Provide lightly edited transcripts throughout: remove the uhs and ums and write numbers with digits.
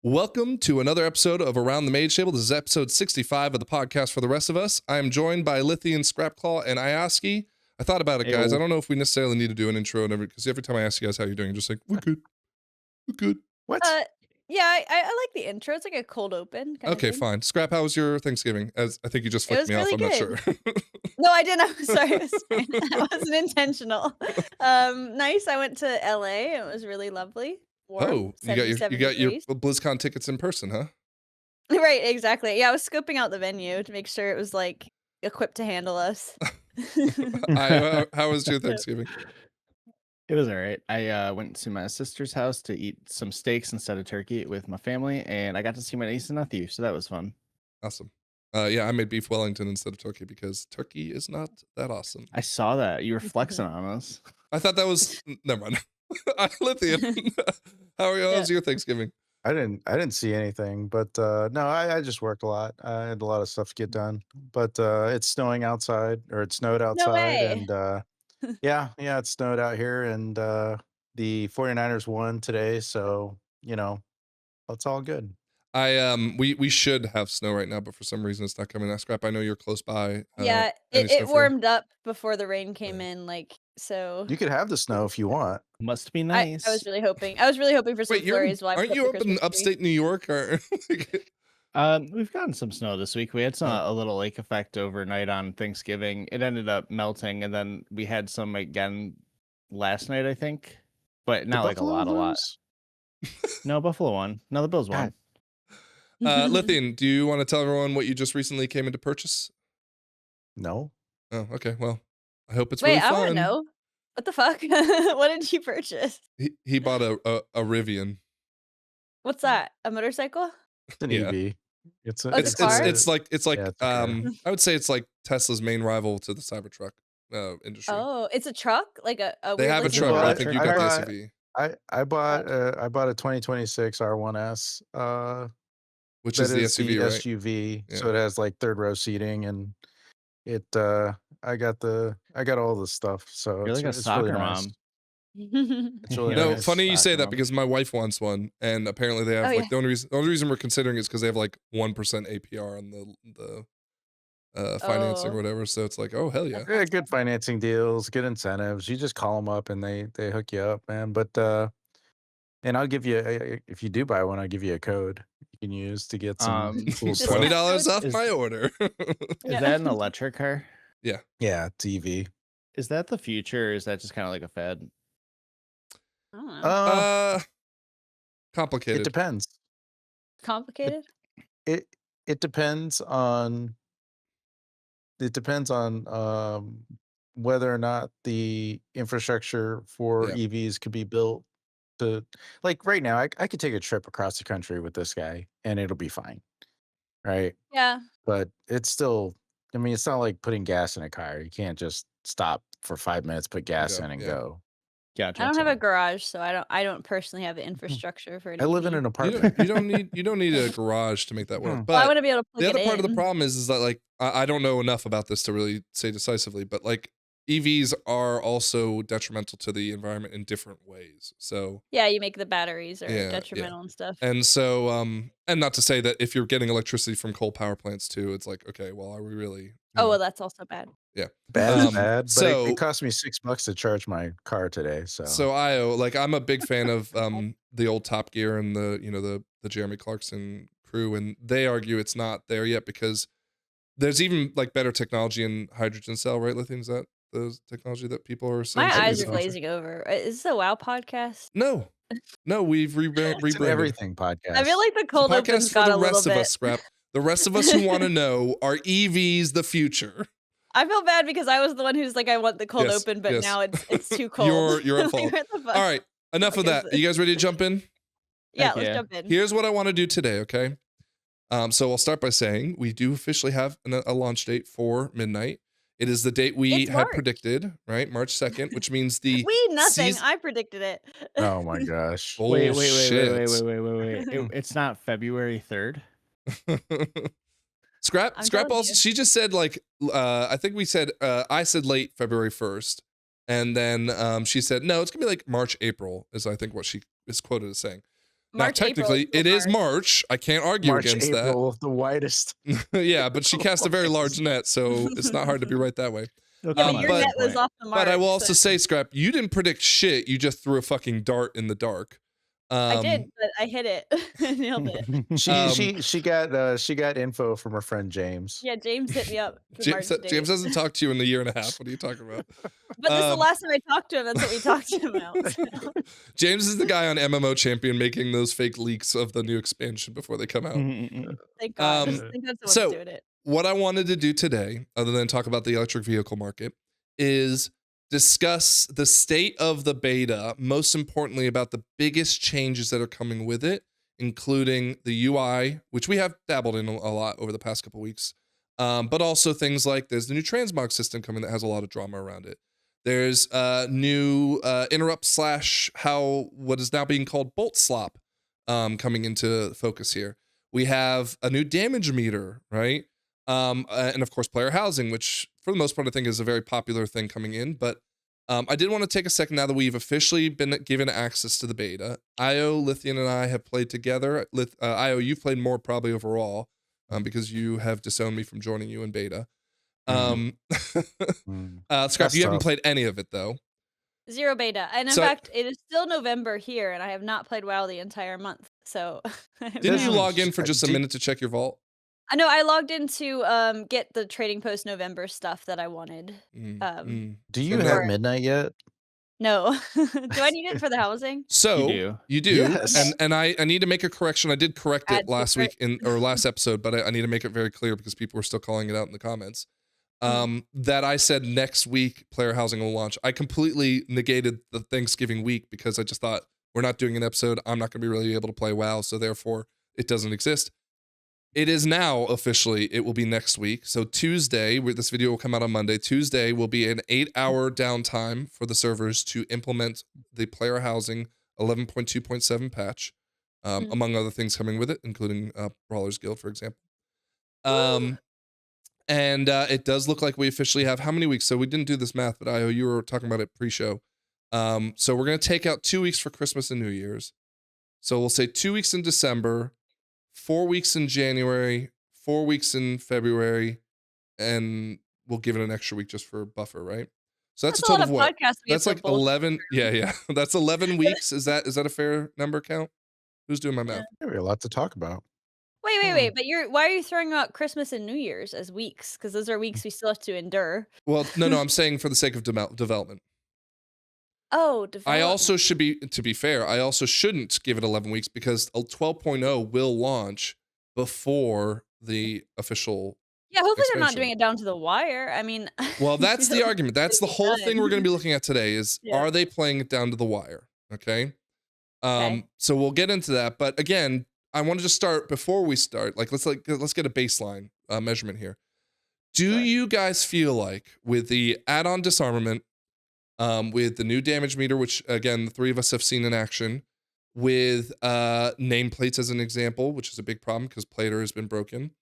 Welcome to another episode of Around the Mage Table. This is episode 65 of the podcast for the rest of us. I am joined by Lithian, Scrapclaw, and I.O.U. I thought about it, guys. I don't know if we necessarily need to do an intro and because every time I ask you guys how you're doing, you're just like, we're good. We're good. What? Yeah, I like the intro. It's like a cold open kind Okay, of thing. fine. Scrap, how was your Thanksgiving? As I think you just flicked me off. Really I'm good. not sure. No, I didn't. I'm sorry. That wasn't intentional. Nice. I went to LA. It was really lovely. Warm, Oh, you got your degrees. BlizzCon tickets in person, huh? Right, exactly. Yeah, I was scoping out the venue to make sure it was like equipped to handle us. How was your Thanksgiving? It was all right. I went to my sister's house to eat some steaks instead of turkey with my family, and I got to see my niece and nephew, so that was fun. Awesome. Yeah, I made beef Wellington instead of turkey because turkey is not that awesome. I saw that. You were flexing on us. I thought that was never mind. Lithium. How was your Thanksgiving? I didn't see anything, but no, I just worked a lot. I had a lot of stuff to get done, but it's snowing outside, or it snowed outside, No way. and yeah, it snowed out here, and the 49ers won today, so it's all good. We should have snow right now, but for some reason it's not coming. Scrap, I know you're close by. Yeah, it warmed up before the rain came in, like, so. You could have the snow if you want. Must be nice. I was really hoping. I was really hoping for some flurries. Aren't you up in upstate New York? Or we've gotten some snow this week. We had a little lake effect overnight on Thanksgiving. It ended up melting, and then we had some again last night, I think, but not like a lot. No, Buffalo won. No, the Bills won. Lithian, do you want to tell everyone what you just recently came into purchase? No. Oh, okay. Well, I hope it's really fun. I want to know. What the fuck? What did you purchase? He bought a Rivian. What's that? A motorcycle? It's an EV. It's like I would say it's like Tesla's main rival to the Cybertruck industry. Oh, it's a truck? Like a They have a truck, but I think you got the SUV. I bought a 2026 R1S. Which is the SUV, right? SUV, yeah. So it has like third row seating, and it I got all the stuff. So you're like a soccer really nice. Mom. It's really nice. Funny you say that because my wife wants one, and apparently they have the only reason we're considering is because they have like 1% APR on the financing or whatever. So it's like, oh hell yeah. Yeah, good financing deals, good incentives. You just call them up and they hook you up, man. But and I'll give you if you do buy one, I'll give you a code you can use to get some cool stuff. $20 off my order. Is that an electric car? Yeah. Yeah, TV. Is that the future, or is that just kind of like a fad? I don't know. Complicated. It depends. Complicated? It depends on whether or not the infrastructure for EVs could be built to, like right now, I could take a trip across the country with this guy and it'll be fine. Right? Yeah. But it's still, I mean, it's not like putting gas in a car. You can't just stop for 5 minutes, put gas in and go. Gotcha. I don't have a garage, so I don't personally have the infrastructure for it. I live in an apartment. You don't need a garage to make that work. But I want to be able to plug the other part in. of the problem is that like I don't know enough about this to really say decisively, but like EVs are also detrimental to the environment in different ways. So yeah, you make the batteries are detrimental and stuff. And so and not to say that if you're getting electricity from coal power plants too, it's like, okay, well, are we really well, that's also bad. Yeah. Bad, but so it cost me $6 to charge my car today. So I.O.U, like I'm a big fan of the old Top Gear and the Jeremy Clarkson crew, and they argue it's not there yet because there's even like better technology in hydrogen cell, right? Lithium, is that the technology that people are saying? My eyes are glazing over. Is this a WoW podcast? No, we've rebranded everything podcast. I feel like the cold open's got a little bit. The rest of us, Scrap. The rest of us who want to know, are EVs the future? I feel bad because I was the one who's like, I want the cold open, but now it's too cold. You're at fault. All right, enough of that. Are you guys ready to jump in? Yeah, let's jump in. Here's what I want to do today, okay? So I'll start by saying we do officially have a launch date for midnight. It is the date we had predicted, right? March 2nd, which means the I predicted it. Oh my gosh. Wait. It's not February 3rd. Scrap also, she just said like I think we said I said late February 1st, and then she said no, it's gonna be like March, April is I think what she is quoted as saying. Now, March, April technically, it is March. I can't argue March, against April, the widest. that. Yeah, but she cast a very large net, so it's not hard to be right that way. Oh, Yeah, come but on, your at net some was point. off the mark. But I will also so- say, Scrap, you didn't predict shit. You just threw a fucking dart in the dark. I did, but I hit it. I nailed it. She got info from her friend James. Yeah, James hit me up. the James, March date. James hasn't talked to you in a year and a half. What are you talking about? But this is the um, last time I talked to him. That's what we talked about. So. James is the guy on MMO Champion making those fake leaks of the new expansion before they come out. Thank God. Um, Thank God someone's so- doing it. What I wanted to do today, other than talk about the electric vehicle market, is discuss the state of the beta, most importantly about the biggest changes that are coming with it, including the UI, which we have dabbled in a lot over the past couple weeks, but also things like there's the new Transmog system coming that has a lot of drama around it. There's new interrupt / what is now being called Boltslop coming into focus here. We have a new damage meter, right? And of course, player housing, which for the most part, I think is a very popular thing coming in. But I did want to take a second now that we've officially been given access to the beta. I.O., Lithian, and I have played together. I.O., you've played more probably overall because you have disowned me from joining you in beta. Scrap, That's you haven't tough. played any of it though. Zero beta. And in So- fact, it is still November here, and I have not played WoW the entire month. So Didn't you No. log in for just a Did- minute to check your vault? I know I logged in to get the Trading Post November stuff that I wanted. Do you So have no- midnight yet? No. Do I need it for the housing? So You do, Yes. and I need to make a correction. I did correct it Add last secret. week or last episode, but I need to make it very clear because people were still calling it out in the comments. That I said next week player housing will launch. I completely negated the Thanksgiving week because I just thought we're not doing an episode. I'm not going to be really able to play WoW, so therefore it doesn't exist. It is now officially, it will be next week. So Tuesday, this video will come out on Monday. Tuesday will be an 8-hour downtime for the servers to implement the player housing 11.2.7 patch, among other things coming with it, including Brawlers Guild, for example. And it does look like we officially have how many weeks? So we didn't do this math, but I.O., you were talking about it pre-show. So we're going to take out 2 weeks for Christmas and New Year's. So we'll say 2 weeks in December, 4 weeks in January, 4 weeks in February, and we'll give it an extra week just for buffer, right? So that's a total of what? That's like 11. Yeah. That's 11 weeks. Is that a fair number count? Who's doing my math? We have a lot to talk about. Wait. But why are you throwing out Christmas and New Year's as weeks? Because those are weeks we still have to endure. Well, no, I'm saying for the sake of development. Oh, I also should be, to be fair, I also shouldn't give it 11 weeks because 12.0 will launch before the official. Yeah, hopefully they're not expansion. doing it down to the wire. I mean, Well, that's the argument. That's the whole thing we're going to be looking at today is, Yeah. are they playing it down to the wire? Okay. Okay. So we'll get into that. But again, I want to just start before we start. Let's get a baseline measurement here. Do you guys feel like with the add-on disarmament, with the new damage meter, which again, the three of us have seen in action, with nameplates as an example, which is a big problem because Plater has been broken.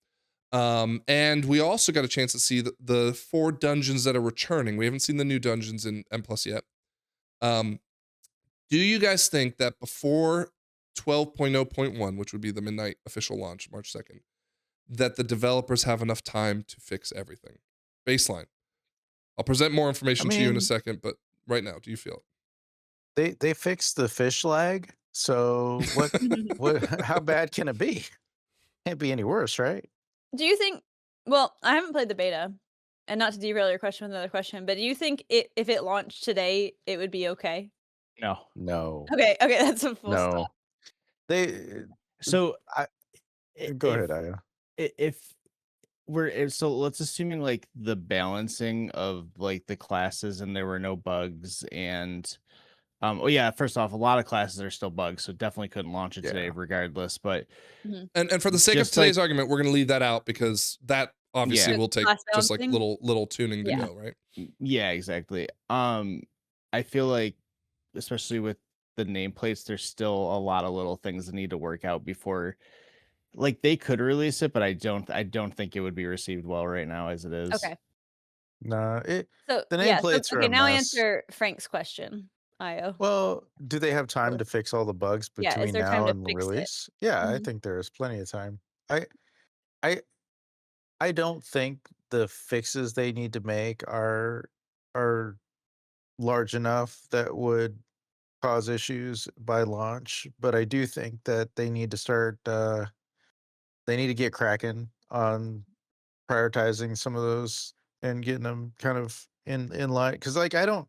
And we also got a chance to see the 4 dungeons that are returning. We haven't seen the new dungeons in M+ yet. Do you guys think that before 12.0.1, which would be the midnight official launch, March 2nd, that the developers have enough time to fix everything? Baseline. I'll present more information to you in a second, but right now, do you feel it? They fixed the fish lag, so what how bad can it be? Can't be any worse, right? do you think? Well, I haven't played the beta, and not to derail your question with another question, but do you think if it launched today, it would be okay? No. Okay, that's a full No. stop. They So go ahead, Aya. So let's assuming like the balancing of like the classes and there were no bugs and first off, a lot of classes are still bugs, so definitely couldn't launch it today regardless. But And for the sake of Just today's argument, we're going to leave that out because that obviously Yeah. will take Class just like balancing? little tuning to Yeah. go, right? yeah, exactly. I feel like especially with the nameplates, there's still a lot of little things that need to work out before like they could release it, but I don't think it would be received well right now as it is. Okay. No, So The yeah, nameplates are okay, a now mess. answer Frank's question. I.O.U. Well, do they have time to fix all the bugs Yeah, is between there time now to and fix it? release? Yeah, I Mhm. think there's plenty of time. I I I don't think the fixes they need to make are large enough that would cause issues by launch, but I do think that they need to start they need to get cracking on prioritizing some of those and getting them kind of in line because like I don't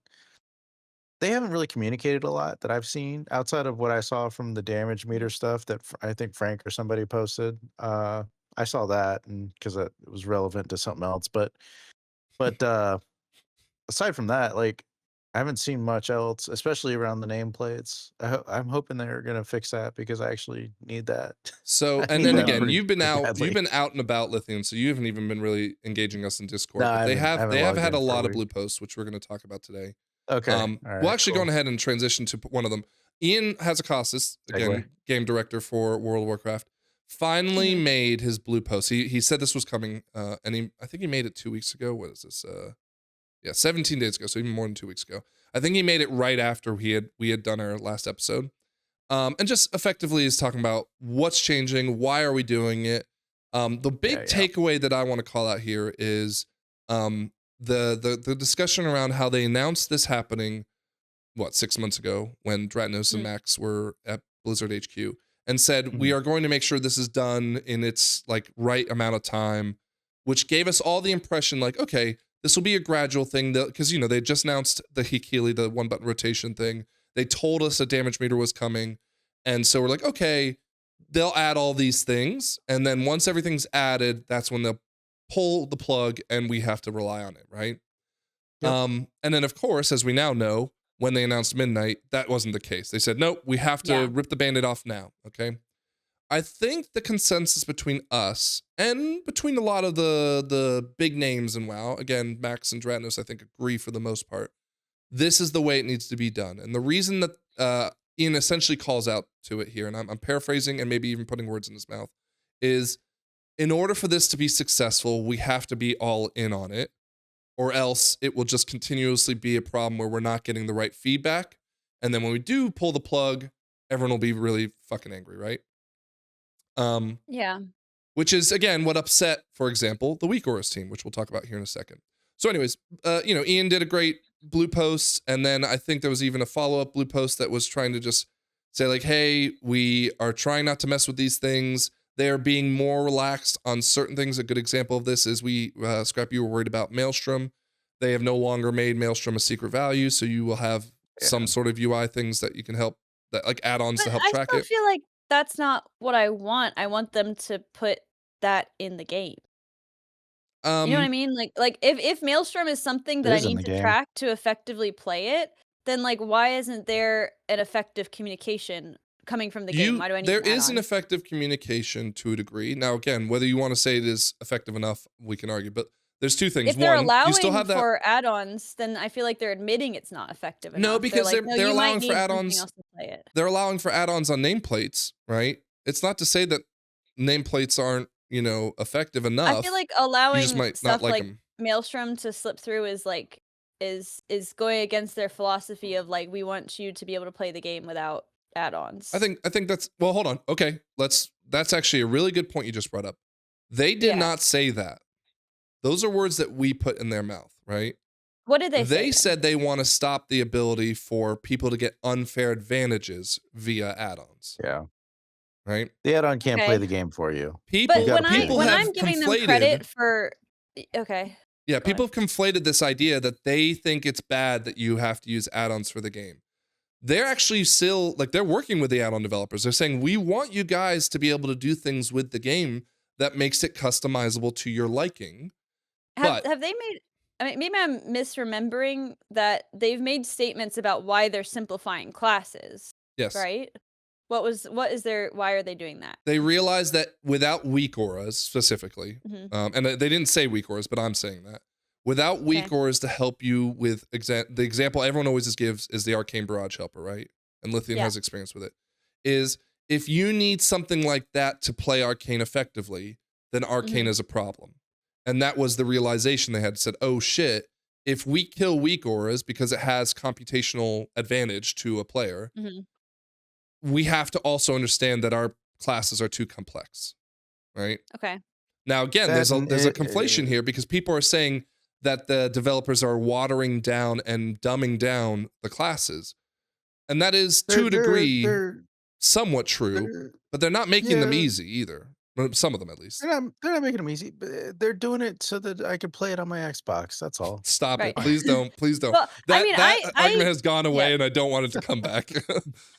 they haven't really communicated a lot that I've seen outside of what I saw from the damage meter stuff that I think Frank or somebody posted. I saw that and because it was relevant to something else, but aside from that, like I haven't seen much else, especially around the nameplates. I'm hoping they're gonna fix that because I actually need that. So, I and need then What? that again, pretty, you've been pretty out badly. and about, Lithium, so you haven't even been really engaging us in No, Discord, but I they haven't have logged had a in for a lot of week. blue posts, which we're going to talk about today. Okay, all We'll right, actually go cool. ahead and transition to one of them. Ian Hazakostas, again, Segue. game director for World of Warcraft, finally Mhm. made his blue post. He said this was coming, and I think he made it 2 weeks ago. What is this? Yeah, 17 days ago, so even more than 2 weeks ago. I think he made it right after we had done our last episode. And just effectively is talking about what's changing, why are we doing it. The big Yeah. takeaway that I want to call out here is the discussion around how they announced this happening, 6 months ago when Dratnos and Mm. Max were at Blizzard HQ and said, we Mhm. are going to make sure this is done in its like right amount of time, which gave us all the impression like, okay, this will be a gradual thing because, they just announced the Hikili, the one button rotation thing. They told us a damage meter was coming. And so we're like, okay, they'll add all these things. And then once everything's added, that's when they'll pull the plug and we have to rely on it, right? Yep. And then, of course, as we now know, when they announced Midnight, that wasn't the case. They said, nope, we have to Yeah. rip the Band-Aid off now, okay? I think the consensus between us and between a lot of the big names in WoW, again, Max and Dratnos, I think, agree for the most part, this is the way it needs to be done. And the reason that Ian essentially calls out to it here, and I'm paraphrasing and maybe even putting words in his mouth, is in order for this to be successful, we have to be all in on it, or else it will just continuously be a problem where we're not getting the right feedback. And then when we do pull the plug, everyone will be really fucking angry, right? Yeah. Which is, again, what upset, for example, the Weak Auras team, which we'll talk about here in a second. So anyways, Ian did a great blue post, and then I think there was even a follow-up blue post that was trying to just say like, hey, we are trying not to mess with these things. They are being more relaxed on certain things. A good example of this is Scrap, you were worried about Maelstrom. They have no longer made Maelstrom a secret value, so you will have some sort of UI things that you can help, that like add-ons But to help I track still it. feel like that's not what I want. I want them to put that in the game. You know what I mean? Like if Maelstrom is something that It I is in need the to game. track to effectively play it, then like why isn't there an effective communication coming from the game? Why do I need There an is an add-on? effective communication to a degree. Now, again, whether you want to say it is effective enough, we can argue. But there's two things. If they're One, you still allowing have that. for add-ons, then I feel like they're admitting it's not effective No, enough. They're because like, no, they're you might allowing for need something add-ons. else to play it. They're allowing for add-ons on nameplates, right? It's not to say that nameplates aren't, effective enough. I feel like You just allowing might not stuff like like them. Maelstrom to slip through is like is going against their philosophy of like we want you to be able to play the game without add-ons. I think that's, well, hold on. Okay, that's actually a really good point you just brought up. They did Yeah. not say that. Those are words that we put in their mouth, right? What did they say? They then? said they want to stop the ability for people to get unfair advantages via add-ons, Yeah. right? The add-on can't play Okay. the game for you. People, But when people when have I'm giving them conflated. credit for okay. Yeah, Go people have conflated this idea that they think it's bad that you have to use add-ons for the game. They're actually still, like, they're working with the add-on developers. They're saying, we want you guys to be able to do things with the game that makes it customizable to your liking. But Have they made I mean maybe I'm misremembering that they've made statements about why they're simplifying classes, yes, right? What is their why are they doing that? they realized that without weak auras specifically, Mhm. and they didn't say weak auras, but I'm saying that. Without weak Okay. auras to help you with the example everyone always just gives is the Arcane Barrage Helper, right? And Lithium Yeah. has experience with it. Is if you need something like that to play Arcane effectively, then Arcane Mhm. is a problem. And that was the realization they had said, oh shit, if we kill weak auras because it has computational advantage to a player, we have to also understand that our classes are too complex, right? Okay. Now, again, there's a conflation here because people are saying that the developers are watering down and dumbing down the classes. And that is, to a degree, somewhat true, but they're not making them easy either. Some of them, at least. They're not making them easy, but they're doing it so that I can play it on my Xbox. That's all. Stop it. Please don't. Please don't. Well, that argument has gone away, and I don't want it to come back.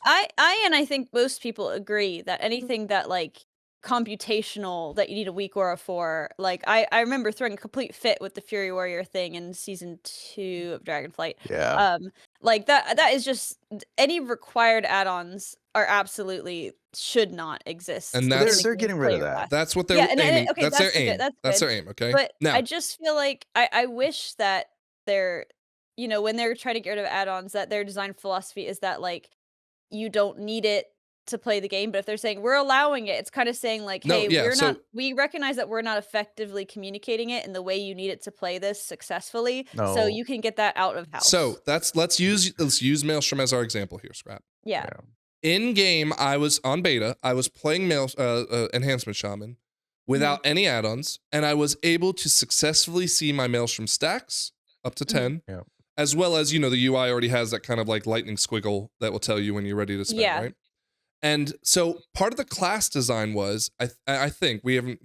I think most people agree that anything that, like, computational that you need a weak aura for, like, I remember throwing a complete fit with the Fury Warrior thing in season 2 of Dragonflight. Yeah. Like, that is just, any required add-ons are absolutely should not exist. And they're getting rid of that. That's what they're aiming. Okay, that's their aim. That's their good. aim, okay? But now, I just feel like I wish that they're, when they're trying to get rid of add-ons, that their design philosophy is that, like, you don't need it to play the game. But if they're saying we're allowing it, it's kind of saying, like, hey, we recognize that we're not effectively communicating it in the way you need it to play this successfully. No. So you can get that out of house. So let's use Maelstrom as our example here, Scrap. Yeah. In game, I was on beta. I was playing Enhancement Shaman without any add-ons, and I was able to successfully see my Maelstrom stacks up to 10, as well as, the UI already has that kind of like lightning squiggle that will tell you when you're ready to spend, right? And so part of the class design was, I think we haven't,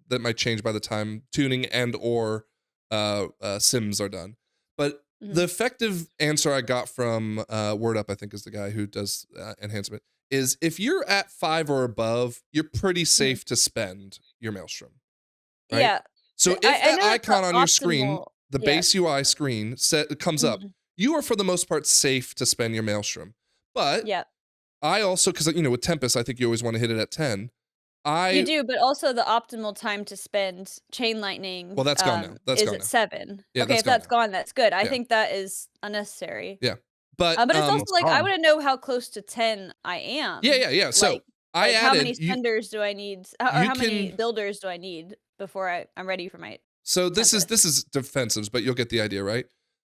that might change by the time tuning and or sims are done, but the effective answer I got from Word Up, I think is the guy who does enhancement, is if you're at 5 or above, you're pretty safe to spend your Maelstrom. Right? Yeah. So if that icon on your screen, the base UI screen comes up, you are for the most part safe to spend your Maelstrom. But I also, because with Tempest, I think you always want to hit it at 10. You do, but also the optimal time to spend Chain Lightning. Well, that's gone now. That's is gone at now. 7. Yeah, okay, if that's gone, that's good. I think that is unnecessary. Yeah, but it's also like I want to know how close to 10 I am. Yeah. So like, I added. How many spenders do I need, or how many builders do I need before I'm ready for my? So this is defensives, but you'll get the idea, right?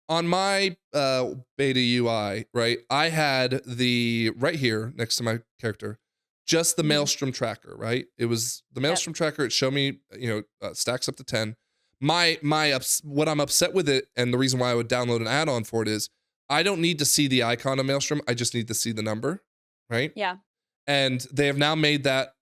On my beta UI, right, I had right here next to my character, just the Maelstrom tracker, right? It was the Maelstrom tracker. It showed me, stacks up to 10. What I'm upset with it, and the reason why I would download an add-on for it is, I don't need to see the icon of Maelstrom. I just need to see the number, right? Yeah. And they have now made that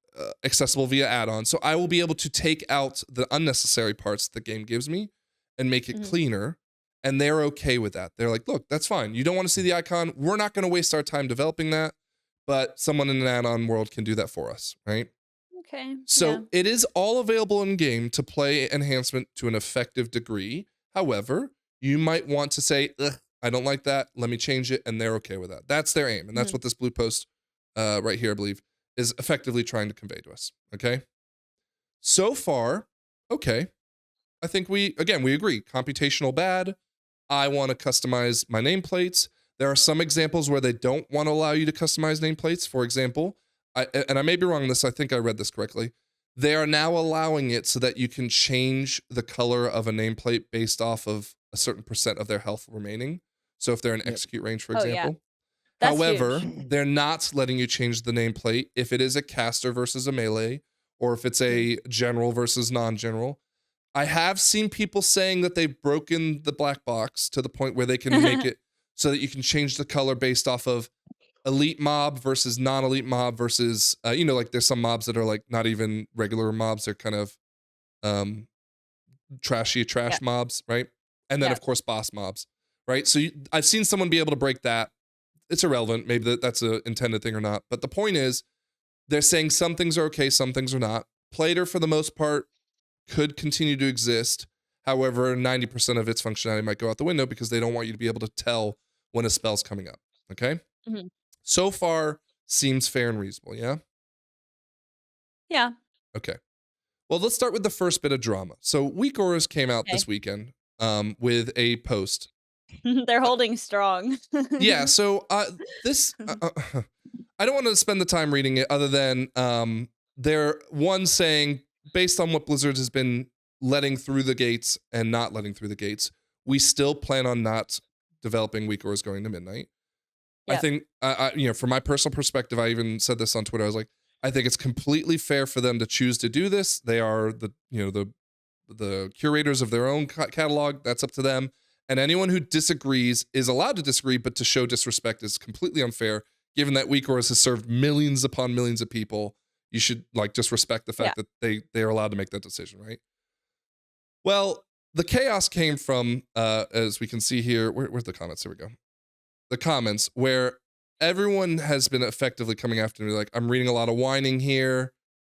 accessible via add-on. So I will be able to take out the unnecessary parts the game gives me and make it cleaner. And they're okay with that. They're like, look, that's fine. You don't want to see the icon. We're not going to waste our time developing that, but someone in an add-on world can do that for us, right? Okay. So it is all available in game to play enhancement to an effective degree. However, you might want to say, I don't like that. Let me change it. And they're okay with that. That's their aim. And that's what this blue post right here, I believe, is effectively trying to convey to us. Okay. So far, okay. I think we agree. Computational bad. I want to customize my nameplates. There are some examples where they don't want to allow you to customize nameplates. For example, and I may be wrong on this, I think I read this correctly. They are now allowing it so that you can change the color of a nameplate based off of a certain % of their health remaining. So if they're in execute range, for example. However, they're not letting you change the nameplate if it is a caster versus a melee, or if it's a general versus non-general. I have seen people saying that they've broken the black box to the point where they can make it so that you can change the color based off of elite mob versus non-elite mob versus, like there's some mobs that are like not even regular mobs. They're kind of trash mobs, right? And then, of course, boss mobs, right? So I've seen someone be able to break that. It's irrelevant. Maybe that's an intended thing or not. But the point is, they're saying some things are okay, some things are not. Plater, for the most part, could continue to exist. However, 90% of its functionality might go out the window because they don't want you to be able to tell when a spell's coming up. Okay? So far, seems fair and reasonable, yeah? Yeah. Okay. Well, let's start with the first bit of drama. So Weak Auras came out this weekend with a post. They're holding strong. Yeah, so this... I don't want to spend the time reading it other than they're saying, based on what Blizzard has been letting through the gates and not letting through the gates, we still plan on not developing weak auras going to midnight. I Yeah. think, from my personal perspective, I even said this on Twitter. I was like, I think it's completely fair for them to choose to do this. They are the curators of their own catalog. That's up to them. And anyone who disagrees is allowed to disagree, but to show disrespect is completely unfair. Given that weak auras has served millions upon millions of people, you should just respect the fact that they are allowed to make that decision, right? Well, the chaos came from, as we can see here, where's the comments? Here we go. The comments where everyone has been effectively coming after me like, I'm reading a lot of whining here.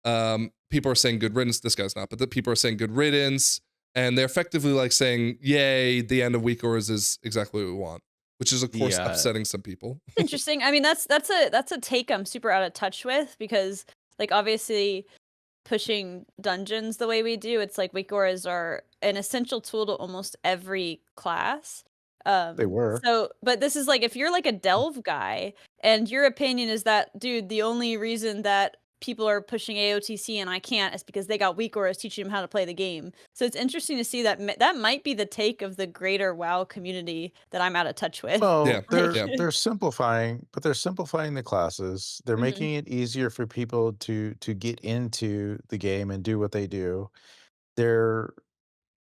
People are saying good riddance. This guy's not, but the people are saying good riddance. And they're effectively saying, yay, the end of weak auras is exactly what we want, which is of course upsetting some people. Interesting. I mean, that's a take I'm super out of touch with, because obviously pushing dungeons the way we do, it's like weak auras are an essential tool to almost every class. They were. So, but this is if you're a delve guy and your opinion is that, dude, the only reason that people are pushing AOTC and I can't is because they got weak auras teaching them how to play the game. So it's interesting to see that that might be the take of the greater WoW community that I'm out of touch with. Well, they're simplifying, but they're simplifying the classes. They're making it easier for people to get into the game and do what they do. They're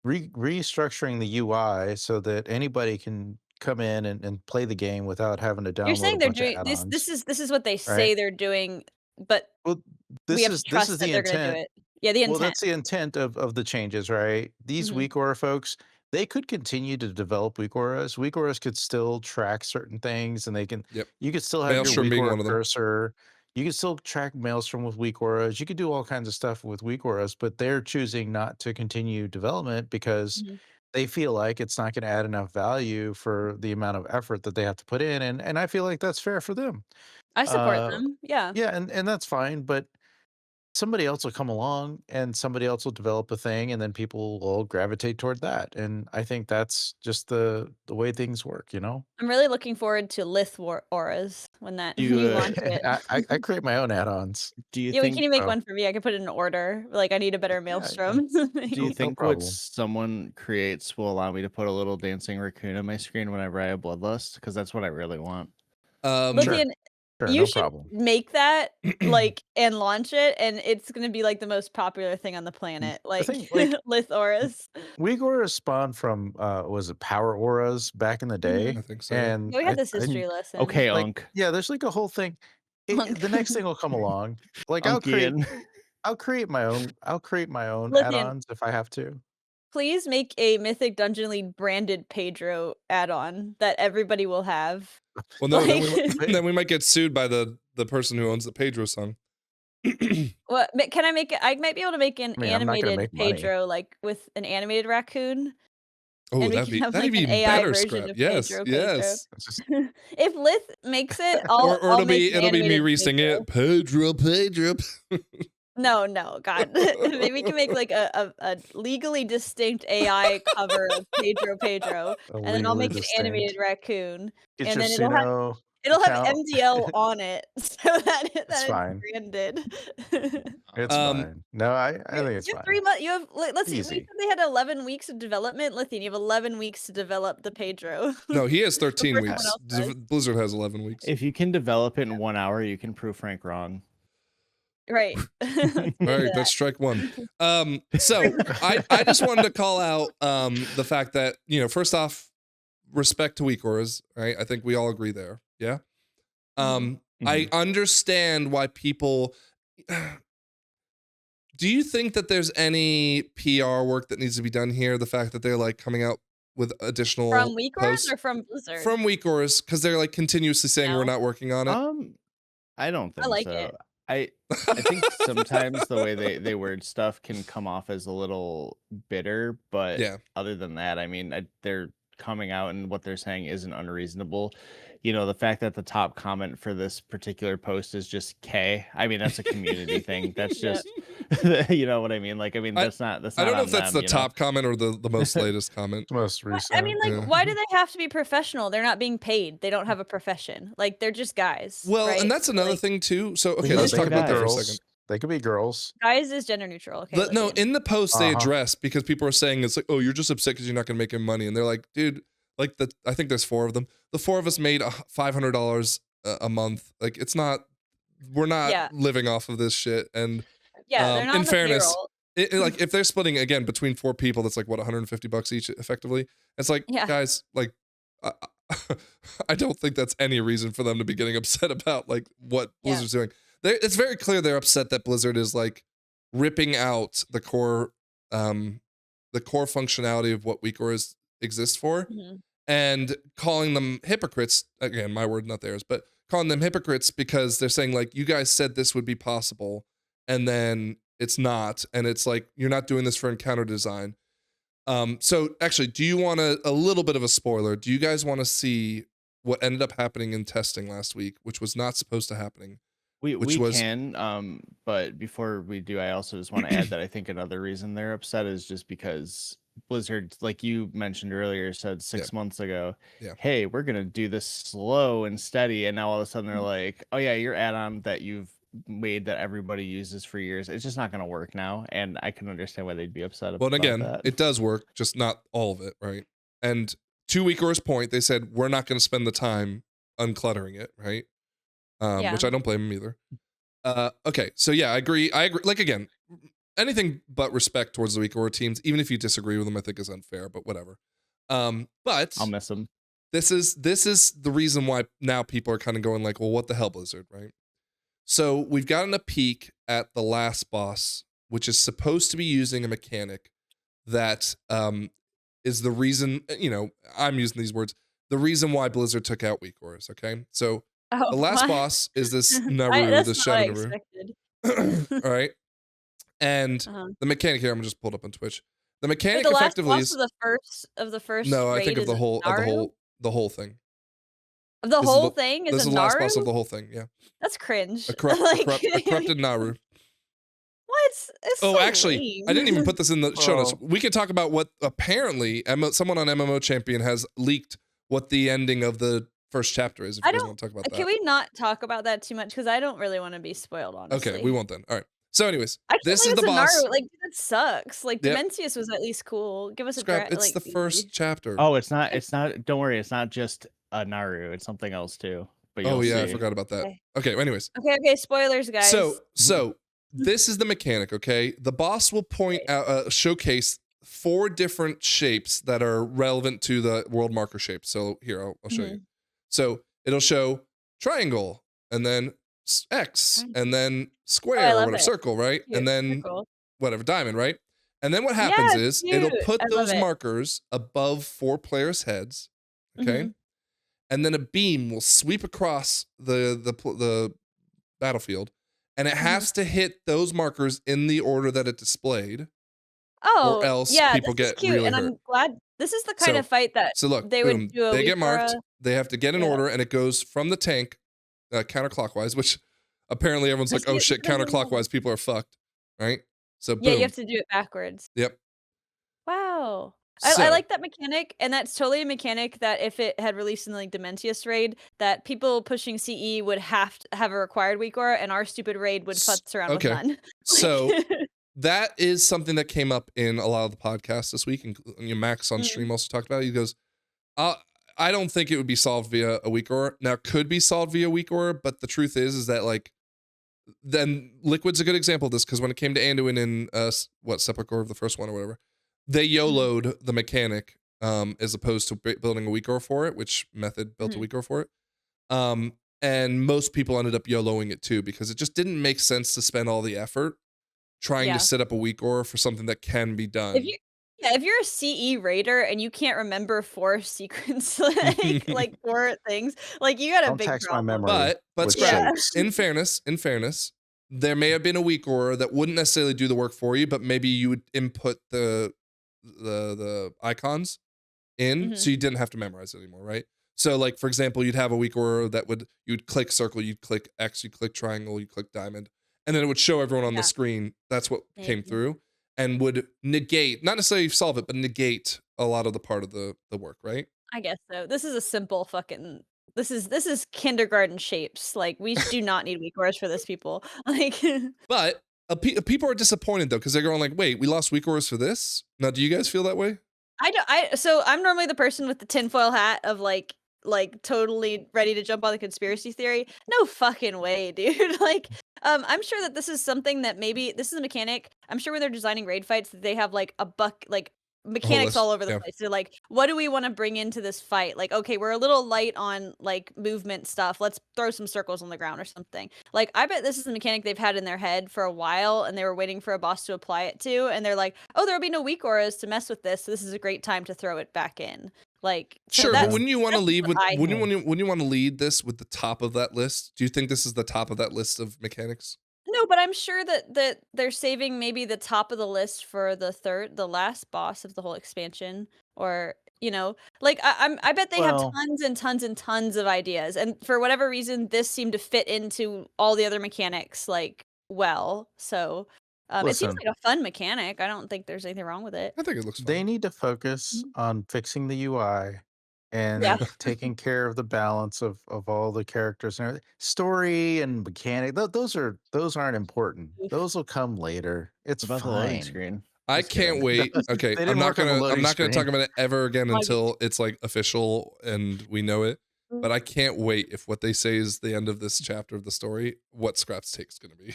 restructuring the UI so that anybody can come in and play the game without having to download You're saying a they're bunch doing of this. add-ons. This is what they say they're doing, but Well, we this have is to trust this is that the they're going to do intent. it. Yeah, the Well, intent. that's the intent of the changes, right? These weak aura folks, they could continue to develop weak auras. Weak auras could still track certain things, and they can. You could still have your Maelstrom weak being aura one of them. cursor. You could still track Maelstrom with weak auras. You could do all kinds of stuff with weak auras, but they're choosing not to continue development because they feel like it's not going to add enough value for the amount of effort that they have to put in, and I feel like that's fair for them. I support them. Yeah. Yeah, and that's fine, but somebody else will come along and somebody else will develop a thing, and then people will gravitate toward that. And I think that's just the way things work, you know? I'm really looking forward to Lith auras when that You, you launch it. I create my own add-ons. Do you Yeah, think can you make one for me? I can put it in order. I need a better Maelstrom. do you No think what problem. someone creates will allow me to put a little dancing raccoon on my screen whenever I have Bloodlust? Because that's what I really want. Lithian, Sure, you no should problem. make that and launch it, and it's gonna be the most popular thing on the planet. thing, Lith auras. Weak auras spawned from was it power auras back in the day? I think so. And Yeah, we had this history lesson. Okay, Unk. yeah, there's a whole thing. The next thing will come along. I'll create my own Lithian, add-ons if I have to. please make a Mythic Dungeon League branded Pedro add-on that everybody will have. Well, no, then we might get sued by the person who owns the Pedro song. What can I make it? I might be able to make an I'm not gonna animated make money. Pedro, with an animated raccoon. Oh, And we that'd can have, be an AI better, version Scrap. of Yes, Pedro. yes. If Lith makes it, Or I'll it'll be make an me animated re-sing Pedro. it. Pedro. No, God. Maybe we can make a legally distinct AI cover of Pedro, and then I'll make an animated raccoon, Get and your then it'll have account. MDL on it, so that it's fine. branded. It's fine. No, I think it's You have fine. 3 months. You have let's see. We Easy. said they had 11 weeks of development. Lithian, you have 11 weeks to develop the Pedro. No, he has 13 Before weeks. someone else does. Blizzard has 11 weeks. If you can develop it in 1 hour, you can prove Frank wrong. Right. All right, that's strike one. So I just wanted to call out the fact that, first off, respect to weak auras, right? I think we all agree there. Yeah. I understand why people. Do you think that there's any PR work that needs to be done here? The fact that they're coming out with additional From weak auras posts? or from Blizzard? From weak auras, because they're continuously saying we're not working on it. I don't think like so. it. I think sometimes the way they word stuff can come off as a little bitter, but other than that, I mean, they're coming out and what they're saying isn't unreasonable. The fact that the top comment for this particular post is just K. I mean, that's a community thing. That's just, you know what I mean? That's not. I don't know if that's the top comment or the most latest comment. Most recent. I mean, why do they have to be professional? They're not being paid. They don't have a profession. They're just guys. Well, right? and that's another thing too. So okay, let's talk about that for a second. They could be girls. Guys is gender neutral. Okay. No, listen. in the post they Uh-huh. address, because people are saying it's like, oh, you're just upset because you're not gonna make any money, and they're like, dude, like I think there's 4 of them. The 4 of us made $500 a month. Like it's not, we're not Yeah. living off of this shit. And Yeah, they're not in on the fairness, payroll. like if they're splitting again between 4 people, that's like what, $150 each effectively. It's like, Yeah. guys, like I, I don't think that's any reason for them to be getting upset about like what Blizzard's doing. It's very clear they're upset that Blizzard is like ripping out the core functionality of what WeakOr exists for, Mhm. and calling them hypocrites. Again, my word, not theirs, but calling them hypocrites because they're saying like, you guys said this would be possible, and then it's not, and it's like, you're not doing this for encounter design. So actually, do you want a little bit of a spoiler? Do you guys want to see what ended up happening in testing last week, which was not supposed to happen? We was can, but before we do, I also just want to add that I think another reason they're upset is just because Blizzard, like you mentioned earlier, said 6 months ago, hey, we're gonna do this slow and steady, and now all of a sudden they're like, oh yeah, your add-on that you've made that everybody uses for years, it's just not gonna work now, and I can understand why they'd be upset about Well, and again, that. it does work, just not all of it, right? And to WeakOr's point, they said we're not going to spend the time uncluttering it, right? Which I don't blame them either. Okay, so yeah, I agree. Like again, anything but respect towards the WeakOr teams, even if you disagree with them, I think is unfair. But whatever. But I'll miss them. This is the reason why now people are kind of going like, well, what the hell, Blizzard, right? So we've gotten a peek at the last boss, which is supposed to be using a mechanic that is the reason, I'm using these words, the reason why Blizzard took out WeakOrs, okay? So the last boss is this Naru, the Shadow Naru. All right. And the mechanic here, I'm just pulled up on Twitch. The mechanic the last effectively boss of the first no, I raid think of is the a whole Naru? the whole thing. The This whole thing is this a is the last Naru? boss of the whole thing, yeah. That's cringe. A corrupted Naru. What? It's Oh, so actually, lame. I didn't even put this in the show notes. Oh. We could talk about what apparently someone on MMO Champion has leaked what the ending of the first chapter is. If you guys want to talk about that, Can we not talk about that too much? Because I don't really want to be spoiled, honestly. Okay, we won't then. All right. So, anyways, I can't this is believe the it's a boss. Naru. Like, that sucks. Like, Yep. Dementius was at least cool. Give us a Scrap. It's like, the first chapter. Oh, it's not. Don't worry. It's not just a Naru. It's something else too. But Oh yeah, see. I forgot about that. Okay. Anyways. Okay. Spoilers, guys. So this is the mechanic. Okay, the boss will point out, showcase 4 different shapes that are relevant to the world marker shape. So here, I'll show you. So it'll show triangle, and then X, and then square, or whatever, circle, right? Cute. And then whatever, diamond, right? And then what happens is it'll put those markers above 4 players' heads, okay? And then a beam will sweep across the battlefield, and it has to hit those markers in the order that it displayed. Oh, or else yeah, people this is get cute, really and hurt. I'm glad this is the kind of fight that So look, they boom, would do. They get marked. They have to get in order, and it goes from the tank counterclockwise, which apparently everyone's like, oh shit, counterclockwise, people are fucked, right? So boom. Yeah, you have to do it backwards. Yep. Wow. So, I like that mechanic, and that's totally a mechanic that if it had released in like Dementius raid, that people pushing CE would have to have a required WeakOr, and our stupid raid would futz around with none. So that is something that came up in a lot of the podcasts this week, and Max on stream also talked about it. He goes, I don't think it would be solved via a WeakOr. Now, it could be solved via WeakOr, but the truth is that like, then Liquid's a good example of this, because when it came to Anduin in Sepulchre of the first one or whatever, they YOLO'd the mechanic as opposed to building a WeakOr for it, which Method built a WeakOr for it. And most people ended up YOLOing it too, because it just didn't make sense to spend all the effort trying to set up a WeakOr for something that can be done. If you're a CE raider and you can't remember 4 sequence like 4 things, like you got a Don't big tax problem. my memory. But Scrap, in fairness, there may have been a WeakOr that wouldn't necessarily do the work for you, but maybe you would input the icons in, so you didn't have to memorize it anymore, right? So like, for example, you'd have a WeakOr that you'd click circle, you'd click X, you'd click triangle, you'd click diamond, and then it would show everyone on the screen. That's what came through, and would negate, not necessarily solve it, but negate a lot of the part of the work, right? I guess so. This is a simple fucking This is kindergarten shapes. Like, we do not need weak auras for this, people. Like, But people are disappointed though because they're going like, "Wait, we lost weak auras for this." Now, do you guys feel that way? so I'm normally the person with the tinfoil hat of like totally ready to jump on the conspiracy theory. No fucking way, dude. Like, I'm sure that this is something that maybe this is a mechanic. I'm sure when they're designing raid fights that they have like mechanics all over the place. They're like, what do we want to bring into this fight? Like, okay, we're a little light on like movement stuff. Let's throw some circles on the ground or something. Like, I bet this is a mechanic they've had in their head for a while and they were waiting for a boss to apply it to. And they're like, oh, there'll be no weak auras to mess with this. So this is a great time to throw it back in. Like, so sure, but wouldn't you want to that's lead what with I wouldn't you want to lead this with the top of that list? Do you think this is the top of that list of mechanics? No, but I'm sure that they're saving maybe the top of the list for the last boss of the whole expansion, or like I bet they have Well, tons and tons and tons of ideas, and for whatever reason, this seemed to fit into all the other mechanics like well. So it seems listen, like a fun mechanic. I don't think there's anything wrong with it. I think it looks they fun. need to focus on fixing the UI Yeah. and taking care of the balance of all the characters and everything. Story and mechanic, those aren't important. Oof. Those will come later. It's About the loading fine. screen. I Just kidding. can't wait. They Okay, I'm didn't not work on the gonna loading talk screen. about it ever again Like- until it's like official and we know it. Mm. But I can't wait if what they say is the end of this chapter of the story, what Scrap's take's gonna be.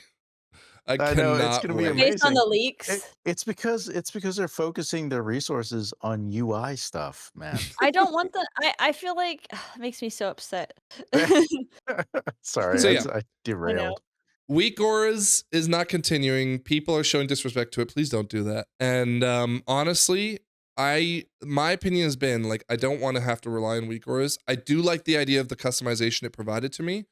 I know, it's cannot gonna be wait. amazing. Based on the leaks. It's because they're focusing their resources on UI stuff, man. I don't want the. I feel like it makes me so upset. Sorry, So, I yeah. derailed. Weak auras is not continuing. People are showing disrespect to it. Please don't do that. And honestly, my opinion has been like I don't want to have to rely on weak auras. I do like the idea of the customization it provided to me.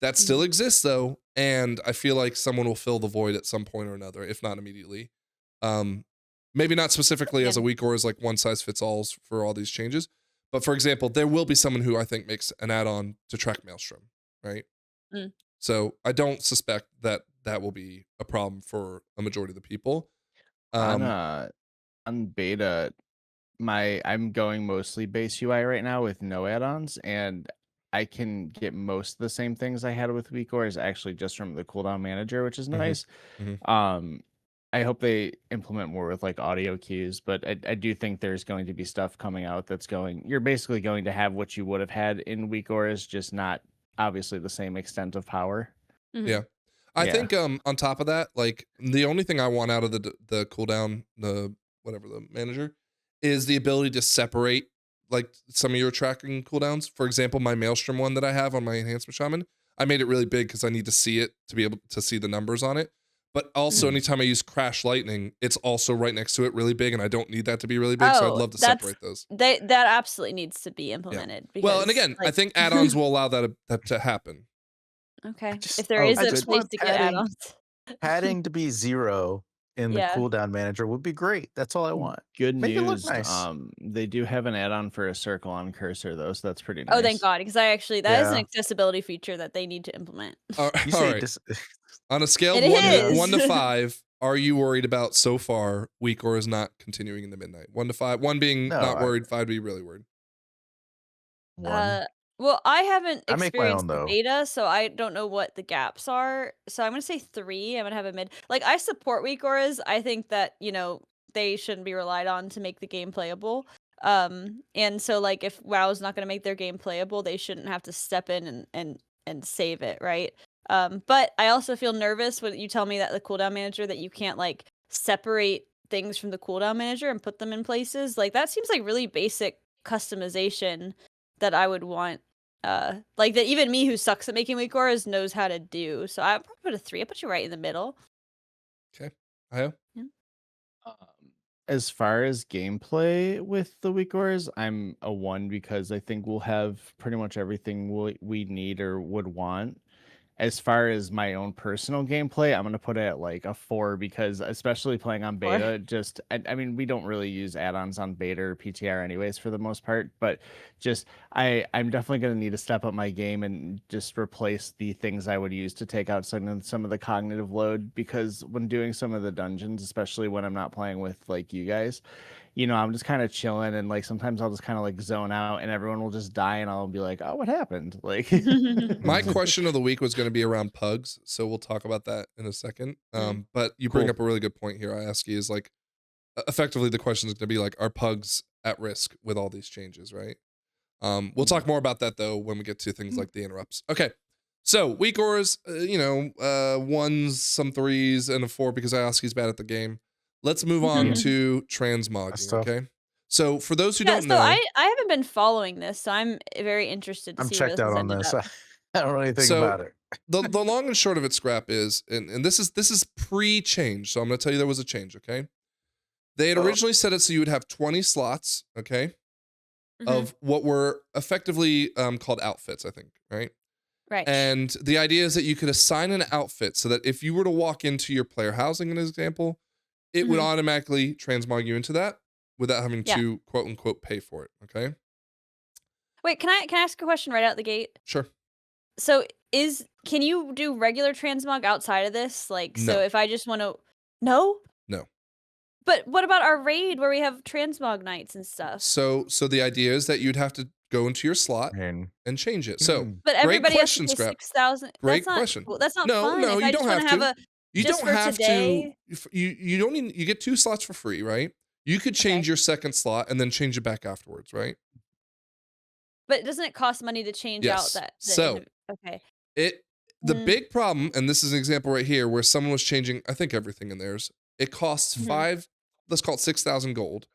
That still exists though, and I feel like someone will fill the void at some point or another, if not immediately. Maybe not specifically as a weak auras like one size fits all for all these changes, but for example, there will be someone who I think makes an add-on to track Maelstrom, right? Mm. So I don't suspect that will be a problem for a majority of the people. On beta, I'm going mostly base UI right now with no add-ons, and I can get most of the same things I had with weak auras actually just from the cooldown manager, which is nice. I hope they implement more with like audio cues, but I do think there's going to be stuff coming out that's you're basically going to have what you would have had in weak auras, just not obviously the same extent of power. Yeah. I Yeah. think on top of that, like the only thing I want out of the cooldown, the manager, is the ability to separate like some of your tracking cooldowns. For example, my Maelstrom one that I have on my enhancement shaman, I made it really big because I need to see it to be able to see the numbers on it. But also anytime I use crash lightning, it's also right next to it really big, and I don't need that to be really big, so I'd love to separate those. That absolutely needs to be implemented. Because, Well, and again, I think add-ons will allow that to happen. Okay. just- If there oh, is I a just place want to get add-ons. Padding to be 0 in the Yeah. cooldown manager would be great. That's all I want. Good Make it look news. nice. They do have an add-on for a circle on cursor though, so that's pretty nice. Oh, thank God, because that is an Yeah. accessibility feature that they need to implement. All You all say right. On a scale It of is. 1 to 5, are you worried about so far weak or is not continuing in the midnight? 1 to 5. 1 being No, not worried, 5 being really worried. 1. Well, I haven't I make my experienced own, the though. beta, so I don't know what the gaps are. So I'm gonna say 3. I'm gonna have a mid. Like, I support weak auras. I think that they shouldn't be relied on to make the game playable. And so like if WoW is not gonna make their game playable, they shouldn't have to step in and save it, right? But I also feel nervous when you tell me that the cooldown manager that you can't like separate things from the cooldown manager and put them in places. Like that seems like really basic customization that I would want. Like that even me who sucks at making weak auras knows how to do. So I probably put a 3. I put you right in the middle. Okay. I As far as gameplay with the weak auras, I'm a 1 because I think we'll have pretty much everything we need or would want. As far as my own personal gameplay, I'm gonna put it at like a 4 because especially playing on 4. beta, I mean we don't really use add-ons on beta or PTR anyways for the most part, but just I'm definitely gonna need to step up my game and just replace the things I would use to take out some of the cognitive load, because when doing some of the dungeons, especially when I'm not playing with like you guys, I'm just kind of chilling, and like sometimes I'll just kind of like zone out, and everyone will just die, and I'll be like, "Oh, what happened?" Like, My question of the week was going to be around pugs, so we'll talk about that in a second. But you bring Cool. up a really good point here. I ask you is like, effectively the question is going to be like, are pugs at risk with all these changes, right? We'll talk more about that though when we get to things like the interrupts. Okay, so weak auras, ones, some threes, and a 4 because Ioski's bad at the game. Let's move on Mhm. to That's transmogging. tough. Okay, so for those who Yeah, don't so know, I haven't been following this, so I'm very interested to I'm see where checked this has out on ended this. up. I don't know anything So about it. the long and short of it, Scrap, is, and this is pre-change, so I'm going to tell you there was a change. Okay, they had Oh. originally set it so you would have 20 slots. Okay, Mhm. of what were effectively called outfits, I think, right? Right. And the idea is that you could assign an outfit so that if you were to walk into your player housing, an example, it would Mhm. automatically transmog you into that without having Yeah. to quote unquote pay for it. Okay. Wait, can I ask a question right out the gate? Sure. So can you do regular transmog outside of this? Like, so No. if I just want to, no? No. But what about our raid where we have transmog nights and stuff? So the idea is that you'd have to go into your slot And and change it. So Mm. But great everybody has to question, pay Scrap. 6,000. Great That's not question. cool. That's not No, fun. no, If you I don't just want have to have to. a You just don't for have today. to. You don't need. You get 2 slots for free, right? You could change Okay. your second slot and then change it back afterwards, right? But doesn't it cost money to change out Yes. that So okay. the Mm. big problem, and this is an example right here where someone was changing, I think everything in theirs. It costs Mhm. let's call it 6,000 gold,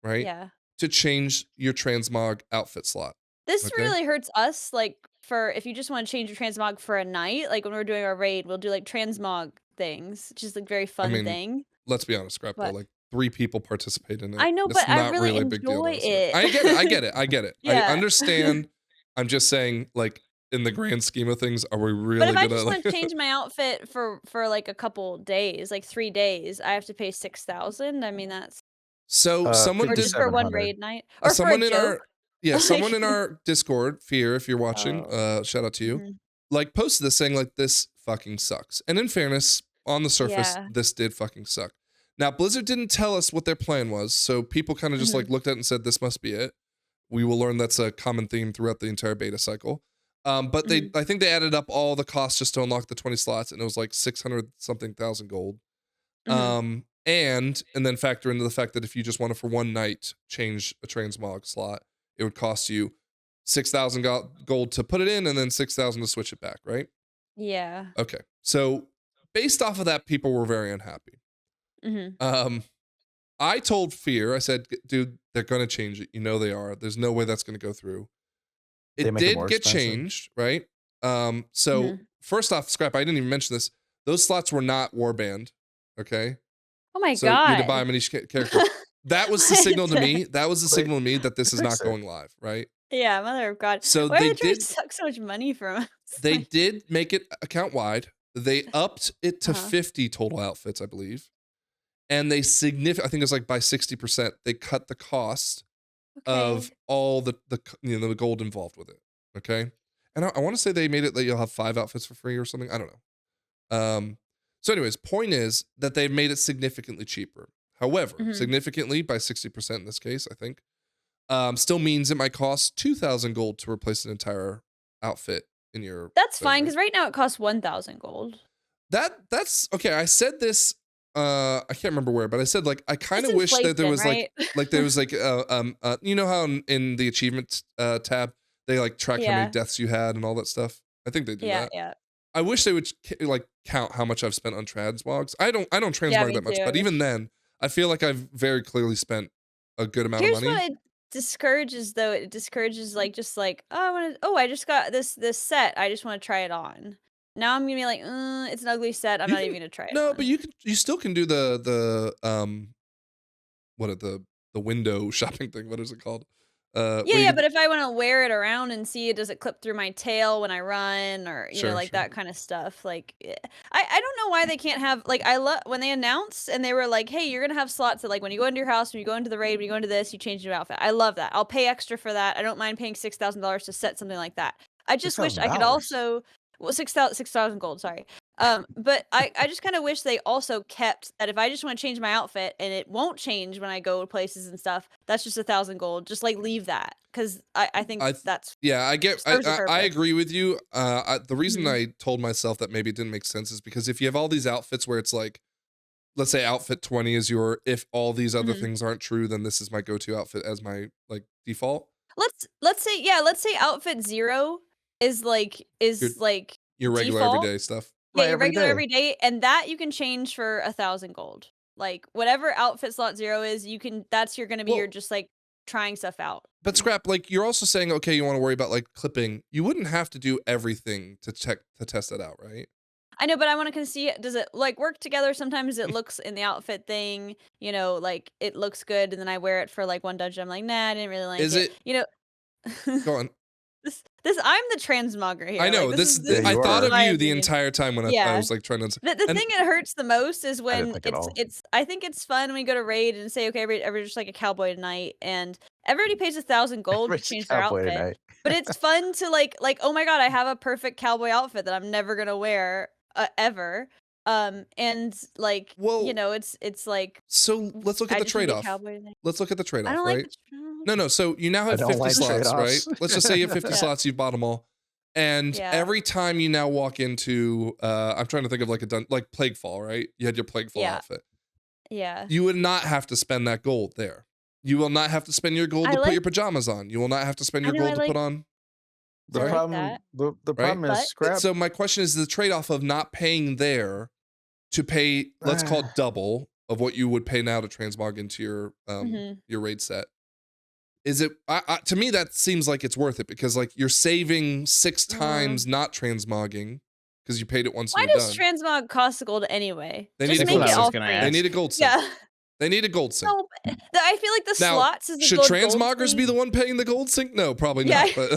right? Yeah. To change your transmog outfit slot. This Okay. really hurts us, like, for if you just want to change your transmog for a night, like when we're doing our raid, we'll do like transmog things, which is like very I fun mean, thing. let's be honest, Scrap though. But Like 3 people participate in it. I know, It's but I not really really a big deal to enjoy us. Right? it. I get it. I get it. I get it. I Yeah. understand. I'm just saying, like, in the grand scheme of things, are we But really if I gonna just want like to change my outfit for like a couple days, like 3 days, I have to pay 6,000. I mean, that's So someone or did just for one 5,700. raid night or for a someone in joke. our someone Like, in our Discord, Fear, if you're watching, oh. shout out to you, Mhm. like posted this saying like this fucking sucks. And in fairness, on the surface, Yeah. this did fucking suck. Now Blizzard didn't tell us what their plan was, so people kind of just like Mhm. looked at it and said this must be it. We will learn that's a common theme throughout the entire beta cycle. But Mhm. I think they added up all the costs just to unlock the 20 slots, and it was like 600 something thousand gold. Mhm. And then factor into the fact that if you just want to for one night change a transmog slot, it would cost you 6,000 gold to put it in, and then 6,000 to switch it back, right? Yeah. Okay. So based off of that, people were very unhappy. Mhm. I told Fear, I said, dude, they're gonna change it. You know they are. There's no way that's gonna go through. They It make it did more get expensive. changed, right? So Mhm. first off, Scrap, I didn't even mention this. Those slots were not warband. Okay. Oh my So you had to buy god. them in each character. That was the signal to me. That was the Wait, signal to me that this is fix not it. going live, right? Yeah, mother of God. So Why are they trying to suck so much money from us? they Like, did make it account wide. They upped it to Uh-huh. 50 total outfits, I believe. And they I think it's like by 60%, they cut the cost of okay. all the the gold involved with it. Okay. And I want to say they made it that you'll have 5 outfits for free or something. I don't know. So anyways, point is that they've made it significantly cheaper. However, Mhm. significantly by 60% in this case, I think, still means it might cost 2,000 gold to replace an entire outfit in your That's thing, fine right? because right now it costs 1,000 gold. That's okay. I said this. I can't remember where, but I said like I kind It's of wish that there inflation, was right? like there was like you know how in the achievements tab they like track how many Yeah. deaths you had and all that stuff. I think they do Yeah, that. yeah. I wish they would like count how much I've spent on transmogs. I don't Yeah, transmog me that much, too. I but even wish. then, I feel like I've very clearly spent a good amount of Here's money. what it discourages though. It discourages like just like, oh, I just got this set. I just want to try it on. Now I'm gonna be like, it's an ugly set. I'm You not even can gonna try it no, but on. you still can do what are the window shopping thing? What is it called? Yeah, Where you yeah, can, but if I want to wear it around and see it, does it clip through my tail when I run or, sure, like sure. that kind of stuff. Like, I don't know why they can't have, like, I love when they announced and they were like, hey, you're going to have slots that, like, when you go into your house, when you go into the raid, when you go into this, you change your outfit. I love that. I'll pay extra for that. I don't mind paying $6,000 to set something like that. I just wish I could $6,000. also Well, 6,000 gold, sorry. But I just kind of wish they also kept that if I just want to change my outfit and it won't change when I go to places and stuff, that's just 1,000 gold. Just like leave that, because I think that's I serves a I purpose. agree with you. The reason Mhm. I told myself that maybe it didn't make sense is because if you have all these outfits where it's like, let's say outfit 20 is your, if all these other Mhm. things aren't true, then this is my go-to outfit as my like default. Let's say outfit 0 is like Your regular default. everyday stuff. Yeah, My your regular everyday. everyday, and that you can change for 1,000 gold. Like whatever outfit slot 0 is, that's gonna be your Well, just like trying stuff out. but Scrap, like you're also saying, okay, you want to worry about like clipping. You wouldn't have to do everything to test it out, right? I know, but I want to see it. Does it like work together? Sometimes it looks in the outfit thing, like it looks good, and then I wear it for like one dungeon. I'm like, nah, I didn't really like Is it. it? Go on. This I'm the transmogger here. I know Like, this is. Yeah, I you thought are. of my you the opinion. entire time when I Yeah. was like trying to. The and- thing that hurts the most is I when didn't think at all. I think it's fun when we go to raid and say, okay, everybody's just like a cowboy tonight, and everybody pays 1,000 gold to Everybody's a change their cowboy outfit. tonight. But it's fun to like, oh my god, I have a perfect cowboy outfit that I'm never gonna wear ever. And like, Well, it's like So let's look at I the just wanna be a trade-off. cowboy tonight. Let's look at the I trade-off, don't like right? the No. So you now I have don't 50 like slots, right? trade-offs. Let's just say you have 50 Yeah. slots. You've bought them all, and Yeah. every time you now walk into, I'm trying to think of like like Plaguefall, right? You had your Plaguefall Yeah. outfit. Yeah. You would not have to spend that gold there. You will not have to spend your gold I to put like- your pajamas on. You will not have to spend I your know, gold I to put like- on. The I like problem, that. the problem is But- Scrap. So my question is the trade-off of not paying there to pay, let's call it double of what you would pay now to transmog into your raid set. Is it to me that seems like it's worth it because like you're saving 6 times not transmogging because you paid it once Why and you're does done. transmog cost gold anyway? They Just need a make gold it sync. all gonna free. ask. They need a gold sync. Yeah. They need a gold sync. No, I feel like the Now, slots is a should good transmoggers gold be the sync. one paying the gold sync? No, probably Yeah. not. But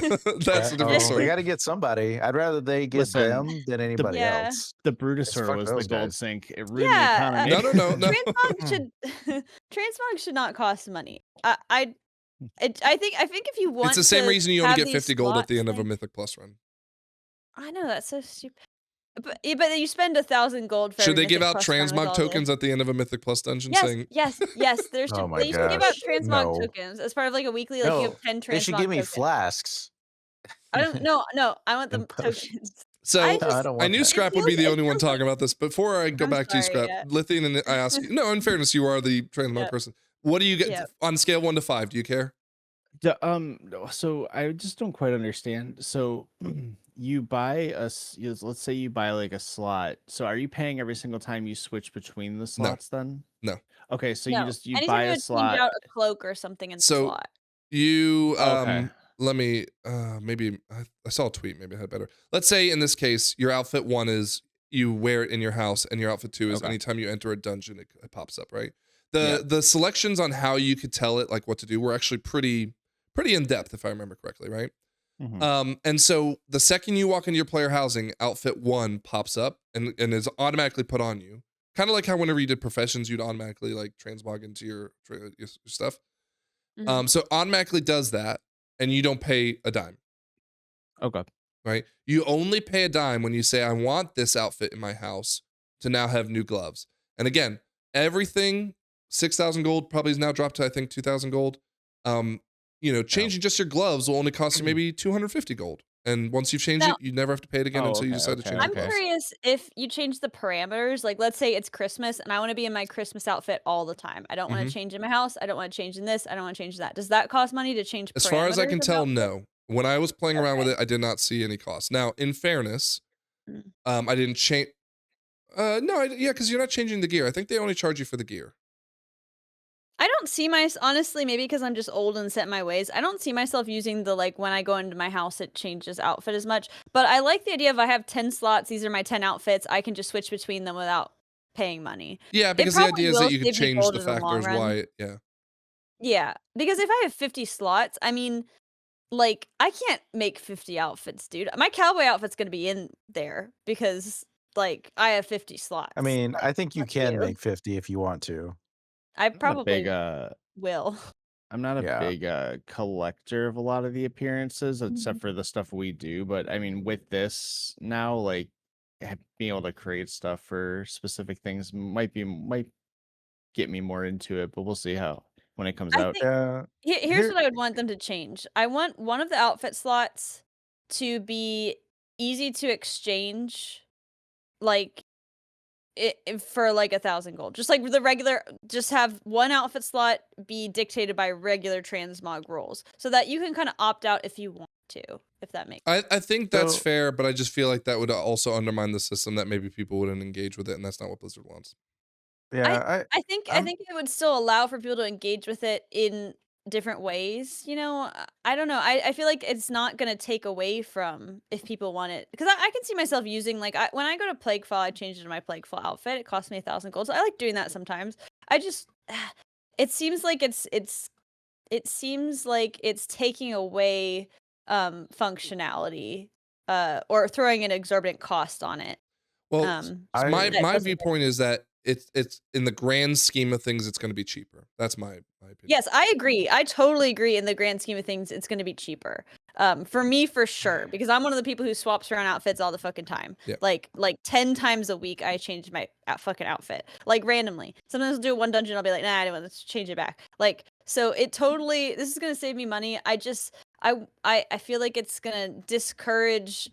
that's a different They story. got to get somebody. I'd rather they get Listen, them than anybody Yeah. else. The Brutusaur fuck was the those gold guys. sync. It ruined Yeah, the economy. No. Transmog should transmog should not cost money. I think if you want It's the same to reason you only have get these 50 gold at the slots end of a thing- Mythic Plus run. I know that's so stupid. But you spend 1,000 gold for Should every they give Mythic out Plus run with transmog all tokens this. at the end of a Mythic Plus dungeon Yes, saying yes. There should Oh my they should give out gosh, transmog no. tokens as part of like a weekly. Like you No, have 10 transmog they should give me tokens. flasks. I don't no. I want them And potions. tokens. So I No, I just- don't I want knew that. Scrap would be the only one talking about this. Before I go I'm back to you, sorry, Scrap, yeah. Lithian, and I ask you, no, in fairness, you are the transmog Yeah. person. What do you get Yeah. on scale 1 to 5? Do you care? So I just don't quite understand. So you buy let's say you buy like a slot. So are you paying every single time you switch between the slots then? No. Okay, so No. you Anytime buy you a would change slot. out a cloak or something in the So- slot. You Okay. let me maybe I saw a tweet, maybe I had better. Let's say in this case, your outfit 1 is you wear it in your house, and your outfit 2 is Okay. anytime you enter a dungeon, it pops up, right? Yeah. The selections on how you could tell it like what to do were actually pretty in depth, if I remember correctly, right? Mhm. And so the second you walk into your player housing, outfit 1 pops up and is automatically put on you. Kind of like how whenever you did professions, you'd automatically like transmog into your stuff. Mhm. So automatically does that, and you don't pay a dime, Okay. right? You only pay a dime when you say, I want this outfit in my house to now have new gloves. And again, everything 6,000 gold probably is now dropped to I think 2,000 gold. Changing just your gloves will only cost you maybe 250 gold. And once you've changed Now- it, you never have to pay it again Oh, until you okay, decide to okay, change I'm your gloves. curious if you change the parameters. Like, let's say it's Christmas and I want to be in my Christmas outfit all the time. I don't want Mhm. to change in my house. I don't want to change in this. I don't want to change in that. Does that cost money to change? As far as I parameters can of tell, outfit? no. When I was playing around with Okay. it, I did not see any cost. Now, in fairness, Mm. I didn't change. Because you're not changing the gear. I think they only charge you for the gear. I don't see honestly, maybe because I'm just old and set in my ways. I don't see myself using the like when I go into my house, it changes outfit as much. But I like the idea of I have 10 slots. These are my 10 outfits. I can just switch between them without paying money. Yeah, because the probably idea is will that you can save you change gold the in the long factors run. why. Yeah. Yeah, because if I have 50 slots, I mean, like I can't make 50 outfits, dude. My cowboy outfit's gonna be in there because like I have 50 slots. I mean, Like, I think you fuck can you. make 50 if you want to. I I'm a probably big will. I'm not a Yeah. big collector of a lot of the appearances, except Mhm. for the stuff we do. But I mean, with this now, like being able to create stuff for specific things might get me more into it. But we'll see how when it comes I out. think here's Here, what I would want them to change. I want one of the outfit slots to be easy to exchange, like for like 1,000 gold. Just like the regular, just have one outfit slot be dictated by regular transmog rules, so that you can kind of opt out if you want to, if that makes sense. I think that's So- fair, but I just feel like that would also undermine the system that maybe people wouldn't engage with it, and that's not what Blizzard wants. yeah, I think it would still allow for people to engage with it in different ways, you know? I don't know. I feel like it's not gonna take away from if people want it. Because I can see myself using, like, when I go to Plaguefall, I change into my Plaguefall outfit. It costs me 1,000 gold. So I like doing that sometimes. I just it seems like it seems like it's taking away functionality or throwing an exorbitant cost on it. Well, I- that my doesn't viewpoint is that it's in the grand scheme of things, it's going to be cheaper. That's my opinion. Yes, I agree. I totally agree. In the grand scheme of things, it's going to be cheaper. For me, for sure, because I'm one of the people who swaps around outfits all the fucking time. Yep. Like 10 times a week, I change my fucking outfit, like randomly. Sometimes I'll do one dungeon, I'll be like, nah, I don't want to change it back. Like, so it totally. This is going to save me money. I feel like it's going to discourage,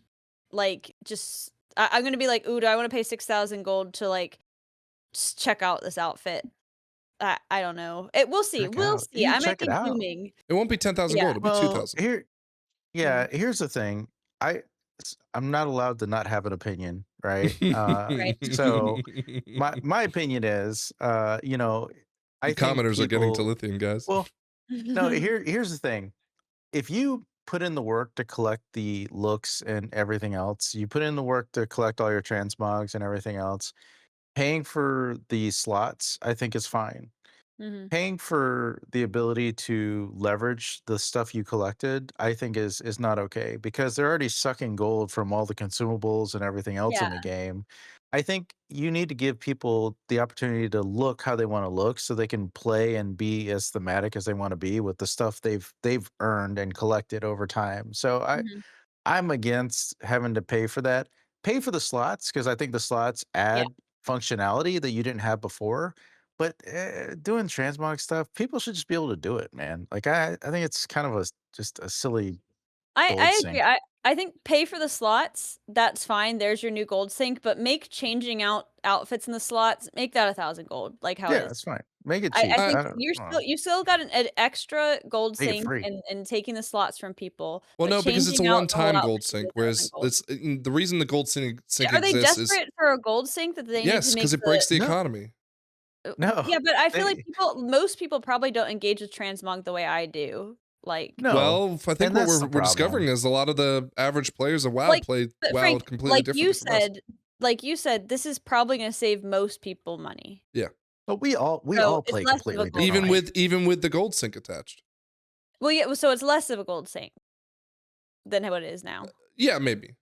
like, just. I'm going to be like, ooh, do I want to pay 6,000 gold to like just check out this outfit? I don't know. We'll see. Check We'll out. see. You I check might it be out. booming. It won't be 10,000 Yeah. gold. It'll be well, 2,000. here's the thing. I'm not allowed to not have an opinion, right? Right. So my opinion is, you know, I The think commenters are getting to people. Lithium, guys. Well, no. Here's the thing. If you put in the work to collect the looks and everything else, you put in the work to collect all your transmogs and everything else, paying for the slots, I think is fine. Mhm. Paying for the ability to leverage the stuff you collected, I think is not okay because they're already sucking gold from all the consumables and everything else in Yeah. the game. I think you need to give people the opportunity to look how they want to look so they can play and be as thematic as they want to be with the stuff they've earned and collected over time. So Mhm. I'm against having to pay for that. Pay for the slots because I think the slots Yeah. add functionality that you didn't have before. But doing transmog stuff, people should just be able to do it, man. Like I think it's kind of just a silly gold I sink. agree. I think pay for the slots. That's fine. There's your new gold sink, but make changing out outfits in the slots. Make that 1,000 gold, like how Yeah, it is. that's fine. Make it cheap. I think I don't you still got an extra gold Make it sink free. and taking the slots from people. Well, but no, because it's a changing out the whole one-time gold outfit should be sync. 1,000 Whereas gold. the reason the gold sync Are they exists is desperate for a gold sink that they need yes, to make because it breaks the No. economy. No. Yeah, but I feel like They- most people probably don't engage with transmog the way I do. Like, No. Well, I think and what that's we're the discovering problem. is a lot of the average players of WoW like, play but WoW Frank, completely like differently you from us. said, this is probably going to save most people money. But we all So it's play less of a completely gold differently. sink. Even with the gold sync attached. Well, yeah, so it's less of a gold sink than what it is now. Yeah, maybe.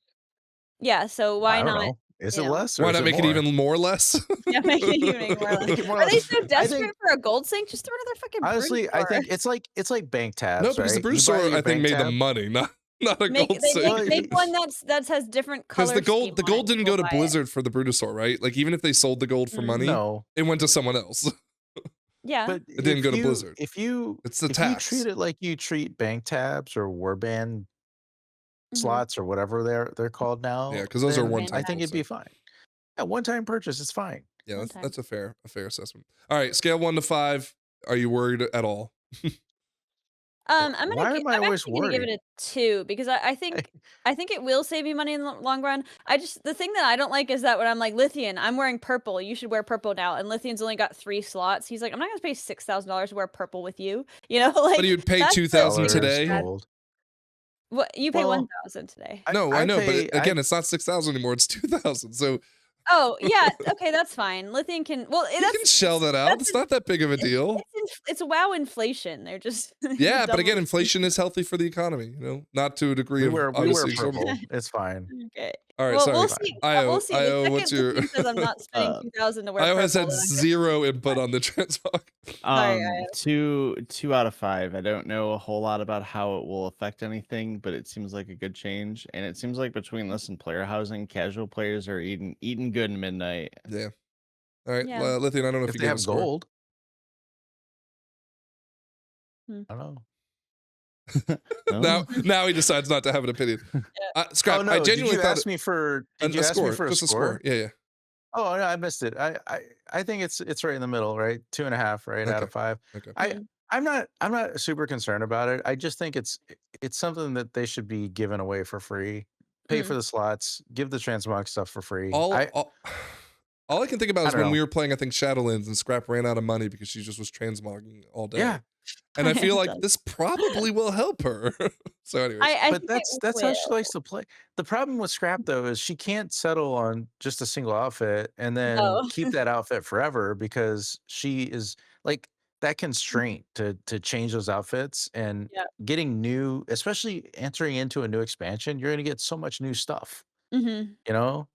Yeah, so I why don't not? know. Is you it know. less or Why is not it make it more? even more less? Yeah, make it even more. Make it more Are they less. so I desperate think for a gold sink? Just throw another fucking honestly, I Bruisaur. think it's like bank tabs, No, because the right? You buy Bruisaur, your I think, bank made the tab. money, not a Make gold they sync. Well, make one that has different Because color. the gold didn't go to Blizzard for the Bruisaur, right? Like even if they sold the gold for money, No, it went to someone else. Yeah, but It didn't if go to you Blizzard. if you It's the if you tax. treat it like you treat bank tabs or warband slots or whatever they're called now, Yeah, because those are then one time. I think it'd be fine. Yeah, one-time purchase is fine. Yeah, One time. that's a fair assessment. All right, scale 1 to 5. Are you worried at all? I'm Why am I I'm always actually gonna give it worried? a 2 because I think it will save you money in the long run. The thing that I don't like is that when I'm like, Lithian, I'm wearing purple. You should wear purple now. And Lithian's only got 3 slots. He's like, I'm not gonna pay $6,000 to wear purple with you. You know, like But you'd pay that's the 2,000 biggest today. bad- Gold. What you pay Well, 1,000 today? No, I know, but pay- again, it's not 6,000 anymore. It's 2,000. So Oh, yeah, okay, that's fine. Lithium can You can shell that out. It's not that big of a deal. It's WoW inflation. They're just Yeah, but again, doubling. inflation is healthy for the economy, you know, not to a degree We of wear obviously purple. It's fine. Okay. All right, Well, sorry. we'll see. I.O., We'll see. I.O., The what's second your- the team says I'm not spending 2,000 to wear I.O. purple. has had then I'm gonna- 0 input on the Transmog. Sorry, I- 2 out of 5. I don't know a whole lot about how it will affect anything, but it seems like a good change. And it seems like between this and player housing, casual players are eating good in midnight. Yeah. All right, Yeah. Lithium, I don't know if If you they gave a have score. gold. Hmm. I don't know. Now he decides not to have an opinion. Scrap, Oh no! I genuinely did you thought ask me for? Did a you ask score, me for a just score? a score. Yeah. Oh no, I missed it. I think it's right in the middle, right? 2.5, right, out Okay. of 5. Okay. I'm not super concerned about it. I just think it's something that they should be given away for free. Pay for the slots, give the transmog stuff for free. All I can think about is don't when know. we were playing, I think, Shadowlands, and Scrap ran out of money because she just was transmogging all day. Yeah. And I feel like Done. this probably will help her. So anyways. I But think that's how she likes to play. The problem with Scrap though is she can't settle on just a single outfit and then No. keep that outfit forever because she is like that constraint to change those outfits and Yeah. getting new, especially entering into a new expansion, you're gonna get so much new stuff. Mm-hmm. You know?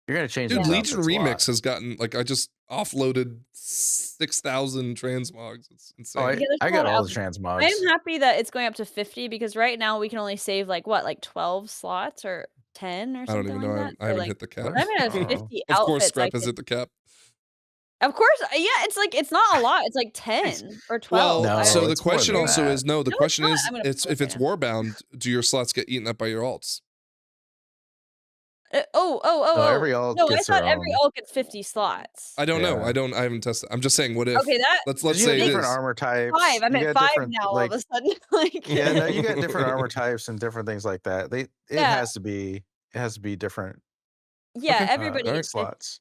You're gonna change Dude, those Legion outfits a lot. Remix has gotten, like, I just offloaded 6,000 transmogs. It's insane. Oh, Yeah, there's I a got lot all of the outfits. transmogs. I am happy that it's going up to 50 because right now we can only save like 12 slots or 10 or I something don't even like know. that. I So, haven't like, hit the cap. What? I'm gonna have I don't know. 50 Of course, outfits. Scrap has hit the cap. Of course, yeah. It's like it's not a lot. It's like 10 or 12. Well, No, so the it's more question than also that. is, no, the No, it's question not. is, I'm gonna it's pull if it it's right now. warbound, do your slots get eaten up by your alts? No, every alt No, I gets thought their every own. alt gets 50 slots. I don't know. Yeah. I haven't tested. I'm just saying, what if? Okay, that Let's 'Cause you say have it different is. armor types. 5. I'm you at got 5 different, now all like, of a sudden. Like yeah, no, you got different armor types and different things like that. It Yeah. has to be different Yeah, Okay. everybody all right, gets 50, slots.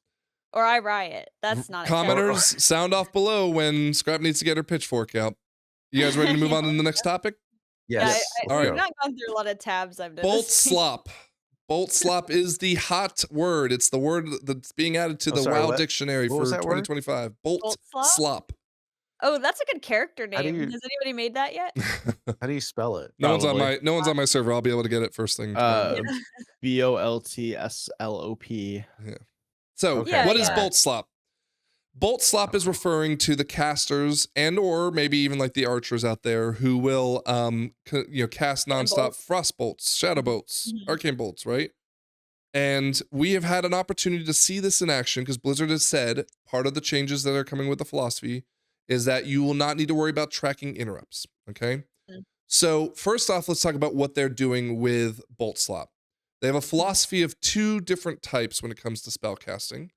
or I riot. That's not Commenters, sound off below when Scrap needs to get her pitchfork out. You guys ready to move on to the next topic? Yes. All we've right. not gone through a lot of tabs. I've noticed. Boltslop. Boltslop is the hot word. It's the word that's being added to Oh, the sorry, WoW what? dictionary What for was that word? 2025. Boltslop? Boltslop. Oh, that's a good character How do name. you- Has anybody made that yet? How do you spell it? No one's on Probably. my server. I'll be able to get it first thing tomorrow. Boltslop. So, Okay. what is Yeah. Boltslop? Boltslop is referring to the casters and or maybe even like the archers out there who will cast nonstop bolts. frost bolts, shadow bolts, Mhm. arcane bolts, right? And we have had an opportunity to see this in action because Blizzard has said part of the changes that are coming with the philosophy is that you will not need to worry about tracking interrupts. Okay. Mm. So, first off, let's talk about what they're doing with Boltslop. They have a philosophy of 2 different types when it comes to spell casting.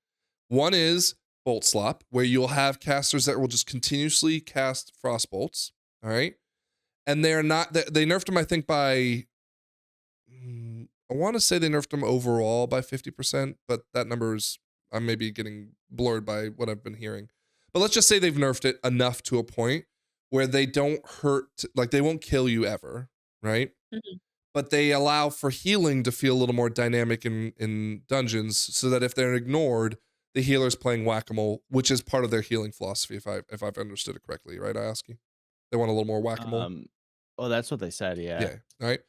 One is Boltslop, where you'll have casters that will just continuously cast frost bolts. All right. And they're not, they nerfed them, I think, by, I want to say they nerfed them overall by 50%, but that number is, I may be getting blurred by what I've been hearing. But let's just say they've nerfed it enough to a point where they don't hurt, like they won't kill you ever, right? Mhm. But they allow for healing to feel a little more dynamic in dungeons so that if they're ignored, the healer's playing whack-a-mole, which is part of their healing philosophy, if I've understood it correctly, right, I ask you? They want a little more whack-a-mole? Oh, that's what they said, Yeah, right?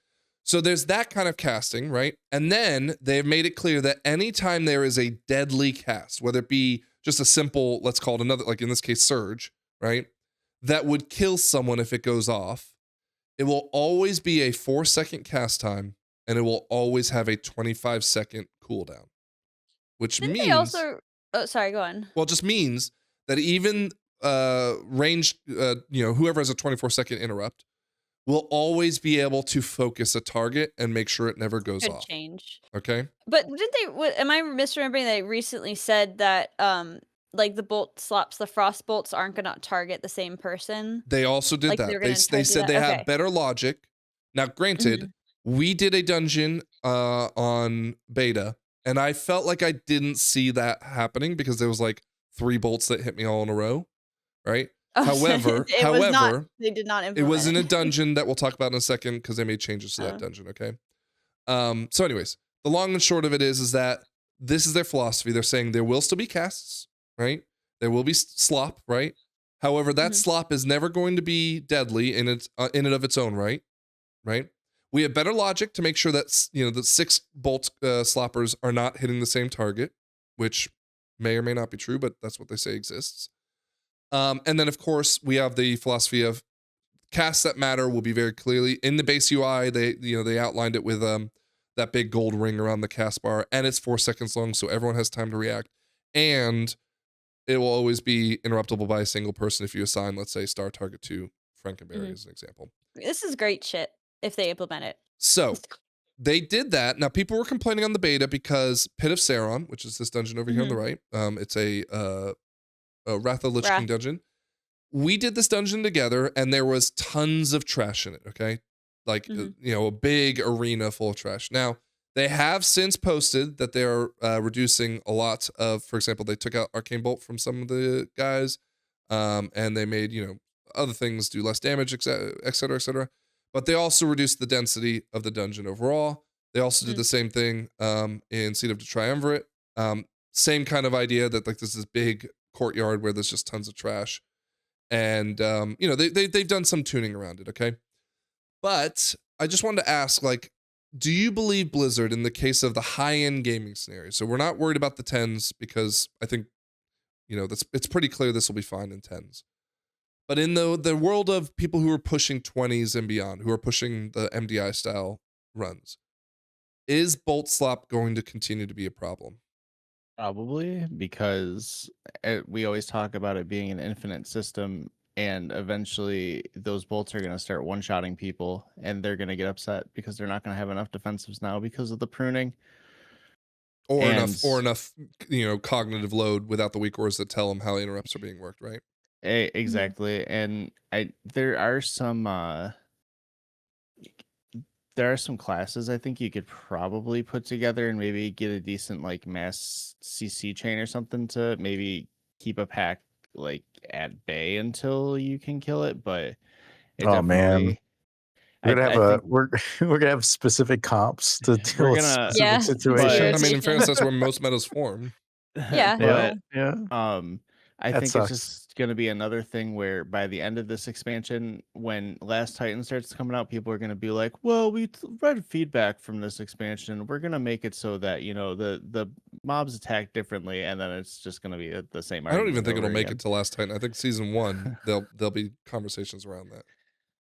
So there's that kind of casting, right? And then they've made it clear that anytime there is a deadly cast, whether it be just a simple, let's call it another, like in this case, surge, right? That would kill someone if it goes off, it will always be a 4-second cast time, and it will always have a 25-second cooldown. Which Didn't means... they also... Oh, sorry, go on. Well, it just means that even ranged, whoever has a 24-second interrupt will always be able to focus a target and make sure it never goes Could off. change. Okay? But didn't they... Am I misremembering they recently said that like the Boltslops, the frost bolts aren't going to target the same person? They also did Like, that. they're They gonna try to do said that? they Okay. have better logic. Now, granted, we did a dungeon on beta, and I felt like I didn't see that happening because there was like 3 bolts that hit me all in a row, right? Oh, However, they did not implement it was in a dungeon that we'll talk about in a second because they made changes to that Oh. dungeon, okay? So anyways, the long and short of it is that this is their philosophy. They're saying there will still be casts, right? There will be slop, right? However, that slop is never going to be deadly in and of its own right, right? We have better logic to make sure that the 6 bolt sloppers are not hitting the same target, which may or may not be true, but that's what they say exists. And then of course we have the philosophy of casts that matter will be very clearly in the base UI. They outlined it with that big gold ring around the cast bar, and it's 4 seconds long, so everyone has time to react. And it will always be interruptible by a single person if you assign, let's say, star target to Frankenberry as an example. This is great shit if they implement it. So they did that. Now people were complaining on the beta because Pit of Sauron, which is this dungeon over here on the right, it's a Wrath of the Lich King dungeon. We did this dungeon together, and there was tons of trash in it. Okay, like a big arena full of trash. Now they have since posted that they are reducing a lot of. For example, they took out Arcane Bolt from some of the guys, and they made other things do less damage, et cetera, et cetera. But they also reduced the density of the dungeon overall. They also did the same thing in Seed of the Triumvirate. Same kind of idea that like there's this big courtyard where there's just tons of trash. And they've done some tuning around it, okay? But I just wanted to ask, like, do you believe Blizzard in the case of the high-end gaming scenario? So we're not worried about the 10s because I think, it's pretty clear this will be fine in 10s. But in the world of people who are pushing 20s and beyond, who are pushing the MDI style runs, is Boltslop going to continue to be a problem? Probably, because we always talk about it being an infinite system, and eventually those bolts are going to start one-shotting people, and they're going to get upset because they're not going to have enough defensives now because of the pruning. Or enough cognitive load without the weak ores that tell them how interrupts are being worked, right? Exactly. And there are some classes I think you could probably put together and maybe get a decent like mass CC chain or something to maybe keep a pack like at bay until you can kill it. But man, we're gonna have specific comps to deal with specific situations. I mean, in fairness, that's where most metas form. Yeah. I think it's just going to be another thing where by the end of this expansion, when Last Titan starts coming out, people are going to be like, well, we read feedback from this expansion. We're going to make it so that, the mobs attack differently. And then it's just going to be the same. I don't even think it'll make it to Last Titan. I think season 1, there'll be conversations around that.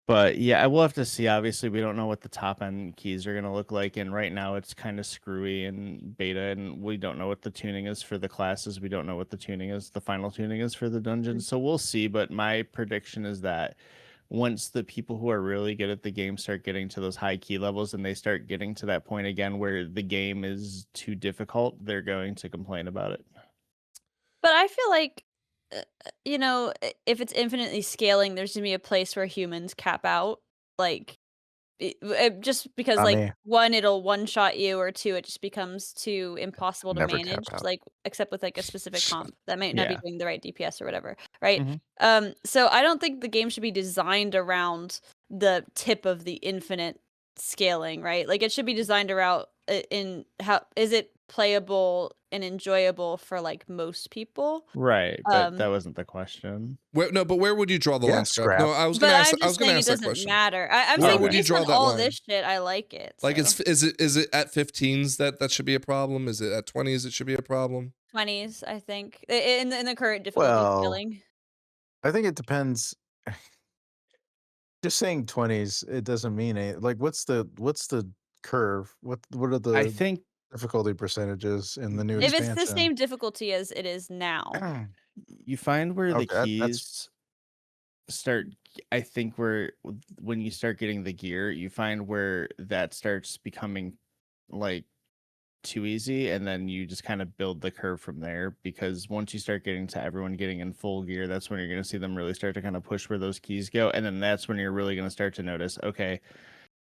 But yeah, I will have to see. Obviously, we don't know what the top end keys are going to look like. And right now it's kind of screwy in beta. And we don't know what the tuning is for the classes. We don't know what the final tuning is for the dungeons. So we'll see. But my prediction is that once the people who are really good at the game start getting to those high key levels and they start getting to that point again where the game is too difficult, they're going to complain about it. But I feel like if it's infinitely scaling, there's gonna be a place where humans cap out. Like, just because, one, it'll one-shot you, or 2, it just becomes too impossible to manage. Like, except with like a specific comp that might not be doing the right DPS or whatever, right? So I don't think the game should be designed around the tip of the infinite scaling, right? Like, it should be designed around in how is it playable and enjoyable for like most people, right? But that wasn't the question. But where would you draw the line, Scrap? No, I was gonna ask that question. It doesn't matter. I'm saying would you draw that all line? This shit, I like it. Like, is it at 15s that should be a problem? Is it at 20s it should be a problem? 20s, I think, in the current difficulty scaling. I think it depends. Just saying 20s, it doesn't mean it. Like, what's the curve? What are the difficulty percentages in the new expansion? If it's the same difficulty as it is now, you find where the keys start. I think when you start getting the gear, you find where that starts becoming like too easy, and then you just kind of build the curve from there, because once you start getting to everyone getting in full gear, that's when you're going to see them really start to kind of push where those keys go. And then that's when you're really going to start to notice, okay,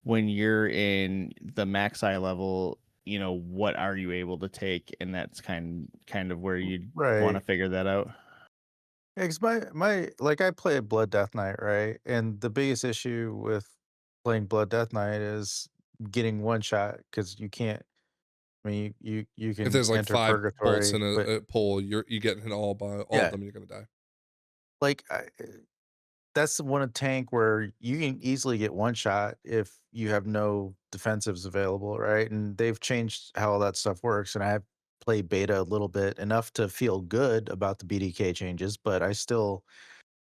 when you're in the max eye level, what are you able to take? And that's kind of where you want to figure that out. Yeah, because I play Blood Death Knight, right? And the biggest issue with playing Blood Death Knight is getting one shot, because you can't I mean, you If can there's like enter 5 bolts purgatory, in but a pole, you get hit all by all of yeah, them, you're gonna die. like that's the one a tank where you can easily get one shot if you have no defensives available, right? And they've changed how all that stuff works. And I have played beta a little bit enough to feel good about the BDK changes, but I still,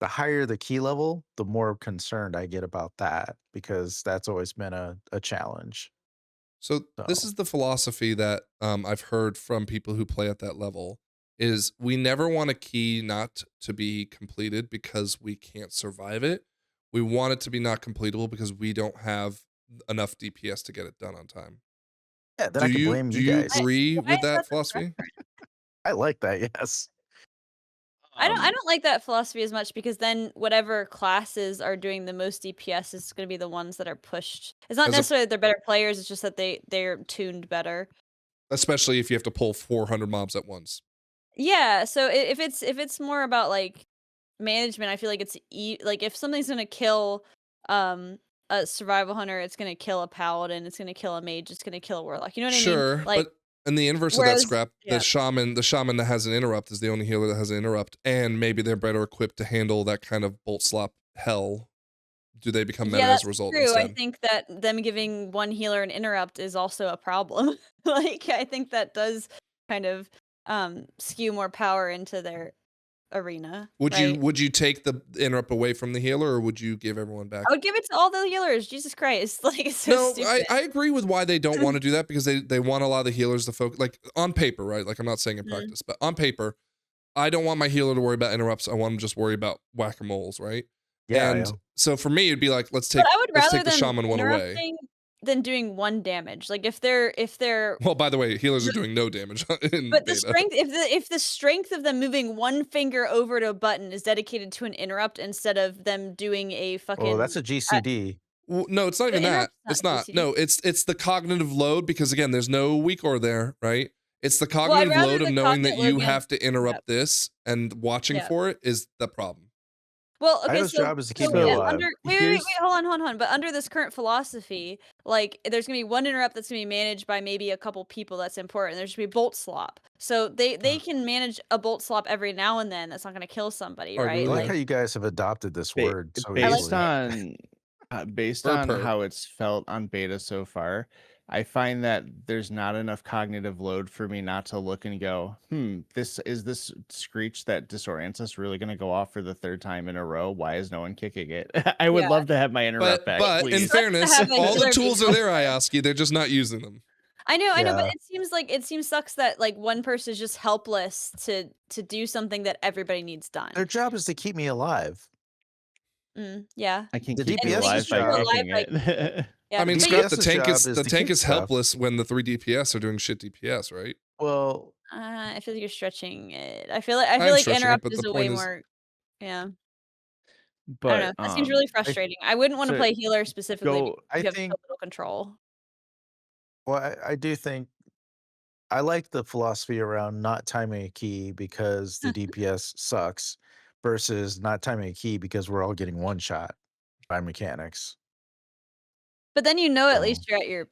the higher the key level, the more concerned I get about that because that's always been a challenge. So this So is the philosophy that I've heard from people who play at that level is we never want a key not to be completed because we can't survive it. We want it to be not completable because we don't have enough DPS to get it done on time. yeah, then Do I can you blame do you you guys. agree Why with is that that the philosophy? preference? I like that. Yes. I Um, don't like that philosophy as much because then whatever classes are doing the most DPS is going to be the ones that are pushed. It's not As a necessarily that they're better players, it's just that they're tuned better. especially if you have to pull 400 mobs at once. Yeah, so if it's more about like management, I feel like it's like if something's going to kill a survival hunter, it's going to kill a paladin, it's going to kill a mage, it's going to kill a warlock. You know what I mean? Sure, Like but in the inverse of that whereas scrap, yeah. the shaman that has an interrupt is the only healer that has an interrupt, and maybe they're better equipped to handle that kind of Boltslop hell. Do they become meta Yeah, as a that's result true. I instead? think that them giving one healer an interrupt is also a problem. Like, I think that does kind of skew more power into their arena, right? Would you take the interrupt away from the healer, or would you give everyone I back? would give it to all the healers. Jesus Christ, like it's so No, stupid. I agree with why they don't want to do that because they want a lot of the healers to focus, like on paper, right? Like I'm not saying in Mhm. practice, but on paper, I don't want my healer to worry about interrupts. I want him to just worry about whack-a-moles, right? Yeah. And so for me, it'd be like let's But take I would rather the them shaman one away. interrupting than doing one damage. Like if they're Well, by the way, healers are doing no damage in but the beta. strength if the strength of them moving one finger over to a button is dedicated to an interrupt instead of them doing a Oh, that's fucking a GCD. Well, no, it's not the even that. interrupt's It's not not. GCD. No, it's the cognitive load because again, there's no weak or there, right? It's the Well, I'd cognitive rather load of the knowing that cognitive load you be on have to yeah. interrupt this and watching Yeah. for it is the problem. Well, okay, I.O.'s so job is to keep me So, alive. under wait, here's hold on. But under this current philosophy, like there's gonna be one interrupt that's gonna be managed by maybe a couple people that's important. There's gonna be Boltslop. So they can manage a Boltslop every now and then. That's not gonna kill somebody, I agree right? I with like Like how you guys have adopted this ba- word so I like based easily. it. based Burr on purr. how it's felt on beta so far. I find that there's not enough cognitive load for me not to look and go, this screech that disorients us really going to go off for the third time in a row? Why is no one kicking it? I would Yeah. love to have my interrupt back, But in please. sucks to fairness, have a all the healer be tools are there, helpless. Ioski. They're just not using them. I know, but Yeah. it seems sucks that like one person is just helpless to do something that everybody needs done. Their job is to keep me alive. Yeah. I can The keep you And DPS's alive keep by you job. alive, kicking like it. yeah. I mean, But scrap DPS's job is the to tank kick is stuff. helpless when the 3 DPS are doing shit DPS, right? Well, I feel like you're stretching it. I I feel am like stretching it, interrupt but is the a way point is more yeah. I don't know. But That seems really I frustrating. I wouldn't want to to play healer specifically go, because I you have think so little control. well, I do think I like the philosophy around not timing a key because the DPS sucks versus not timing a key because we're all getting one shot by mechanics. But then at So, least you're at your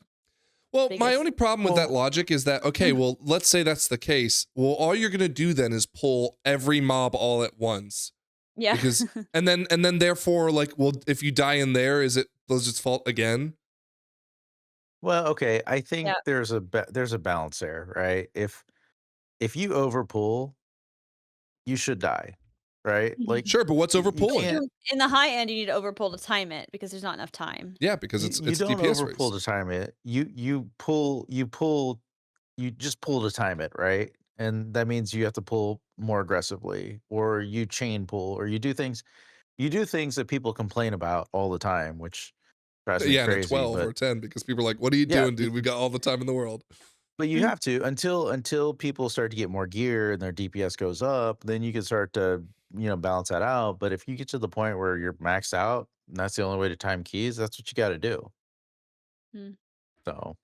Well, my biggest only problem with that well, logic is that okay, well, let's say that's the case. Well, all you're gonna do then is pull every mob all at once yeah. because and then therefore like, well, if you die in there, is it Blizzard's fault again? well, okay. I think Yeah. there's a balance there, right? If you overpull, you should die, right? Like Sure, but what's you overpulling? can't In the high end, you need to overpull to time it because there's not enough time. Yeah, because you it's a don't DPS overpull race. to time it. You just pull to time it, right? And that means you have to pull more aggressively, or you chain pull, or you do things that people complain about all the time, which drives me Yeah, and a crazy. 12 or But 10 because people are like, "What are you yeah, doing, dude? We got all the time in the world." but you have to until people start to get more gear and their DPS goes up, then you can start to balance that out. But if you get to the point where you're maxed out, and that's the only way to time keys, that's what you got to do. Mm. So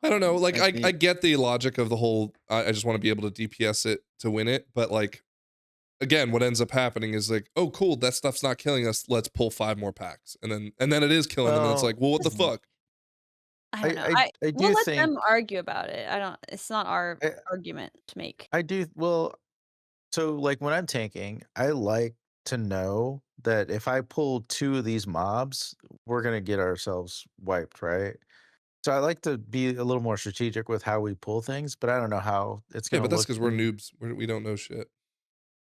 I don't know. Like I I think get the logic of the whole I just want to be able to DPS it to win it, but like again, what ends up happening is like, "Oh, cool, that stuff's not killing us. Let's pull 5 more packs." And then it is killing them and it's well, like, "Well, what the fuck?" I don't know. I We'll do let think them argue about it. I don't. It's not our I, argument to make. I do well. So like when I'm tanking, I like to know that if I pull 2 of these mobs, we're gonna get ourselves wiped, right? So I like to be a little more strategic with how we pull things, but I don't know how it's Yeah, gonna but that's look because we're noobs. We don't know shit.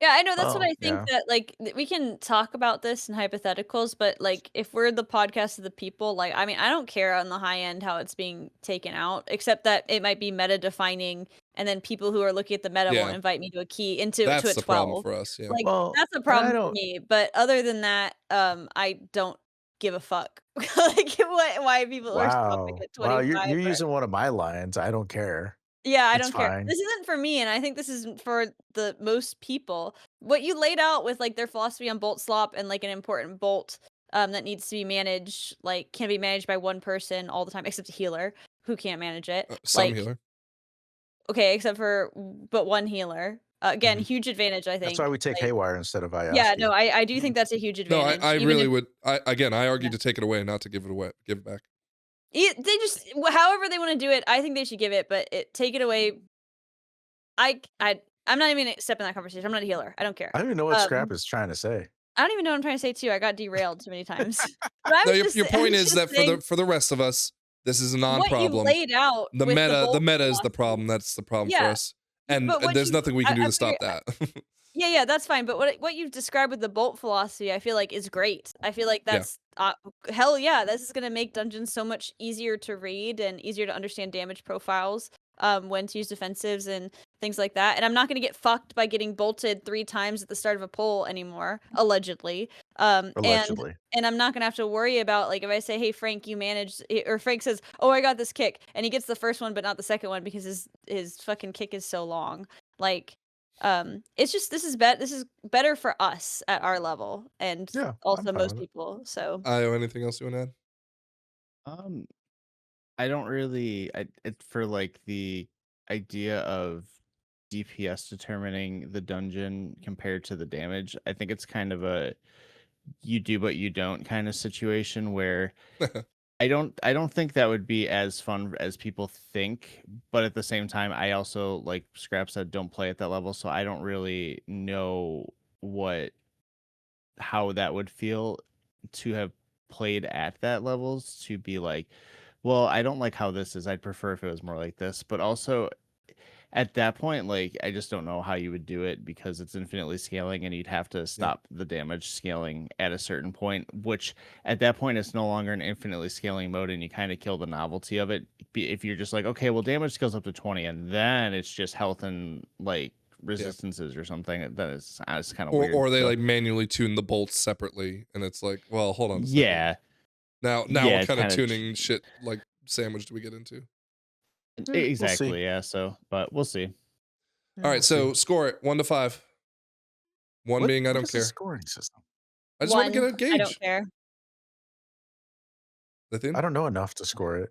Yeah, I know. That's what Oh, I think. yeah. That like we can talk about this in hypotheticals, but like if we're the podcast of the people, like I mean, I don't care on the high end how it's being taken out, except that it might be meta defining, and then people who are looking at the meta won't Yeah, invite me to a key into to that's a the problem 12. for us. Yeah. Like Well, that's a and I problem for don't me. But other than that, I don't give a fuck. Like why people are stopping wow. at Wow, 25. you're Or using one of my lines. I don't care. yeah, I It's don't care. fine. This isn't for me, and I think this is for the most people. What you laid out with like their philosophy on Boltslop and like an important bolt that needs to be managed, like can be managed by one person all the time, except a healer who can't manage it. Some Like healer. okay, except for but one healer. Again, Mhm. huge advantage, I That's think. why we take Like Haywire instead of yeah, no, Ioski. I do think that's a huge No, advantage. I Even really if would. I argue yeah. to take it away, not to give it away. Give it back. They just however they want to do it, I think they should give it, but take it away. I'm not even gonna step in that conversation. I'm not a healer. I don't care. I don't even know what Scrap Um, is trying to say. I don't even know what I'm trying to say too. I got derailed too many times. But I No, was just your I point was is just that saying for the rest of us, this is a what you non-problem. laid out The with the bolt meta is the philosophy. problem. That's the problem for Yeah, us. And but what there's you nothing we can do I to figure stop that. yeah, that's fine. But what you've described with the bolt philosophy, I feel like is great. I feel like Yeah. that's hell yeah, this is gonna make dungeons so much easier to read and easier to understand damage profiles. When to use defensives and things like that. And I'm not gonna get fucked by getting bolted 3 times at the start of a pull anymore, allegedly. Allegedly. And I'm not gonna have to worry about like if I say, "Hey Frank, you managed," or Frank says, "Oh, I got this kick," and he gets the first one but not the second one because his fucking kick is so long. Like it's just this is better for us at our level and Yeah, I'm also fine most with it. people. So I.O. Anything else you want to add? Um, I don't really. For like the idea of DPS determining the dungeon compared to the damage. I think it's kind of a you do but you don't kind of situation where I don't think that would be as fun as people think, but at the same time I also like Scrap said don't play at that level, so I don't really know how that would feel to have played at that levels to be like, well, I don't like how this is. I'd prefer if it was more like this, but also at that point, like I just don't know how you would do it because it's infinitely scaling and you'd have to stop the damage scaling at a certain point, which at that point it's no longer an infinitely scaling mode and you kind of kill the novelty of it. If you're just like, okay, well, damage scales up to 20 and then it's just health and like resistances or something, that is it's kind of weird. Or they So, like manually tune the bolts separately, and it's like, well, hold on a second. yeah. Now Yeah, what it's kind of kinda tuning shit like sandwich do we get into? Yeah, we'll see. Exactly, yeah, so but we'll see. Yeah, All right, we'll so see. score it 1 to 5. 1 being I What don't is the care. scoring system? I just want to get a I don't gauge. care. Lithium? I don't know enough to score it.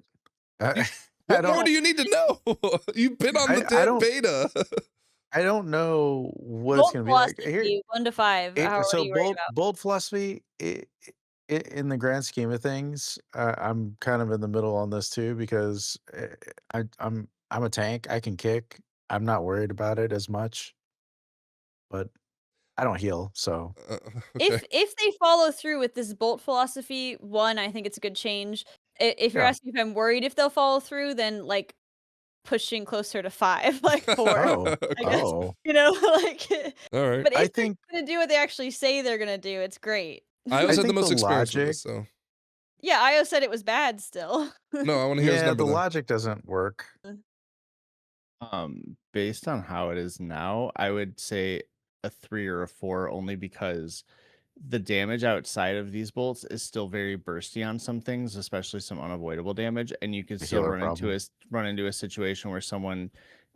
I What more don't. do you need to know? You've been on the I damn don't. beta. I don't know what it's Bolt gonna be like. Here, philosophy 1 to 5. How are so you worried bold philosophy. In the grand scheme of things, I'm kind of in the middle on this too because I'm a tank. I can kick. I'm not worried about it as much, but I don't heal. So Okay. If they follow through with this bolt philosophy, 1, I think it's a good change. If you're yeah. asking if I'm worried if they'll follow through, then like pushing closer to 5, like 4, Oh, I guess. oh. You know, like All right. but I if they're think gonna do what they actually say they're gonna do, it's great. I I always had the think the most experience with logic. this, so Yeah, I.O. said it was bad still. no, I want to hear his Yeah, number the though. logic doesn't work. Based on how it is now, I would say a 3 or a 4 only because the damage outside of these bolts is still very bursty on some things, especially some unavoidable damage, and you could The still healer run into a situation where someone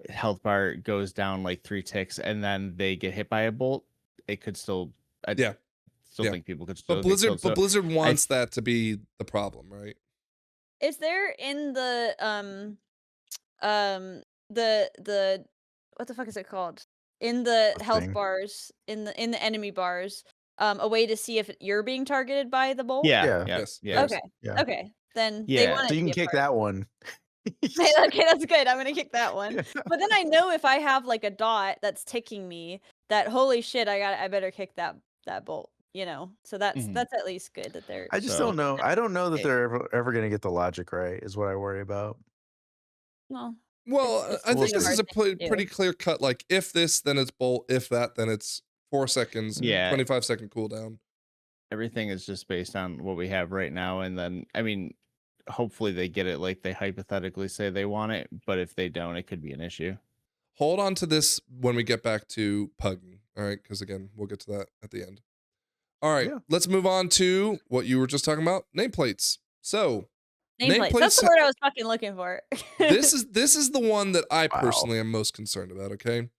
health bar goes down like 3 ticks and then they get hit by a bolt. It could still I Yeah. still Yeah. think people could But still get killed. So Blizzard I wants that to be the problem, right? Is there in the what the fuck is it called? In the The health thing. bars, in the enemy bars, a way to see if you're being targeted by the bolt? yeah, Yeah. yeah, Yes. yeah. Okay. Yeah. Okay. then they Yeah. want So it you to can be a kick part. that one. Okay, that's good. I'm gonna kick that one. Yeah. But then I know if I have like a dot that's ticking me, that holy shit, I better kick that bolt. You know, so Mhm. that's at least good that they're. I just So- don't know. I don't know that Okay. they're ever going to get the logic right. Is what I worry about. Well, Well, it's I we'll think this is hard a thing to do. pretty clear cut. Like, if this, then it's bolt. If that, then it's 4 seconds. Yeah. 25-second cooldown. Everything is just based on what we have right now, and then I mean, hopefully they get it like they hypothetically say they want it, but if they don't, it could be an issue. Hold on to this when we get back to pugging. All right, because again, we'll get to that at the end. All right, Yeah. let's move on to what you were just talking about, nameplates. So Nameplates. That's the word I was fucking looking for. this is the one that I Wow. personally am most concerned about. Okay,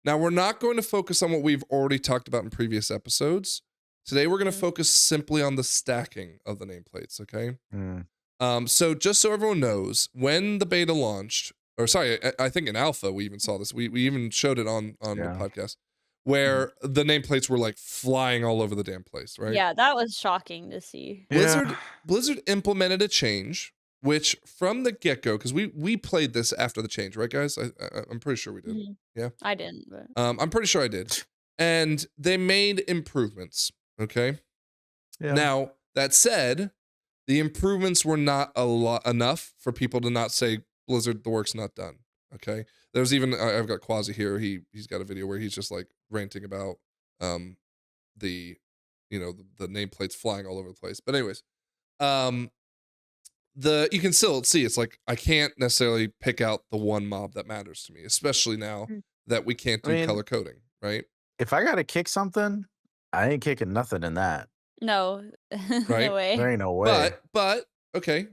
now we're not going to focus on what we've already talked about in previous episodes. Today we're going to focus simply on the stacking of the nameplates. Okay. Mm. So just so everyone knows, when the beta launched, or sorry, I think in alpha we even saw this. We even showed it on the Yeah. podcast, where the nameplates were like flying all over the damn place, right? Yeah, that was shocking to see. Blizzard implemented a change, which from the get-go, because we played this after the change, right, guys? I'm pretty sure we did. Mhm. Yeah. I didn't, but I'm pretty sure I did. And they made improvements. Okay. Yeah. Now that said, the improvements were not enough for people to not say, Blizzard, the work's not done. Okay. There's even I've got Quasi here. He's got a video where he's just like ranting about the the nameplates flying all over the place. But anyways, you can still see it's like I can't necessarily pick out the one mob that matters to me, especially now that we can't do color coding, right? If I got to kick something, I ain't kicking nothing in that. no, Right. no way. There ain't no way. But okay.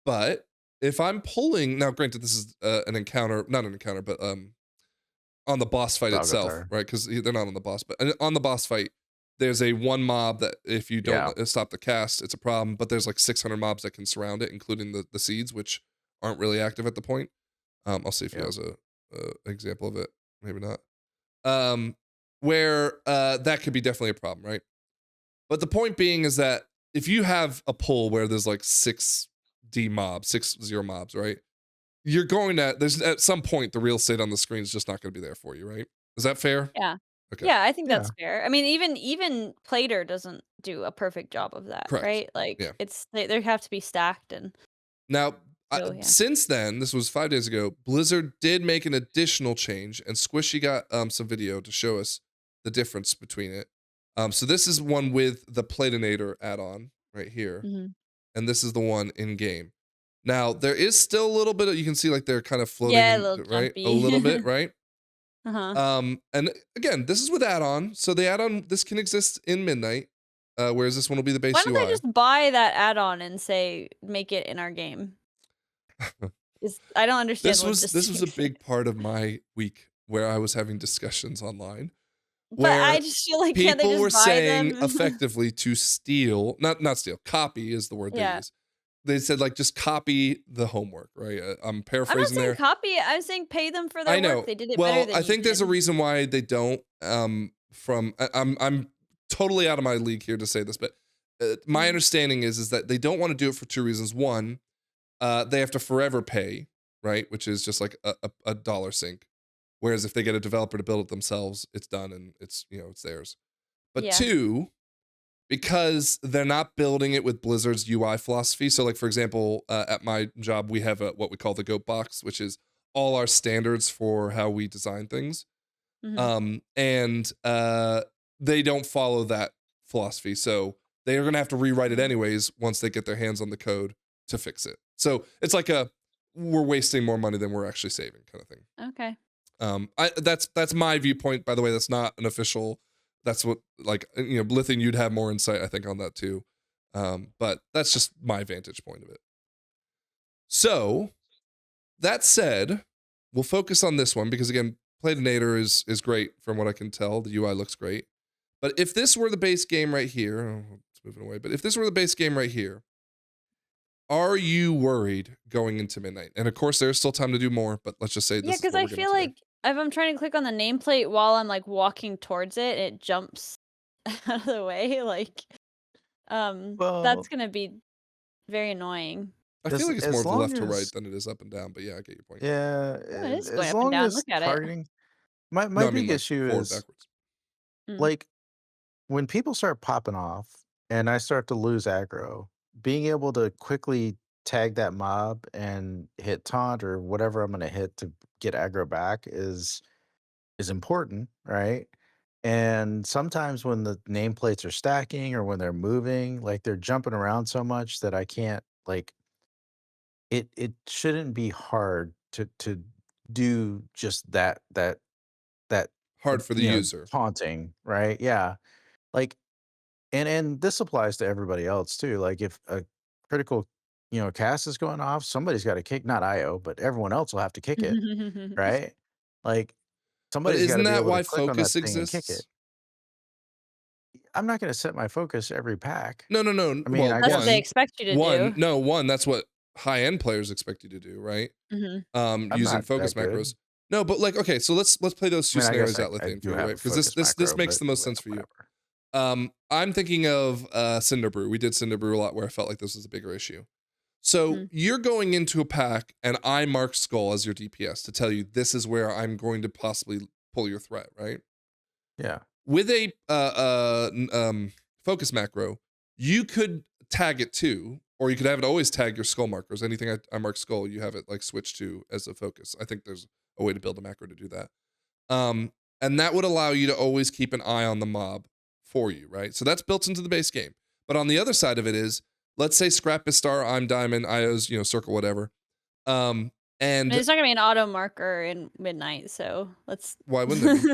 But if I'm pulling now, granted, this is an encounter, not an encounter, but on the boss fight itself, Dagatar. right? Because they're not on the boss, but on the boss fight, there's a one mob that if you don't stop the cast, it's a problem. But there's like 600 mobs that can surround it, including the seeds, which aren't really active at the point. I'll see if he has a example of it. Maybe not. Where that could be definitely a problem, right? But the point being is that if you have a pull where there's like 6 0 mobs, right? You're going to, there's at some point the real estate on the screen is just not going to be there for you, right? Is that fair? Yeah. Okay. Yeah, I think that's fair. I mean, even Plater doesn't do a perfect job of that, Correct. right? Like it's they have to be stacked and Now, yeah. since then, this was 5 days ago, Blizzard did make an additional change, and Squishy got some video to show us the difference between it. So this is one with the Platinator add-on right here, and this is the one in game. Now there is still a little bit of, you can see like they're kind of floating, Yeah, a little right? jumpy. A little bit, right? Uh-huh. And again, this is with add-on, so the add-on this can exist in Midnight, whereas this one will be the base Why don't UI. they just buy that add-on and say make it in our game? I don't understand. This was a big part of my week where I was having discussions online. But I just feel like can't they people just were buy saying them? effectively to steal, not steal, copy is the word they use. They said like just copy the homework, right? I'm I'm not paraphrasing saying there. copy. I'm saying pay them for their I know. work. They did it well, better than I you think there's a did. reason why they don't. I'm totally out of my league here to say this, but my understanding is that they don't want to do it for 2 reasons. One, they have to forever pay, right? Which is just like a dollar sink. Whereas if they get a developer to build it themselves, it's done and it's it's theirs. But 2, because they're not building it with Blizzard's UI philosophy. So like for example, at my job, we have what we call the GOAT box, which is all our standards for how we design things. And they don't follow that philosophy. So they are going to have to rewrite it anyways once they get their hands on the code to fix it. So it's like we're wasting more money than we're actually saving kind of thing. Okay. That's my viewpoint, by the way. That's not an official, that's what, like, Lithium, you'd have more insight, I think, on that too. But that's just my vantage point of it. So that said, we'll focus on this one because again, Platinator is great from what I can tell. The UI looks great. But if this were the base game right here, it's moving away, but if this were the base game right here, are you worried going into Midnight? And of course, there's still time to do more, but let's just say this. Yeah, because I feel like if I'm trying to click on the nameplate while I'm like walking towards it, it jumps out of the way. Like, that's gonna be very annoying. I feel like it's more as of the long left to right as than it is up and down, but yeah, I get your point. yeah, Oh, it is going as up and long down. as Look at it. targeting. My No, I big mean like issue forward, is backwards. like when people start popping off and I start to lose aggro, being able to quickly tag that mob and hit taunt or whatever I'm gonna hit to get aggro back is important, right? And sometimes when the nameplates are stacking or when they're moving, like they're jumping around so much that I can't like it shouldn't be hard to do just that Hard for the user. taunting, right? Yeah. Like and this applies to everybody else too. Like if a critical, cast is going off, somebody's got to kick, not IO, but everyone else will have to kick it, right? Like But somebody's got isn't to be that able to why click on that focus thing and kick it. exists? I'm not going to set my focus every pack. No. I mean, Well, I That's what guess they expect you to do. that's what high-end players expect you to do, right? Mhm. I'm Using not focus that good. macros. No, but like, okay, so let's play those I two mean, I guess scenarios out, I Lithian, do for you, have right? a Because focus this macro, makes but the most sense for you. whatever. I'm thinking of Cinderbrew. We did Cinderbrew a lot where I felt like this was a bigger issue. So Mhm. you're going into a pack and I mark Skull as your DPS to tell you this is where I'm going to possibly pull your threat, right? Yeah. With a focus macro, you could tag it too, or you could have it always tag your skull markers. Anything I mark skull, you have it like switch to as a focus. I think there's a way to build a macro to do that. And that would allow you to always keep an eye on the mob for you, right? So that's built into the base game. But on the other side of it is, let's say Scrap is star, I'm diamond, I.O.'s, circle, whatever. I And mean, there's not gonna be an auto marker in midnight, so let's. why wouldn't there be?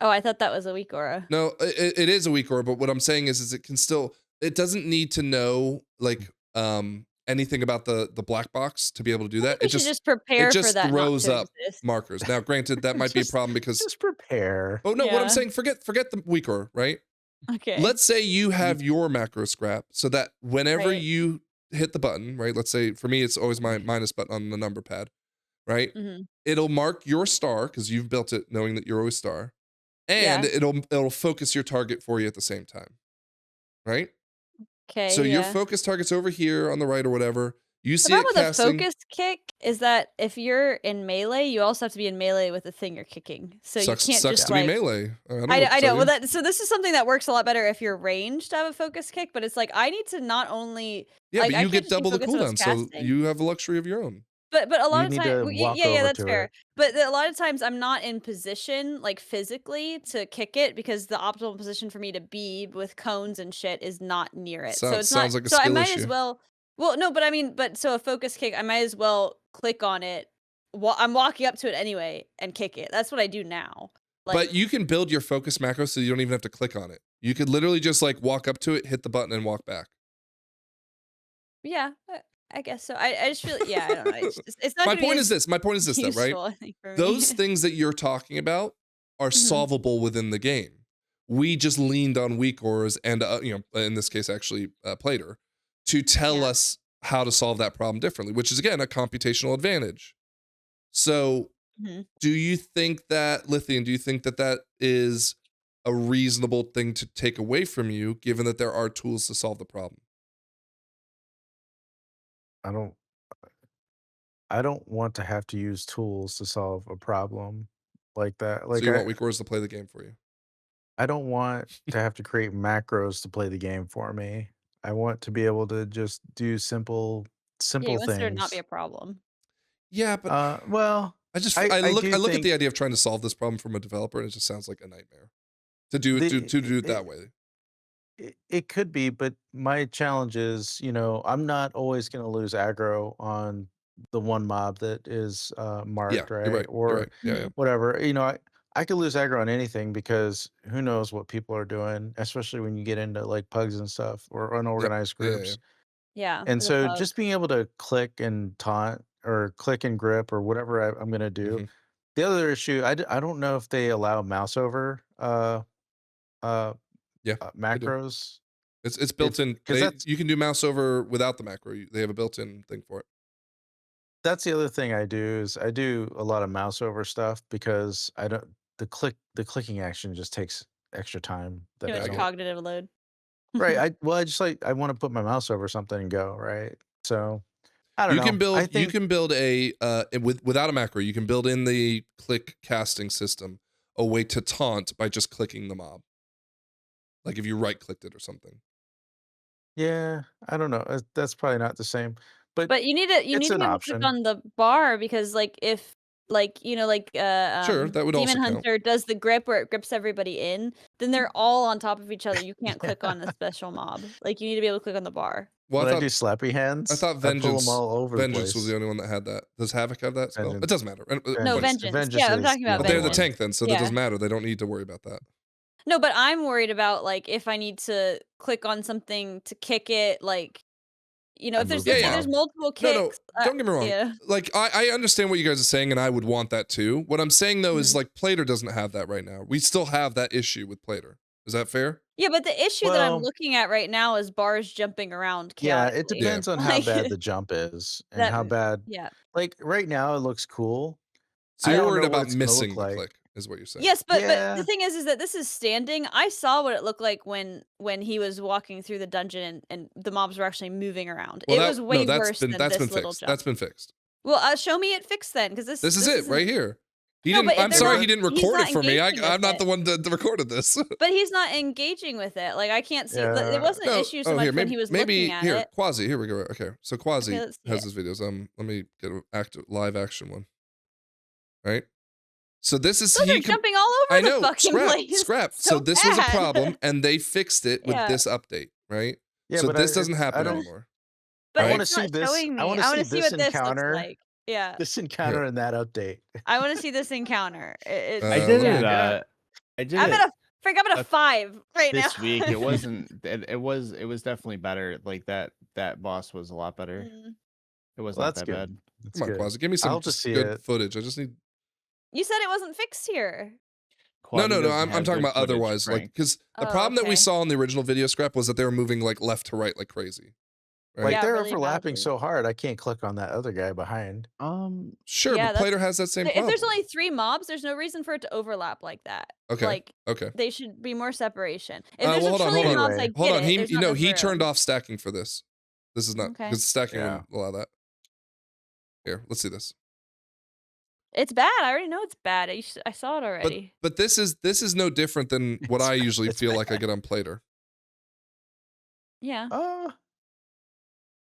Oh, I thought that was a weak aura. No, it is a weak aura, but what I'm saying is it can still, it doesn't need to know like anything about the black box to be able to do I that. think we should just prepare for that not Throws to up exist. markers. Now, granted, that might be a Just problem because just prepare. oh no, what I'm Yeah. saying, forget the weak aura, right? Okay. Let's say you have your macro scrap so that whenever Right. you hit the button, right? Let's say for me it's always my minus button on the number pad, right? Mhm. It'll mark your star because you've built it knowing that you're always star. And Yeah. it'll focus your target for you at the same time, right? Okay. So your Yeah. focus target's over here on the right or whatever. You The see it problem with a casting. focus kick is that if you're in melee, you also have to be in melee with the thing you're kicking. So Sucks, you can't sucks just to be melee. I don't know. I know. Well, so this is something that works a lot better if you're ranged to have a focus kick. But it's like I need to not only Yeah, like but I you can't get just be double the focused on what's cooldown, so casting. you have a luxury of your own. But a lot You of need times, to walk yeah, over that's to fair. it. But a lot of times, I'm not in position, like physically, to kick it because the optimal position for me to be with cones and shit is not near it. So it's not. Sounds like a So I skill might as issue. well. Well, no, but I mean, but so a focus kick, I might as well click on it. I'm walking up to it anyway and kick it. That's what I do now. But Like, you can build your focus macro so you don't even have to click on it. You could literally just like walk up to it, hit the button, and walk back. yeah, I guess so. I just feel, yeah, I don't know. It's not My gonna be point is as this. My point is this, though, right? useful, I think, for me. Those things that you're talking about are Mhm. solvable within the game. We just leaned on weak auras and in this case actually Plater to tell Yeah. us how to solve that problem differently, which is again a computational advantage. So, Mhm. do you think that Lithian? Do you think that that is a reasonable thing to take away from you, given that there are tools to solve the problem? I don't want to have to use tools to solve a problem like that. So Like you want weak auras to play the game for you? I don't want to have to create macros to play the game for me. I want to be able to just do simple Yeah, you simple want there to not be things. a problem. Yeah, but Well, I I do look at think the idea of trying to solve this problem from a developer, and it just sounds like a nightmare to do it the to do it that it, way. it could be, but my challenge is, I'm not always going to lose aggro on the one mob that is Yeah, marked, you're right? right. You're Or right. Yeah, yeah. Mhm. whatever. I could lose aggro on anything because who knows what people are doing, especially when you get into like pugs and stuff or Yep. unorganized Yeah, yeah, yeah. groups. Yeah, And for the so pug. just being able to click and taunt or click and grip or whatever I'm going to do. Mhm. The other issue, I don't know if they allow mouse over uh, Yeah, they do. macros. It's built If in. because that's You can do mouse over without the macro. They have a built-in thing for it. that's the other thing I do is I do a lot of mouse over stuff because I don't the clicking action just takes extra time Too that I much I get don't it. cognitive load. Right. I just like I want to put my mouse over something and go, right? So I don't You know. can build I think a without a macro, you can build in the click casting system a way to taunt by just clicking the mob. Like if you right clicked it or something. yeah, I don't know. That's probably not the same. But But you need it's to an be able to click option. on the bar because like if like Sure, that would Demon also count. Hunter does the grip where it grips everybody in, then they're all on top of each other. You can't click on a special mob. Like you need to be able to click on the bar. Well, When I do slappy I hands, thought I pull them all over the Vengeance was place. the only one that had that. Does Havoc have that spell? It Vengeance. doesn't matter. No, Point is- Vengeance. Yeah, I'm is talking the about But other they're the Vengeance. one. tank then, so that Yeah. doesn't matter. They don't need to worry about that. No, but I'm worried about like if I need to click on something to kick it, like I if there's move the there's mob. multiple kicks. No, don't get me wrong. Yeah. Like I understand what you guys are saying, and I would want that too. What I'm saying though is Mhm. like Plater doesn't have that right now. We still have that issue with Plater. Is that fair? Yeah, but the issue that I'm Well, looking at right now is bars jumping around yeah, chaotically. it depends on how Like, bad the jump is and that how bad. yeah. Like right now, it looks cool. So I you're don't worried know what about it's gonna missing look the like. click, is what you're saying. Yes, but the Yeah. thing is that this is standing. I saw what it looked like when he was walking through the dungeon and the mobs were actually moving around. Well, It was way worse than that's this been little fixed. jump. That's been fixed. Well, show me it fixed then, because This is it isn't- right here. He No, didn't. but if I'm they're sorry not- he didn't he's record not it for me. engaging I'm with not it. the one that recorded this. But he's not engaging with it. Like I can't see. Yeah. It wasn't an issue so much when he was looking at here, it. Quasi. Here we go. Okay, so Quasi Okay, let's see has it. his videos. Let me get an live action one. Right. So this is Those are jumping all over I the know. fucking place. Scrap. So this was a bad. problem, and they fixed it with Yeah. this update. Right. Yeah, so but this I doesn't happen don't- anymore. But I wanna it's see not this- showing me. I wanna I want to see see this what this encounter. looks like. Yeah, This encounter in that update. I want to see this encounter. I did let it. me- I did I'm it at a uh, 5 right now. this week. It wasn't. It was definitely better. Like that boss was a lot better. Mm. It was Well, not that's that good. bad. That's Come on, good. Quasi. Give me some I'll just see good it. footage. I just need. You said it wasn't fixed here. No. Quasi doesn't I'm have talking good about footage, otherwise. Like, Frank. because the Oh, problem that we okay. saw in the original video scrap was that they were moving like left to right like crazy. Right. Like Yeah, they're really overlapping badly. so hard, I can't click on that other guy behind. Sure, Yeah, but Plater has that same If problem. there's only 3 mobs, there's no reason for it to overlap like that. Okay. Like Okay. they should be more separation. If Well, there's hold a on, trillion hold on. mobs, I Hold get on. it. He There's not he enough turned room. off stacking for this. This is not Okay. because stacking Yeah. wouldn't allow that. Here, let's see this. It's bad. I already know it's bad. I saw it already. But this is no different than what I usually it's feel like I bad. get on Plater. Yeah.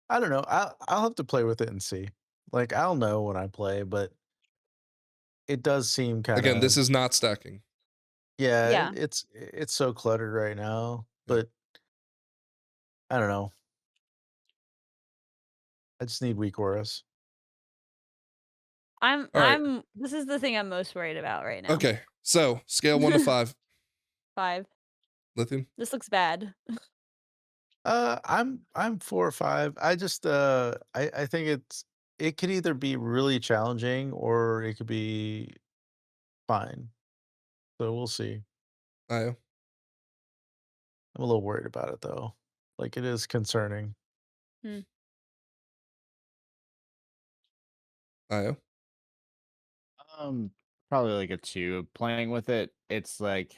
I don't know. I'll have to play with it and see. Like I'll know when I play, but it does seem kind of Again, this is not stacking. yeah, Yeah. it's so cluttered right now, but I don't know. I just need weak auras. I'm All right. I'm this is the thing I'm most worried about right now. Okay, so scale 1 to 5. 5. Lithium. This looks bad. I'm 4 or 5. I just I think it could either be really challenging or it could be fine. So we'll see. I.O. I'm a little worried about it though. Like it is concerning. I.O. Probably like a 2. Playing with it, it's like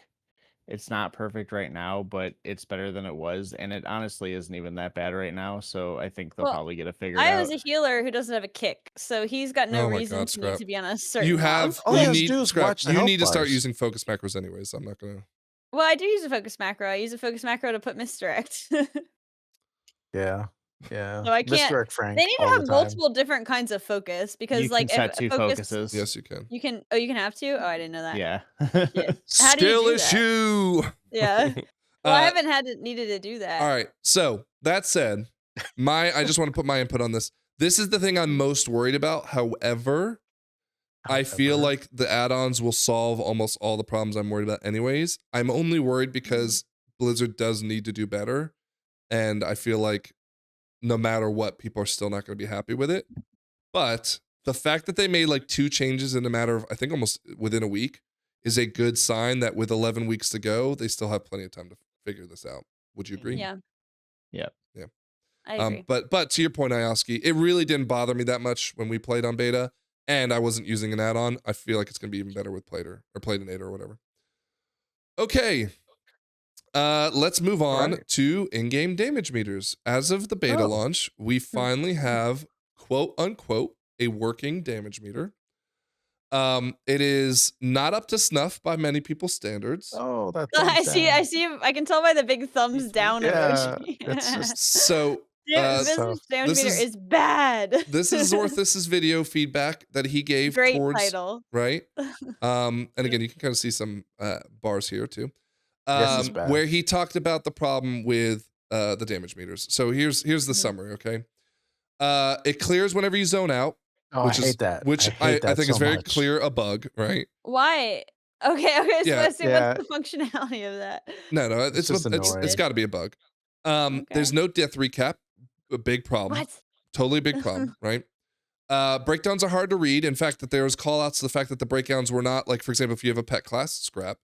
it's not perfect right now, but it's better than it was, and it honestly isn't even that bad right now. So I think they'll Well, probably get it figured I out. was a healer who doesn't have a kick, so he's got no Oh my reason God, to Scrap. need to be on a certain You mob. have All he you has to need do is Scrap. watch the You health need to start bars. using focus macros anyways. I'm not gonna. Well, I do use a focus macro. I use a focus macro to put misdirect. Yeah. Yeah. So I can't- Misdirect Frank They need to all have the time. multiple different kinds of focus because, You like, can if set 2 focus, focuses. Yes, you can. you can. Oh, you can have 2. Oh, I didn't know that. Yeah. Yeah. How do you Skill do that? issue. Yeah. Well, I Uh, haven't needed to do that. All right. So that said, I just want to put my input on this. This is the thing I'm most worried about. However, I feel However. like the add-ons will solve almost all the problems I'm worried about anyways. I'm only worried because Blizzard does need to do better. And I feel like no matter what, people are still not going to be happy with it. But the fact that they made like 2 changes in a matter of, I think almost within a week, is a good sign that with 11 weeks to go, they still have plenty of time to figure this out. Would you agree? Yeah. Yep. Yeah. I agree. But to your point, Ioski, it really didn't bother me that much when we played on beta, and I wasn't using an add-on. I feel like it's going to be even better with Plater or Platinator or whatever. Okay. Let's move on Right. to in-game damage meters. As of the beta Oh. launch, we finally have quote unquote a working damage meter. It is not up to snuff by many people's standards. Oh, that I thumbs see. down. I see. I can tell by the big thumbs down Yeah, emoji. it's just So Business tough. damage this meter is- is bad. this is Zorthus's video feedback that he gave Great towards title. right. And again, you can kind of see some bars here too. Yes, it's bad. Where he talked about the problem with the damage meters. So here's the Mhm. summary, okay? It clears whenever you zone out, Oh, which I is hate that. which I hate that think is so very much. clear a bug, right? Why? Okay. So Yeah. let's see Yeah. what's the functionality of that. No, it's just it's annoying. got to be a bug. There's Okay. no death recap, a big problem. What? Totally a big problem, right? Breakdowns are hard to read. In fact, that there was call outs to the fact that the breakdowns were not like, for example, if you have a pet class scrap,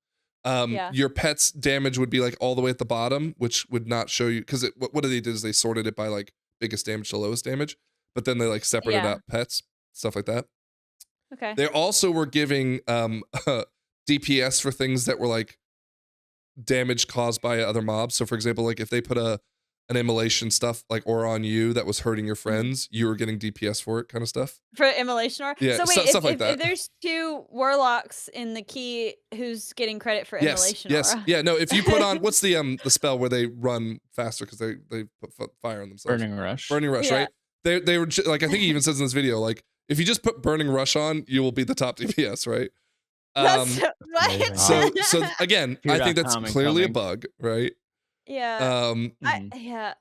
Yeah. your pet's damage would be like all the way at the bottom, which would not show you because what they did is they sorted it by like biggest damage to lowest damage, but then they like separated Yeah. out pets, stuff like that. Okay. They also were giving DPS for things that were like damage caused by other mobs. So for example, like if they put an immolation stuff like or on you that was hurting your friends, you were getting DPS for it, kind of stuff. For immolation or Yeah, so wait, stuff like if that. there's 2 warlocks in the key, who's getting credit for Yes, immolation yes, aura? yeah. No, if you put on what's the spell where they run faster because they put fire on themselves. Burning Rush. Burning Rush, Yeah. right? They were like I think he even says in this video like if you just put Burning Rush on, you will be the top DPS, right? That's amazing. what? So again, I think that's Fear.com clearly a incoming. bug, right? yeah. Mhm. Yeah.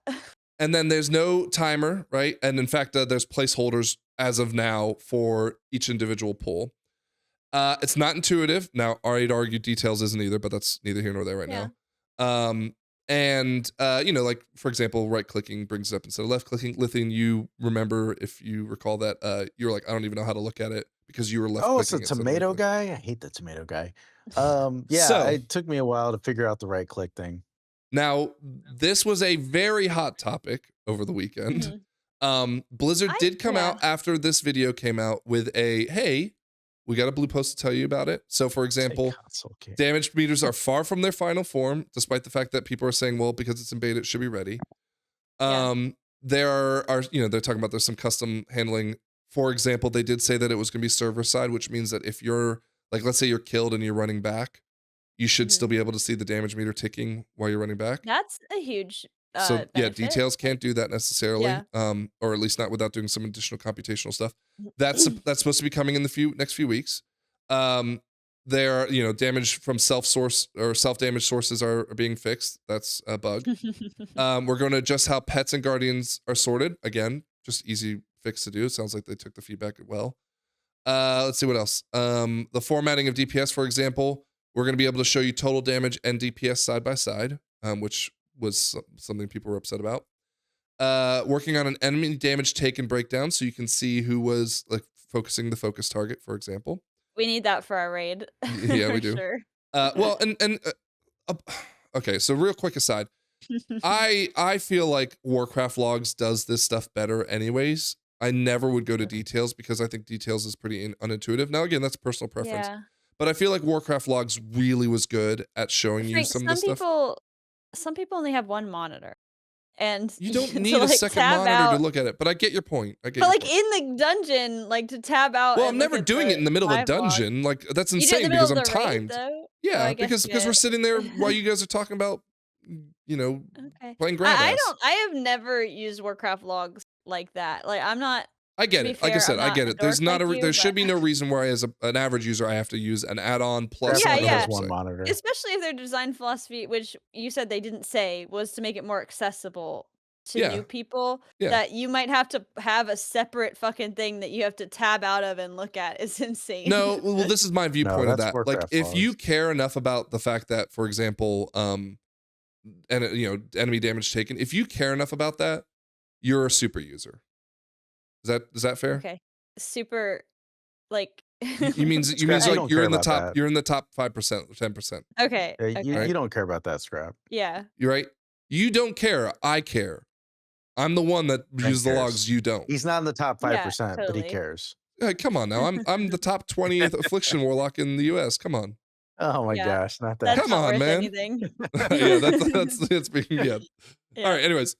And then there's no timer, right? And in fact, there's placeholders as of now for each individual pull. It's not intuitive. Now, I'd argue details isn't either, but that's neither here nor there right now. And like for example, right clicking brings it up instead of left clicking. Lithian, you remember if you recall that you were like, I don't even know how to look at it because you were left. Oh, it's a clicking instead of tomato right clicking. guy. I hate the tomato guy. Yeah, So- it took me a while to figure out the right click thing. Now, this was a very hot topic over the weekend. Mhm. Blizzard did come yeah. out after this video came out with a, hey, we got a blue post to tell you about it. So for example, Console game. damage meters are far from their final form, despite the fact that people are saying, well, because it's in beta, it should be ready. Yeah. There are, they're talking about there's some custom handling. For example, they did say that it was going to be server side, which means that if you're, like, let's say you're killed and you're running back, you should Mhm. still be able to see the damage meter ticking while you're running back. That's a huge So yeah, benefit. details can't do that necessarily, Yeah. or at least not without doing some additional computational stuff. That's supposed to be coming in the next few weeks. There are damage from self damage sources are being fixed. That's a bug. We're going to adjust how pets and guardians are sorted. Again, just easy fix to do. It sounds like they took the feedback well. Let's see what else. The formatting of DPS, for example, we're going to be able to show you total damage and DPS side by side, which was something people were upset about. Working on an enemy damage taken breakdown so you can see who was like focusing the focus target, for example. We need that for our raid. Yeah, we for do. Sure. Well, okay, so real quick aside, I feel like Warcraft logs does this stuff better anyways. I never would go to details because I think details is pretty unintuitive. Now, again, that's personal preference. Yeah. But I feel like Warcraft logs really was good at showing you Frank, some of this stuff. Some people only have one monitor, and You don't to, need a like, second tab monitor out, to look at it, but I get your point. I get But your like point. in the dungeon, like to tab out. Well, and I'm look never at doing it in the middle of a live log. dungeon. Like that's You do it in insane the because middle I'm of the raid, timed. though? Yeah, I guess because we're sitting there while you guys are talking about, Okay. playing grab ass. I have never used Warcraft logs like that. Like I'm not. I get to be it. Like I fair, said, I'm I not get a it. There's dork not like you, there should but- be no reason why as an average user I have to use an add-on plus Yeah, another yeah. Has one website. monitor. Especially if their design philosophy, which you said they didn't say, was to make it more accessible to Yeah. new people. Yeah. That you might have to have a separate fucking thing that you have to tab out of and look at is insane. No, well, this is my viewpoint of that's that. Like, Warcraft if you laws. care enough about the fact that, for example, enemy damage taken, if you care enough about that, you're a super user. Is that fair? Okay. Super, like. You means You like don't you're care in the about top. that. You're in the top 5% or 10%. Okay. Yeah, Okay. Right. you don't care about that, Scrap. Yeah. You're right. You don't care. I care. I'm the one that Frank uses the cares. logs. You don't. He's not in the top 5%, Yeah, but he totally. cares. Hey, come on now. I'm the top 20th affliction warlock in the U.S. Come on. Oh my Yeah, gosh, not that. that's Come not on, worth man. anything. Yeah, that's being yeah. All Yeah. right. Anyways,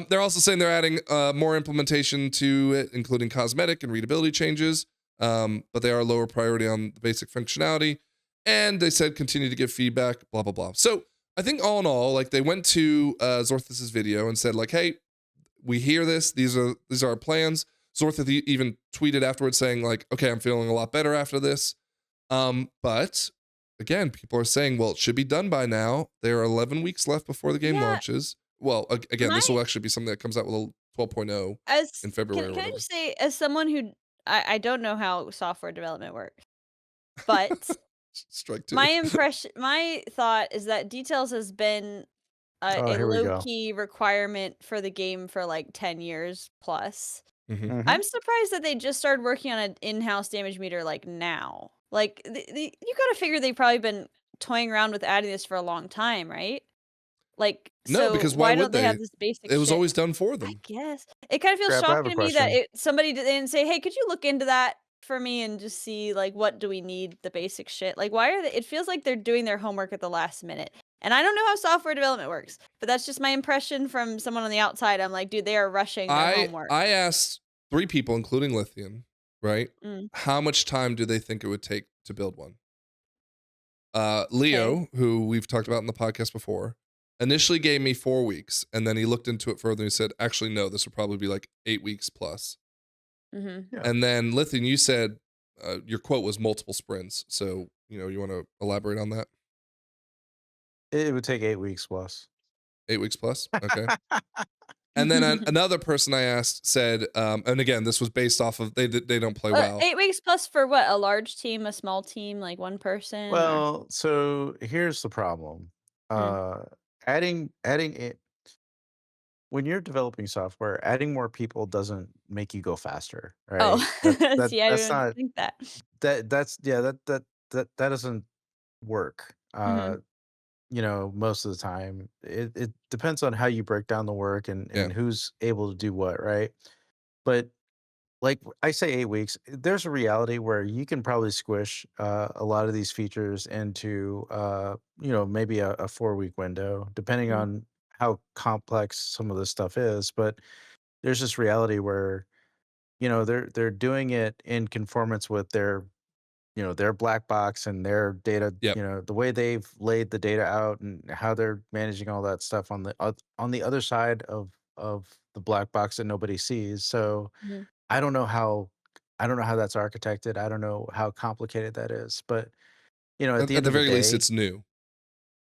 they're also saying they're adding more implementation to it, including cosmetic and readability changes. But they are lower priority on the basic functionality. And they said continue to give feedback. Blah blah blah. So I think all in all, like they went to Zorthus's video and said like, hey, we hear this. These are our plans. Zorthuth even tweeted afterwards saying like, okay, I'm feeling a lot better after this. But again, people are saying, well, it should be done by now. There are 11 weeks left before the game Yeah. launches. Well, again, this My will actually be something that comes out with a 12.0 as in February or can I whatever. just say, as someone who I don't know how software development works, but Strike two. my thought is that details has been Oh, a here we low go. key requirement for the game for like 10 years plus. Mhm. I'm surprised that they just started working on an in-house damage meter like now. Like you gotta figure they've probably been toying around with adding this for a long time, right? Like, No, so because why why would don't they have they? this basic It was shit? always done for I them. guess it kind of feels Crap, I have shocking a to me that question. somebody didn't say, "Hey, could you look into that for me and just see like what do we need the basic shit?" Like, why are they? It feels like they're doing their homework at the last minute. And I don't know how software development works, but that's just my impression from someone on the outside. I'm like, dude, they are rushing their homework. I asked 3 people, including Lithium, right? Mm, How much time do they think it would take to build one? okay. Leo, who we've talked about in the podcast before, initially gave me 4 weeks, and then he looked into it further and he said, actually, no, this would probably be like 8 weeks plus. Mm-hmm. Yeah. And then Lithium, you said your quote was multiple sprints. So, you want to elaborate on that? It would take 8 weeks plus. 8 weeks plus? Okay. And then another person I asked said, and again, this was based off of they don't play WoW. 8 weeks plus for what? A large team, a small team, like one person? Or... Well, so here's the problem. Adding it when you're developing software, adding more people doesn't make you go faster, Oh, right? That see, I that's didn't not think that. that's yeah, that doesn't work. Mhm. Most of the time. It depends on how you break down the work and Yeah. who's able to do what, right? But like I say 8 weeks, there's a reality where you can probably squish a lot of these features into maybe a 4-week window, depending Mhm. on how complex some of this stuff is. But there's this reality where, they're doing it in conformance with their black box and their data, Yep. the way they've laid the data out and how they're managing all that stuff on the other side of the black box that nobody sees. So Mhm. I don't know how that's architected. I don't know how complicated that is. But at the At end the of the very least, day, it's new.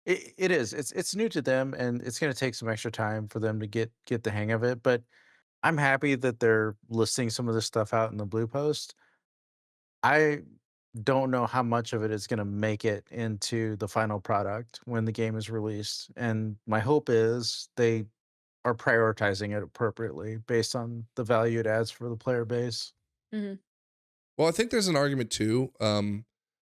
it is. It's new to them, and it's going to take some extra time for them to get the hang of it. But I'm happy that they're listing some of this stuff out in the blue post. I don't know how much of it is going to make it into the final product when the game is released. And my hope is they are prioritizing it appropriately based on the value it adds for the player base. Mhm. Well, I think there's an argument too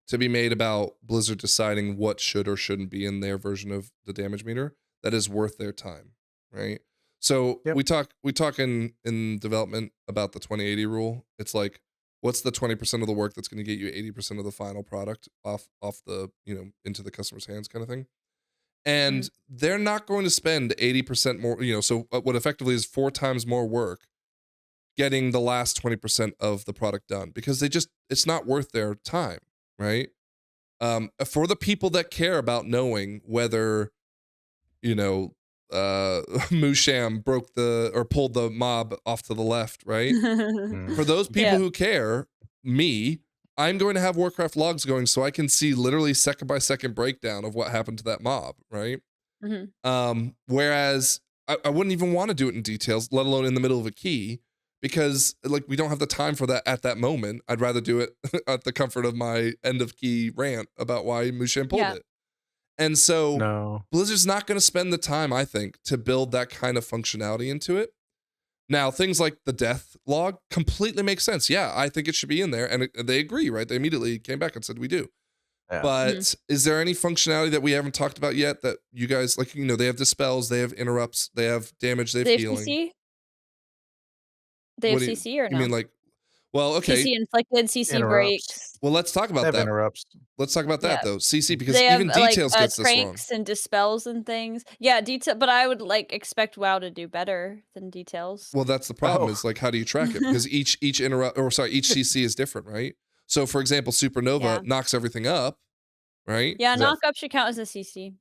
to be made about Blizzard deciding what should or shouldn't be in their version of the damage meter that is worth their time, right? So Yep. we talk in development about the 2080 rule. It's like, what's the 20% of the work that's going to get you 80% of the final product off the into the customer's hands kind of thing. And they're not going to spend 80% more, so what effectively is 4 times more work getting the last 20% of the product done because it's not worth their time, right? For the people that care about knowing whether, Musham pulled the mob off to the left, right? For those people Yeah. who care, I'm going to have Warcraft logs going so I can see literally second by second breakdown of what happened to that mob, right? Mhm. Whereas I wouldn't even want to do it in details, let alone in the middle of a key, because like we don't have the time for that at that moment. I'd rather do it at the comfort of my end of key rant about why Mushan pulled Yeah. it. And so No. Blizzard's not going to spend the time, I think, to build that kind of functionality into it. Now, things like the death log completely make sense. Yeah, I think it should be in there. And they agree, right? They immediately came back and said, we do. Yeah. But is there any functionality that we haven't talked about yet that you guys, like, they have dispels, they have interrupts, they have damage, they have They have healing. CC? They have What do CC or you mean no? like, well, okay. CC inflicted, CC Interrupts. breaks. Well, let's talk about Have that. interrupts. Let's talk about that Yeah. though. CC, because They have even details gets this wrong. tranks and dispels and things. Yeah, detail. But I would like expect WoW to do better than details. Well, that's the problem. Oh. Is like, how do you track it? Because each interrupt, or sorry, each CC is different, right? So, for example, Supernova Yeah. knocks everything up, right? Yeah, Is that- knock up should count as a CC.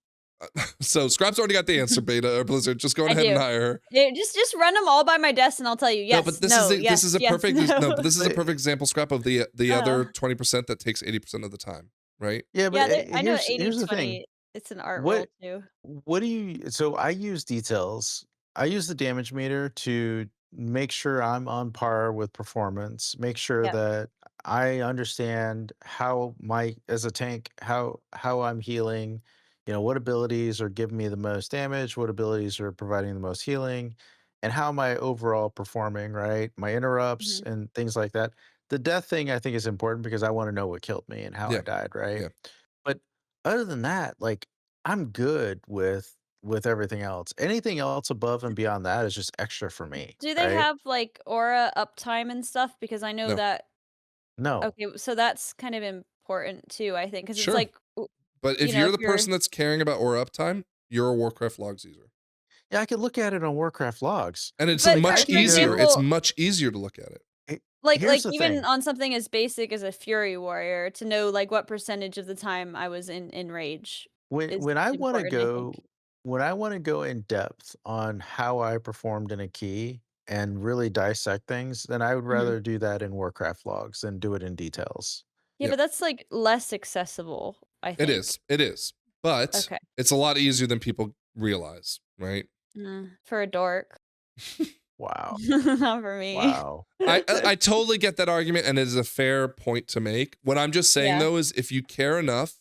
So Scrap's already got the answer, Beta or Blizzard. Just go I ahead and do. hire her. Yeah, just run them all by my desk, and I'll tell you yes. No, but this no, is a, yes, this is a yes, perfect no. but this is a perfect example, Scrap, of the other 20% that takes 80% of the time, right? Yeah, but Yeah, I know here's the 80-20. thing. It's an art What- role too. What do you? So I use details. I use the damage meter to make sure I'm on par with performance. Make sure Yep. that I understand how as a tank how I'm healing. You know, what abilities are giving me the most damage, what abilities are providing the most healing, and how am I overall performing, right? My interrupts and things like that. The death thing I think is important because I want to know what killed me and how Yeah. I died, right? Yeah. But other than that, like I'm good with everything else. Anything else above and beyond that is just extra for me. Do they right? have like aura uptime and stuff? Because I know No. that. No. Okay, so that's kind of important too. I think because Sure. it's like. But You if know, you're if the person that's caring about aura uptime, you're a Warcraft logs user. Yeah, I could look at it on Warcraft logs. And it's But much for easier. It's example- much easier to look at it. Like Here's the even thing. on something as basic as a Fury Warrior to know like what percentage of the time I was in rage. When is when I want to important, I go think. when I want to go in depth on how I performed in a key and really dissect things, then I would rather do that in Warcraft logs than do it in details. Yeah, Yep. but that's like less accessible, I think. It is. But Okay. it's a lot easier than people realize, right? For a dork. Wow. Not for me. Wow. I totally get that argument, and it is a fair point to make. What I'm just saying, Yeah. though, is if you care enough,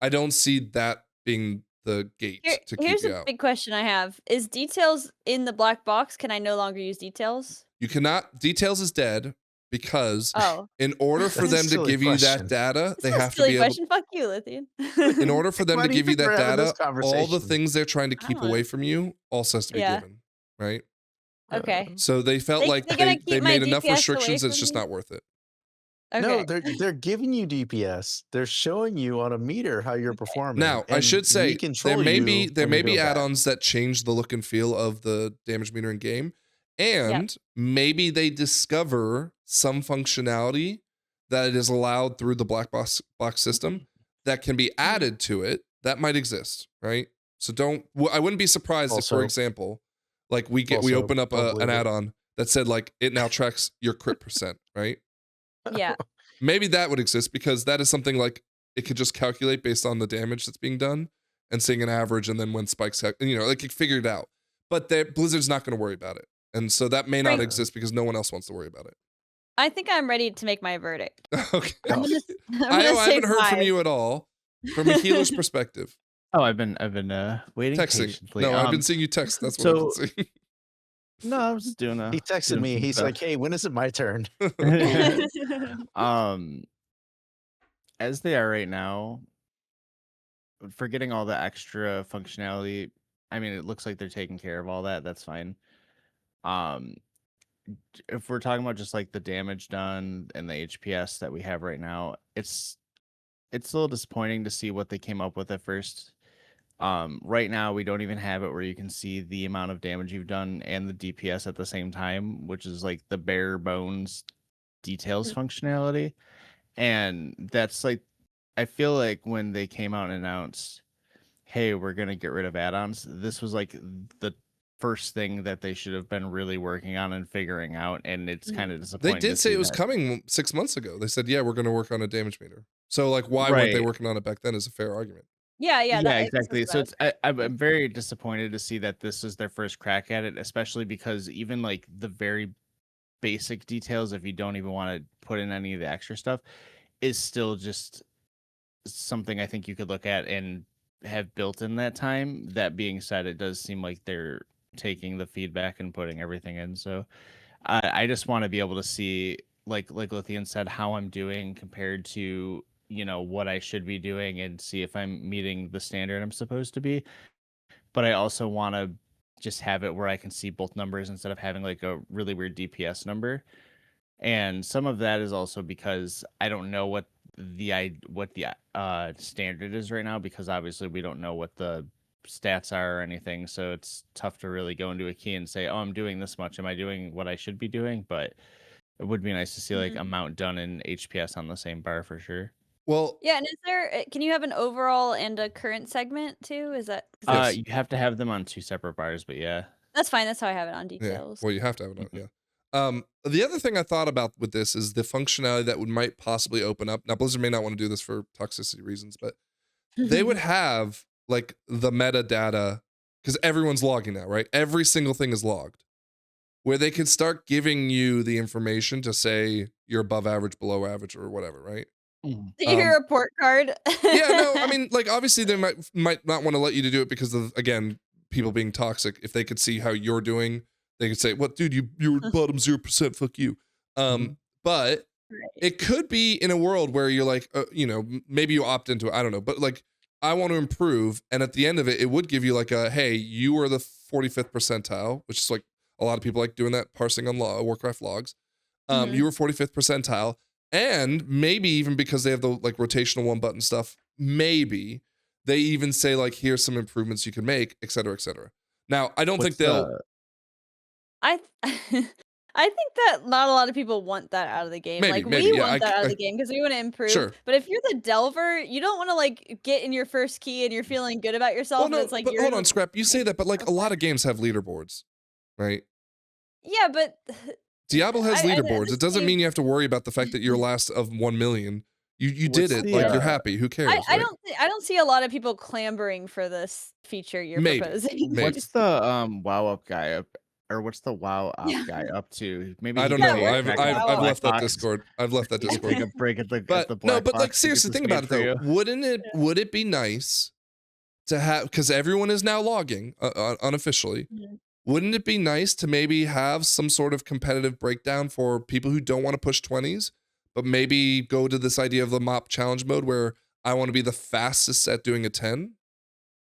I don't see that being the gate to keep Here's you a out. big question I have. Is details in the black box? Can I no longer use details? You cannot. Details is dead because Oh. in order for That's a them to silly give you question. that data, they That's a have to silly be able. question. Fuck you, Lithian. In order for them Why to do you give you think we're that having this data, all the conversation? things they're trying to I keep don't away know. from you also has to be Yeah. given, right? Okay. So they felt like They're gonna they keep my made enough DPS away restrictions that it's from just me? not worth it. No, Okay. they're giving you DPS. They're showing you on a meter how you're performing. Now, I and should say we there control may you be when you're doing bad. add-ons that change the look and feel of the damage meter in game, and maybe they discover some functionality that is allowed through the black box system that can be added to it. That might exist, right? So I wouldn't be surprised if, for Also- example, like we also, open up don't an believe it. add-on that said like it now tracks your crit percent, right? Yeah. Maybe that would exist because that is something like it could just calculate based on the damage that's being done and seeing an average, and then when spikes, like it figured it out. But Blizzard's not going to worry about it, and so that may not Right. exist because no one else wants to worry about it. I think I'm ready to make my verdict. Okay, I'm gonna I say haven't heard from 5. you at all from a healer's perspective. Oh, I've been waiting Texting. patiently. No, I've been seeing you text. That's what I've been so- seeing. No, I was just doing a. He texted doing me. some He's stuff. like, "Hey, when is it my turn?" As they are right now, forgetting all the extra functionality. I mean, it looks like they're taking care of all that. That's fine. If we're talking about just like the damage done and the HPS that we have right now, it's a little disappointing to see what they came up with at first. Right now we don't even have it where you can see the amount of damage you've done and the DPS at the same time, which is like the bare bones details functionality. And that's like, I feel like when they came out and announced, hey, we're gonna get rid of add-ons, this was like the first thing that they should have been really working on and figuring out, and it's kind of They disappointing. did to say see it was that. coming 6 months ago. They said, yeah, we're going to work on a damage meter. So like, why weren't they Right. working on it back then is a fair argument. Yeah, Yeah, that, I guess exactly. that's So what I was I'm very disappointed to see that this is their first crack at it, especially because even like the very basic details, if you don't even want to put in any of the extra stuff, is still just something I think you could look at and have built in that time. That being said, it does seem like they're taking the feedback and putting everything in. So I just want to be able to see, like Lithian said, how I'm doing compared to what I should be doing, and see if I'm meeting the standard I'm supposed to be. But I also want to just have it where I can see both numbers instead of having like a really weird DPS number. And some of that is also because I don't know what what the standard is right now, because obviously we don't know what the stats are or anything, so it's tough to really go into a key and say, oh, I'm doing this much, am I doing what I should be doing? But it would be nice to see like amount done in HPS on the same bar for sure. Well, Yeah, and is there? Can you have an overall and a current segment too? Is that? Yes. You have to have them on 2 separate bars, but yeah. That's fine. That's how I have it on yeah. details. Well, you have to have it on. Yeah. The other thing I thought about with this is the functionality that might possibly open up. Now, Blizzard may not want to do this for toxicity reasons, but they would have like the metadata, because everyone's logging now, right? Every single thing is logged, where they could start giving you the information to say you're above average, below average, or whatever, right? Your report card. Yeah, no, I mean, like obviously they might not want to let you to do it because of, again, people being toxic. If they could see how you're doing, they could say, "What, dude? You're bottom 0%. Fuck you." But it could be in a world where you're like, maybe you opt into it. I don't know, but like, I want to improve, and at the end of it, it would give you like a, hey, you are the 45th percentile, which is like a lot of people like doing that, parsing on Warcraft logs. You were 45th percentile. And maybe even because they have the like rotational 1-button stuff, maybe they even say like, here's some improvements you can make, et cetera, et cetera. Now, I don't think they'll. I think that not a lot of people want that out of the game. Maybe, like maybe, we yeah, want that out of the game because we want to improve. Sure. But if you're the Delver, you don't want to like get in your first key and you're feeling good about yourself. Well, no, and it's like but you're hold on, Scrap. You say that, but like a lot of games have leaderboards, right? Yeah, but Diablo has leaderboards. It doesn't game- mean you have to worry about the fact that you're last of 1 million. You did What's it. the, Like you're happy. Who cares? I right? don't see a lot of people clamoring for this feature you're Maybe. proposing. Maybe. What's the WoW up guy up, or what's the WoW op guy up to? Maybe I he don't can know. take I've back that left black that box. Discord. I've left that He can Discord. take a break at the But black no, but like box to get seriously, this think made about it for though. you. Would it be nice to have, because everyone is now logging unofficially? Wouldn't it be nice to maybe have some sort of competitive breakdown for people who don't want to push 20s, but maybe go to this idea of the mop challenge mode where I want to be the fastest at doing a 10?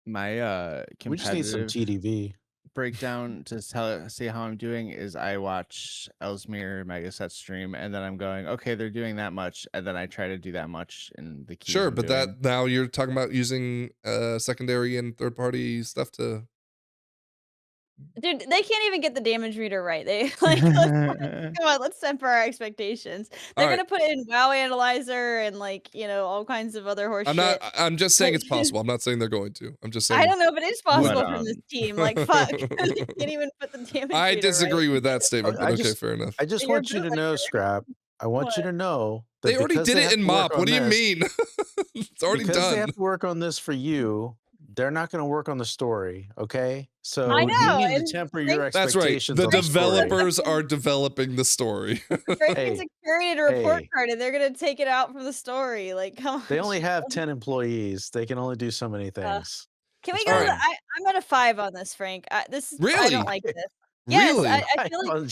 My We just need some competitive TDV. breakdown to see how I'm doing is I watch Ellesmere Megaset stream, and then I'm going, okay, they're doing that much, and then I try to do that much in the keys. Sure, I'm but doing. that now you're talking about using secondary and third party stuff to. Dude, they can't even get the damage reader right. They like come on, let's temper our expectations. They're gonna put in WoW Analyzer and like all kinds of other horse shit. I'm just saying Like- it's possible. I'm not saying they're going to. I'm just saying. I don't know, but it's possible But, from this team. Like fuck, they can't even put the damage. I reader disagree right. with that statement, but I okay, just- fair enough. I just You're want you to know, Scrap. I want you to know that They already because did they it have in to work mop. What on do you this- mean? It's already because they have done. to work on this for you. They're not going to work on the story, okay? So I know, you need and to temper your That's right. expectations. The on story. developers are developing the story. Franklin's curated a report hey. card, and they're gonna take it out from the story. Like, come on. They only have 10 employees. They can only do so many things. Can we It's go? Alright. I'm at a 5 on this, Frank. This is I Really? don't like this. Yes, Really? I feel like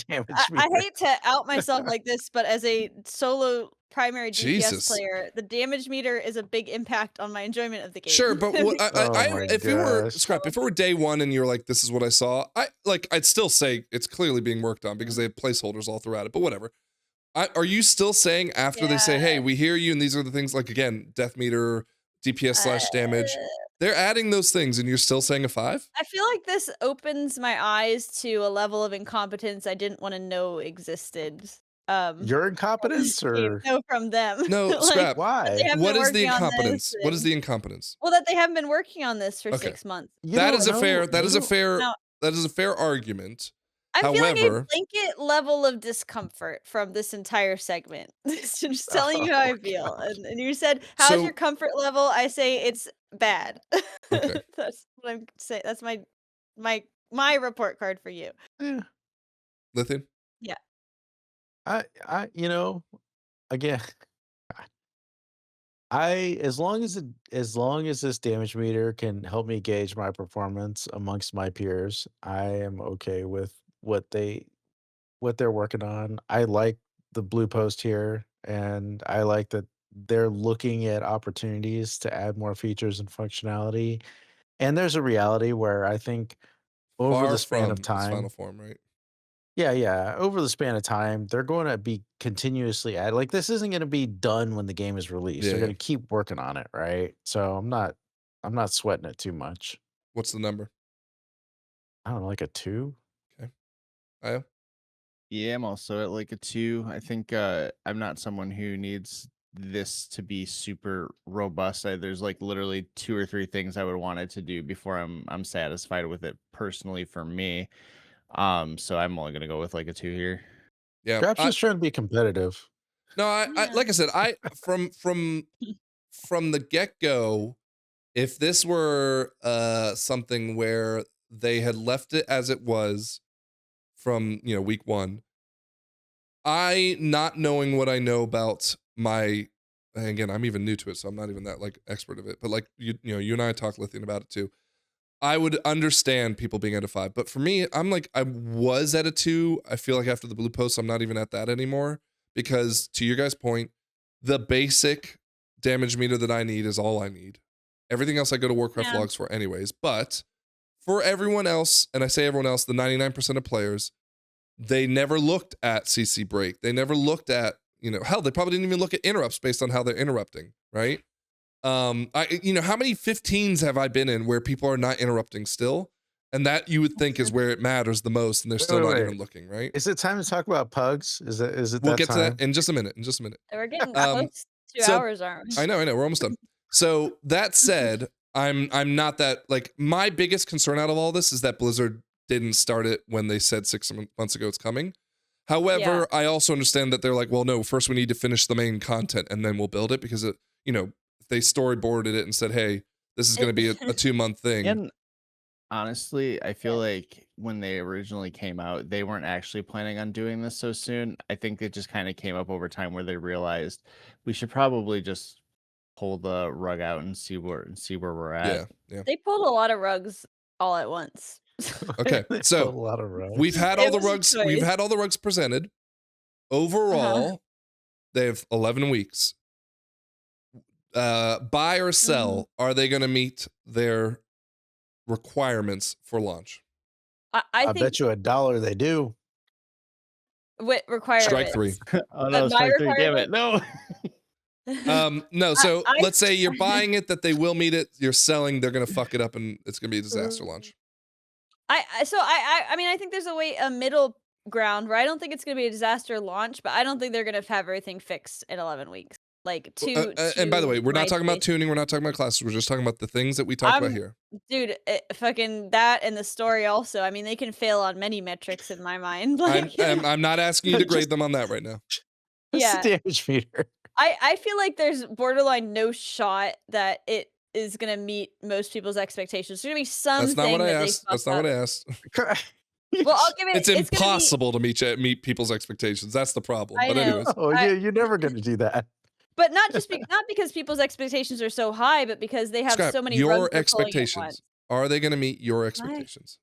I hate to out myself like this, but as a solo primary DPS Jesus. player, the damage meter is a big impact on my enjoyment of the game. Sure, but what Oh my if it were gosh. Scrap, if it were day one and you're like, this is what I saw, I'd still say it's clearly being worked on because they have placeholders all throughout it. But whatever. Are you still saying after they say, hey, we hear you and these are the things, like again, death meter, DPS / damage, they're adding those things and you're still saying a 5? I feel like this opens my eyes to a level of incompetence I didn't want to know existed. Your incompetence or No, from them. No, Like, Scrap. why? they haven't What been is the working on incompetence? this What is and- the incompetence? Well, that they haven't been working on this for Okay. 6 months. You That don't is a know. fair You that is a don't- fair No. that is a fair argument. I'm feeling a However- blanket level of discomfort from this entire segment. Just telling you how I feel. And you said, how's So- your comfort level? I say it's bad. Okay. That's what I'm saying. That's my report card for you. Yeah. Lithium? I again, as long as this damage meter can help me gauge my performance amongst my peers, I am okay with what they're working on. I like the blue post here, and I like that they're looking at opportunities to add more features and functionality. And there's a reality where I think over Far the span from of its final time, form, right? Yeah. Over the span of time, they're going to be continuously add. Like this isn't going to be done when the game is released. They're Yeah. going to keep working on it, right? So I'm not sweating it too much. What's the number? I don't know, like a 2. Okay. I.O.U? Yeah, I'm also at like a 2. I think I'm not someone who needs this to be super robust. There's like literally 2 or 3 things I would want it to do before I'm satisfied with it personally for me. So I'm only gonna go with like a 2 here. Yeah. Perhaps just trying to be competitive. No, I like I said, from the get-go, if this were something where they had left it as it was from, week 1, I not knowing what I know about and again, I'm even new to it, so I'm not even that like expert of it, but like you and I talked Lithian about it too. I would understand people being at a 5, but for me, I'm like, I was at a 2. I feel like after the blue post, I'm not even at that anymore because to your guys' point, the basic damage meter that I need is all I need. Everything else I go to Warcraft logs for anyways, but for everyone else, and I say everyone else, the 99% of players, they never looked at CC break. They never looked at, hell, they probably didn't even look at interrupts based on how they're interrupting, right? How many 15s have I been in where people are not interrupting still? And that you would think is where it matters the most, and they're still not even looking, right? Is it time to talk about pugs? Is it We'll that get time? to that in just a minute. We're getting close to 2 hours, aren't we? I know, we're almost done. So that said, I'm not that like my biggest concern out of all this is that Blizzard didn't start it when they said 6 months ago it's coming. However, I also understand that they're like, well, no, first we need to finish the main content and then we'll build it because if they storyboarded it and said, hey, this is going to be a 2-month thing. And honestly, I feel like when they originally came out, they weren't actually planning on doing this so soon. I think it just kind of came up over time where they realized we should probably just pull the rug out and see where we're at. Yeah. They pulled a lot of rugs all at once. Okay, so a lot of rugs. we've had all the rugs. We've had all the rugs presented. Overall, they have 11 weeks. Buy or sell, are they going to meet their requirements for launch? I think bet you $1 they do. What requirements? Strike 3. Oh no, strike 3, damn it. No. No, so let's say you're buying it that they will meet it, you're selling, they're going to fuck it up and it's going to be a disaster launch. I mean, I think there's a middle ground where I don't think it's going to be a disaster launch, but I don't think they're going to have everything fixed in 11 weeks. Like and by the way, we're not talking about tuning, we're not talking about classes, we're just talking about the things that we talked about here. Dude, fucking that and the story also. I mean, they can fail on many metrics in my mind. Like, I'm not asking you to grade them on that right now. Yeah. Damage meter. I feel like there's borderline no shot that it is gonna meet most people's expectations. There's gonna be something. That's not what I that asked. That's not what I asked. Well, I'll give it. It's impossible to meet people's expectations. That's the problem. I But know. anyways, you're never going to do that. But not because people's expectations are so high, but because they have so many. Your expectations, are they going to meet your expectations?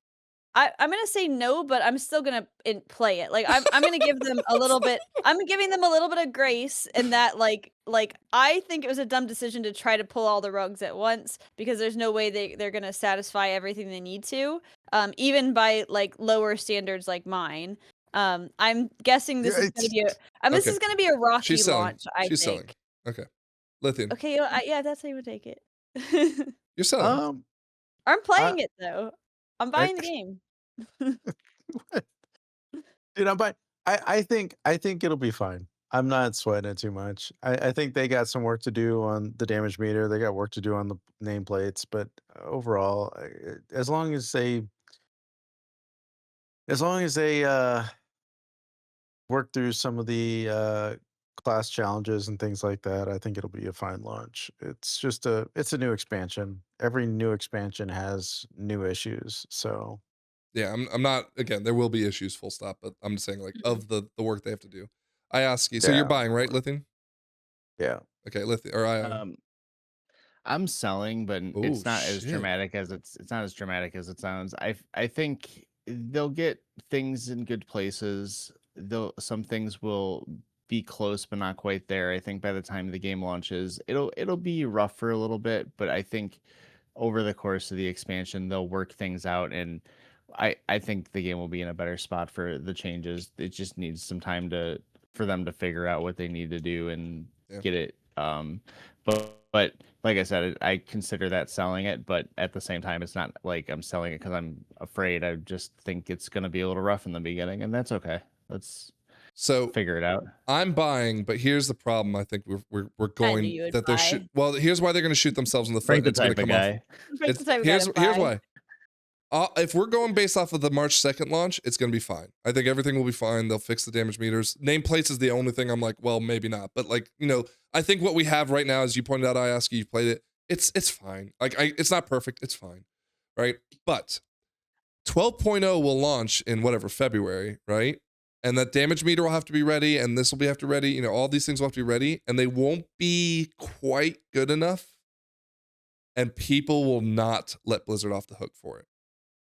I'm gonna say no, but I'm still gonna play it. Like I'm gonna give them a little bit. I'm giving them a little bit of grace in that, like I think it was a dumb decision to try to pull all the rugs at once because there's no way they're gonna satisfy everything they need to, even by like lower standards like mine. I'm guessing this is gonna be this is gonna be a rocky launch. She's selling. Okay, Lithian. Okay, yeah, that's how you would take it. You're selling. I'm playing it though. I'm buying the game. Dude, I'm buying. I think it'll be fine. I'm not sweating it too much. I think they got some work to do on the damage meter. They got work to do on the nameplates, but overall, as long as they work through some of the class challenges and things like that, I think it'll be a fine launch. It's a new expansion. Every new expansion has new issues. So yeah, I'm not, again, there will be issues, full stop, but I'm just saying like of the work they have to do. I ask you, so you're buying, right, Lithian? Yeah. Okay, Lithian, or I'm selling, but it's not as dramatic as it's not as dramatic as it sounds. I think they'll get things in good places. Some things will be close but not quite there. I think by the time the game launches, it'll be rough for a little bit, but I think over the course of the expansion they'll work things out, and I think the game will be in a better spot for the changes. It just needs some time for them to figure out what they need to do and get it. But like I said, I consider that selling it. But at the same time, it's not like I'm selling it because I'm afraid. I just think it's going to be a little rough in the beginning, and that's okay. Let's figure it out. I'm buying, but here's the problem. I think we're going you that they're well. Here's why they're going to shoot themselves in the foot. It's going to come off. Here's why. If we're going based off of the March 2nd launch, it's going to be fine. I think everything will be fine. They'll fix the damage meters. Nameplates is the only thing I'm like, well, maybe not. But like, you know, I think what we have right now, as you pointed out, I.O.U, you played it. It's fine. Like, it's not perfect. It's fine, right? But 12.0 will launch in whatever February, right? And that damage meter will have to be ready, and this will have to be ready. You know, all these things will have to be ready, and they won't be quite good enough, and people will not let Blizzard off the hook for it.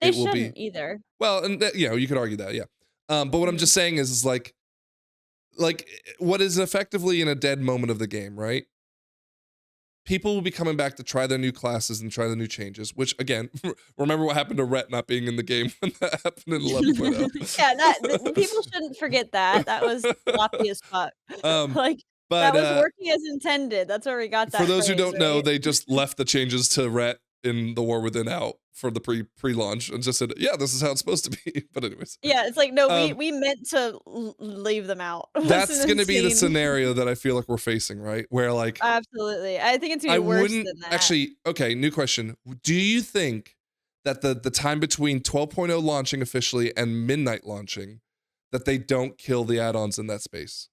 They shouldn't either. Well, and you know, you could argue that, yeah. But what I'm just saying is like what is effectively in a dead moment of the game, right? People will be coming back to try their new classes and try the new changes, which again, remember what happened to Rhett not being in the game when that happened in 11.0. Yeah, people shouldn't forget that. That was sloppy as fuck. That was working as intended. That's where we got that. For those who phrase, don't know, right? they just left the changes to Rhett in the War Within out for the pre-launch and just said, yeah, this is how it's supposed to be. But anyways. Yeah, it's like, no, we meant to leave them out. That's going to be the scenario that I feel like we're facing, right? Where like... Absolutely. I think it's going to be worse than that. Actually, okay, new question. Do you think that the time between 12.0 launching officially and midnight launching, that they don't kill the add-ons in that space?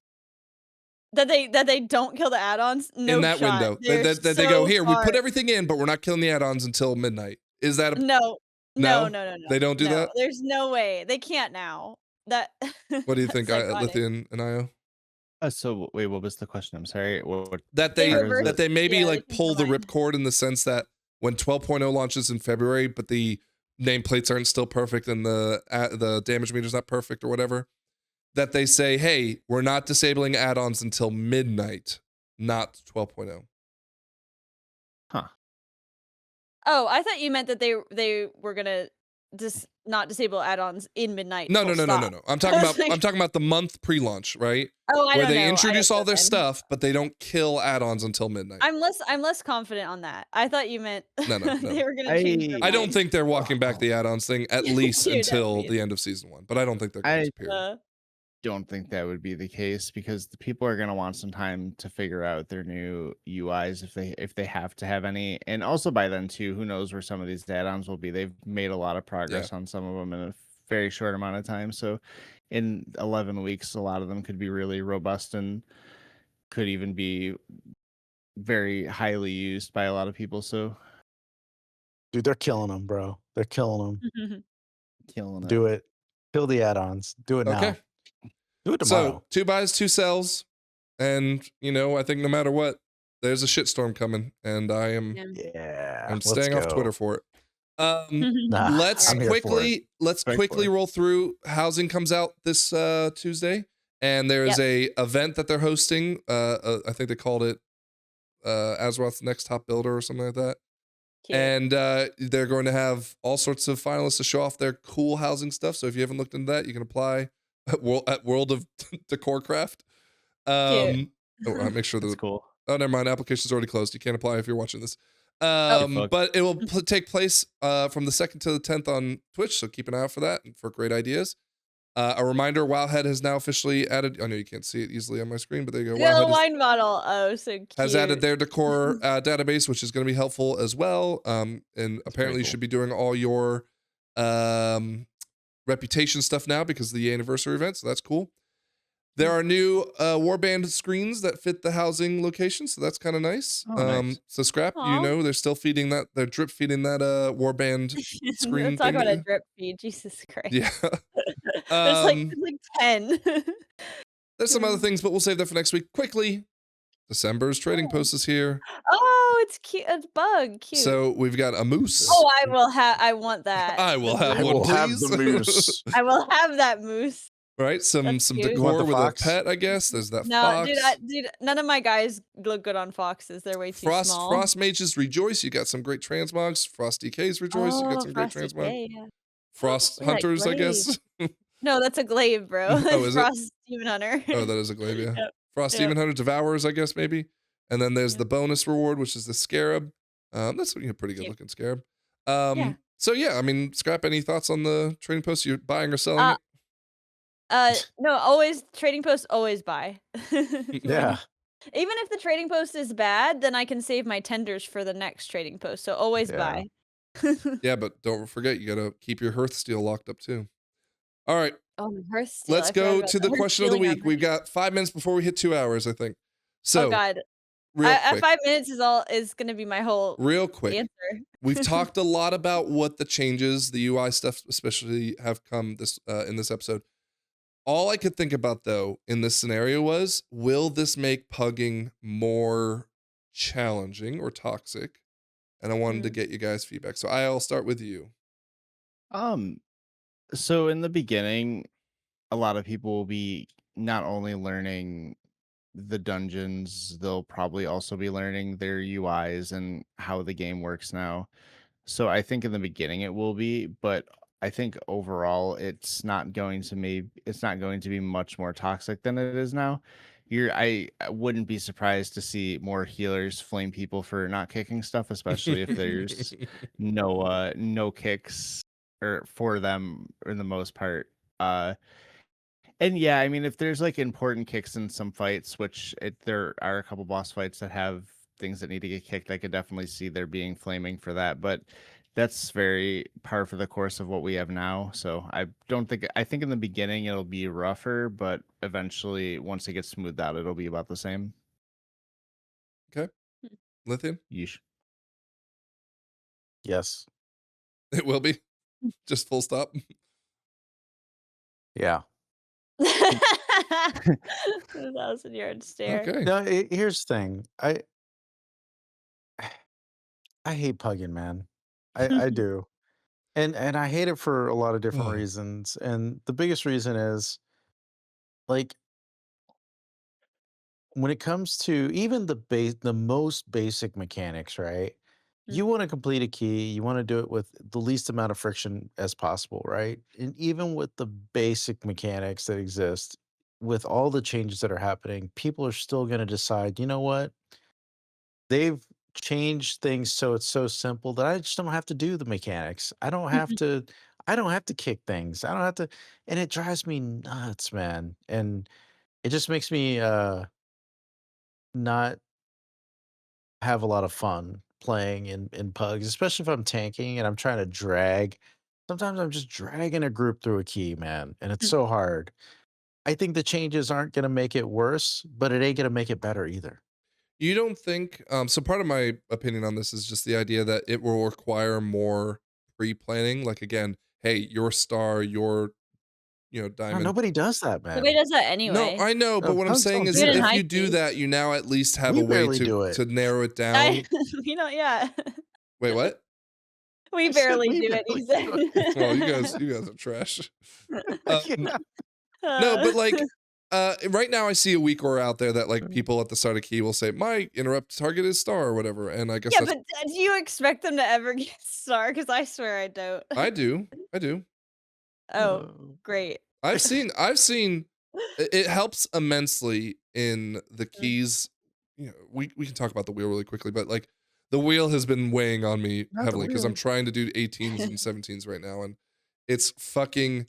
That they don't kill the add-ons? No, in that shot. window. That they go, here, we put everything in, but we're not killing the add-ons until midnight. Is that a... No. They don't do that? There's no way. They can't now. What do you think, Lithian and I.O.U? So wait, what was the question? I'm sorry. That they maybe like pull the ripcord in the sense that when 12.0 launches in February, but the nameplates aren't still perfect and the damage meter's not perfect or whatever, that they say, hey, we're not disabling add-ons until midnight, not 12.0. Huh. Oh, I thought you meant that they were gonna not disable add-ons in midnight. No. I'm talking about the month pre-launch, right? Oh, where they introduce all their stuff, but they don't kill add-ons until midnight. I'm less confident on that. I thought you meant no. they were gonna change. I don't think they're walking back the add-ons thing at least until the end of season 1, but I don't think they're going to disappear. Don't think that would be the case because the people are going to want some time to figure out their new UIs if they have to have any, and also by then too, who knows where some of these add-ons will be. They've made a lot of progress on some of them in a very short amount of time, so in 11 weeks a lot of them could be really robust and could even be very highly used by a lot of people. So dude, they're killing them, bro. They're killing them. Killing them. Do it. Kill the add-ons. Do it now. Do it tomorrow. So 2 buys, 2 sells, and you know, I think no matter what, there's a shitstorm coming, and I'm staying off Twitter for it. Let's quickly roll through. Housing comes out this Tuesday, and there's a event that they're hosting. I think they called it Azeroth's Next Top Builder or something like that. Cute. And they're going to have all sorts of finalists to show off their cool housing stuff. So if you haven't looked into that, you can apply at World of Decorecraft. Make sure that's cool. Oh, never mind. Application's already closed. You can't apply if you're watching this. But it will take place from the 2nd to the 10th on Twitch, so keep an eye out for that and for great ideas. A reminder, Wowhead has now officially added, I know you can't see it easily on my screen, but there you go. Wowhead wine bottle. Oh, so cute. Has added their decor database, which is going to be helpful as well. And apparently you should be doing all your reputation stuff now because of the anniversary event, so that's cool. There are new warband screens that fit the housing location, so that's kind of nice. Nice. So Scrap, you know, they're still feeding that, they're drip feeding that warband screen. Let's talk about a drip feed, Jesus Christ. Yeah. There's like 10. There's some other things, but we'll save that for next week. Quickly, December's trading post is here. Oh, it's cute. It's bug. Cute. So we've got a moose. Oh, I want that. I will have one, please. The moose. I will have that moose. Right, some decor with a pet, I guess. There's that fox. Dude, none of my guys look good on foxes. They're way too small. Frost Mages rejoice. You got some great transmogs. Frost DKs rejoice. You got some great transmogs. Frost Yeah, Hunters, I glaive. guess. No, that's a glaive, bro. Oh, is it? Frost Demon Hunter. Oh, that is a glaive, yeah. Yep. Frost Yep. Demon Hunter Devourers, I guess, maybe. And then there's Yep. the bonus reward, which is the Scarab. That's a pretty good Cute. looking Scarab. Yeah. So yeah, I mean, Scrap, any thoughts on the trading post? You buying or selling it? No, always trading post, always buy. Yeah. Even if the trading post is bad, then I can save my tenders for the next trading post. So always Yeah. buy. Yeah, but don't forget, you gotta keep your Hearthsteel locked up too. All right, Oh, my Hearthsteel. let's I forgot go about to the that. question of the Hearthstealing on week. We've got 5 minutes before we hit 2 hours, I think. Oh So, God. real quick, 5 minutes is gonna be my whole real quick. answer. We've talked a lot about what the changes, the UI stuff, especially have come this in this episode. All I could think about though in this scenario was, will this make pugging more challenging or toxic? And I wanted to get you guys' feedback. So I'll start with you. So in the beginning, a lot of people will be not only learning the dungeons, they'll probably also be learning their UIs and how the game works now. So I think in the beginning it will be, but I think overall it's not going to be much more toxic than it is now. I wouldn't be surprised to see more healers flame people for not kicking stuff, especially if there's no kicks or for them in the most part. And yeah, I mean, if there's like important kicks in some fights, which there are a couple boss fights that have things that need to get kicked, I could definitely see there being flaming for that. But that's very par for the course of what we have now. So I think in the beginning it'll be rougher, but eventually once it gets smoothed out, it'll be about the same. Okay. Lithium? Yeesh. Yes. It will be. Just full stop. Yeah. 1,000-yard stare. Okay. No, here's the thing. I hate pugging, man. I do. And I hate it for a lot of different Oh. reasons. And the biggest reason is like when it comes to even the most basic mechanics, right? You want to complete a key, you want to do it with the least amount of friction as possible, right? And even with the basic mechanics that exist, with all the changes that are happening, people are still going to decide, you know what? They've changed things so it's so simple that I just don't have to do the mechanics. I don't have to kick things. I don't have to, and it drives me nuts, man. And it just makes me not have a lot of fun playing in pugs, especially if I'm tanking and I'm trying to drag. Sometimes I'm just dragging a group through a key, man, and it's so hard. I think the changes aren't going to make it worse, but it ain't going to make it better either. You don't think so part of my opinion on this is just the idea that it will require more pre-planning. Like again, hey, your star, your No, diamond. nobody does that, Nobody man. does that No, anyway. I know, but No, what I'm pugs saying don't is do Do it in if that. high you do key. that, you now at least have We a way barely do it. to narrow it down. Yeah. Wait, what? We I said barely we do it, barely he do said. Well, you guys are trash. Yeah. No, but like right now I see a weaker out there that like Mm. people at the start of key will say, my interrupt target is star or whatever. And I guess Yeah, that's but do you expect them to ever get star? Because I swear I don't. I do. Oh, great. I've seen it helps immensely in the keys. We can talk about the wheel really quickly, but like the wheel has been weighing on me Not the heavily because I'm wheel. trying to do 18s and 17s right now, and it's fucking.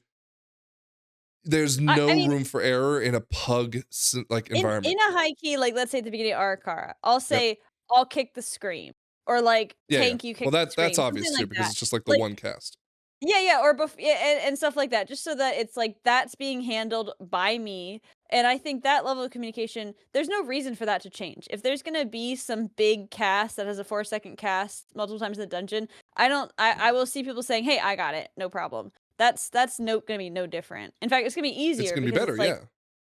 There's I no mean, room for error in a pug like environment. in a high key, like let's say at the beginning of Arakara, I'll say I'll kick the scream, or like Yeah. tank you kick Well, the scream, that's obvious something too like because that. it's just like the Like one cast. yeah, or and stuff like that, just so that it's like that's being handled by me. And I think that level of communication, there's no reason for that to change. If there's gonna be some big cast that has a 4-second cast multiple times in the dungeon, I will see people saying, "Hey, I got it, no problem." That's gonna be no different. In fact, it's gonna be It's easier gonna be because better, it's like yeah.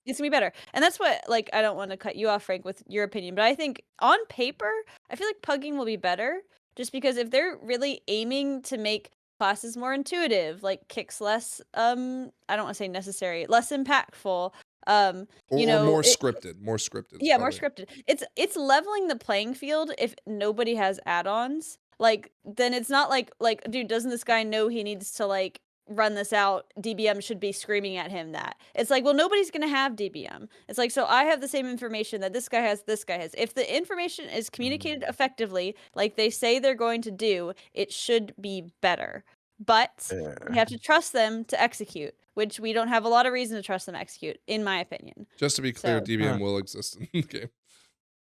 it's gonna be better. And that's what, like, I don't want to cut you off, Frank, with your opinion, but I think on paper, I feel like pugging will be better just because if they're really aiming to make classes more intuitive, like kicks less I don't want to say necessary, less impactful, Or, you or know, more scripted. More scripted. yeah, more Probably. scripted. It's leveling the playing field if nobody has add-ons. Like then it's not like dude, doesn't this guy know he needs to like run this out, DBM should be screaming at him that. It's like, well, nobody's going to have DBM. It's like, so I have the same information that this guy has, this guy has. If the information is communicated effectively, like they say they're going to do, it should be better. But we have to trust them to execute, which we don't have a lot of reason to trust them to execute, in my opinion. Just to be clear, So- DBM will exist in the game.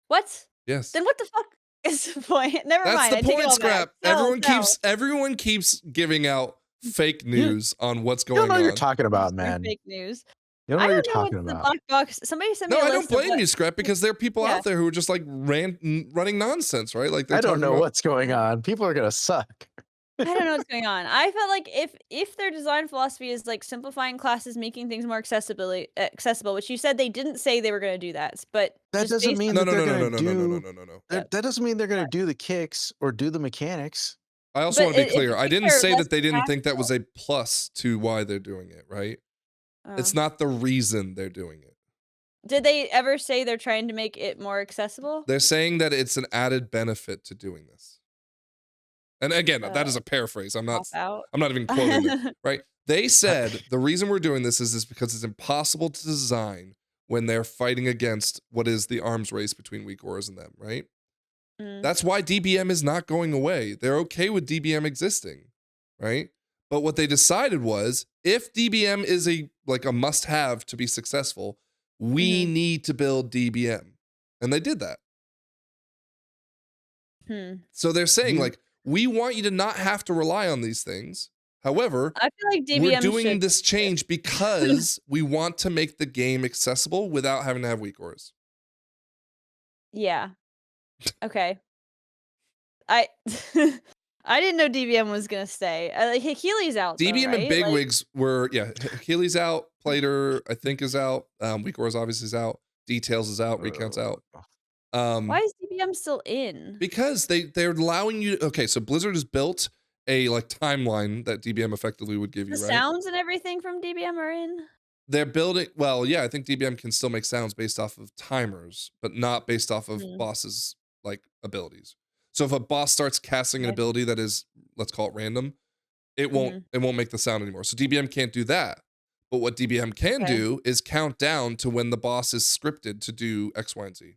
What? Yes. Then what the fuck is the point? Never That's mind. the I take it point, all Scrap. back. No. Everyone keeps giving out fake news on what's You going don't know on. what you're talking about, man. Fake news. You don't know I what you're don't know talking what's the about. black box. Somebody sent me No, a I don't list of blame what- you, Scrap, because there are people Yeah. out there who are just like running nonsense, right? Like they're I don't talking know about- what's going on. People are gonna suck. I don't know what's going on. I felt like if their design philosophy is like simplifying classes, making things more accessible, which you said they didn't say they were going to do that, but That just doesn't based mean on- No, that no, they're no, no, gonna no, no, do. no, no, no, no, no. That doesn't mean they're gonna do the kicks or do the mechanics. I also But want to be if clear. you I think didn't they're say less that they didn't think that was a plus to why they're doing it, right? It's not the reason they're doing it. Did they ever say they're trying to make it more accessible? They're saying that it's an added benefit to doing this. And again, that is a paraphrase. I'm not even quoting it, right? They said the reason we're doing this is because it's impossible to design when they're fighting against what is the arms race between weak auras and them, right? That's why DBM is not going away. They're okay with DBM existing, right? But what they decided was if DBM is a must-have to be successful, we need to build DBM. And they did that. So they're saying like, we want you to not have to rely on these things. However, I feel like DBM we're doing should- this change because we want to make the game accessible without having to have weak auras. Yeah. Okay. I I didn't know DBM was gonna stay. Like Healy's out. DBM though, right? and Bigwigs were, Healy's out, Plater I think is out, weak auras obviously is out, Details is out, Recount's out. Why is DBM still in? Because they're allowing you. Okay, so Blizzard has built a timeline that DBM effectively would give you, The right? sounds and everything from DBM are in. They're building. Well, yeah, I think DBM can still make sounds based off of timers, but not based off of bosses' abilities. So if a boss starts casting an ability that is, let's call it random, it won't make the sound anymore. So DBM can't do that. But what DBM can do is count down to when the boss is scripted to do X, Y, and Z.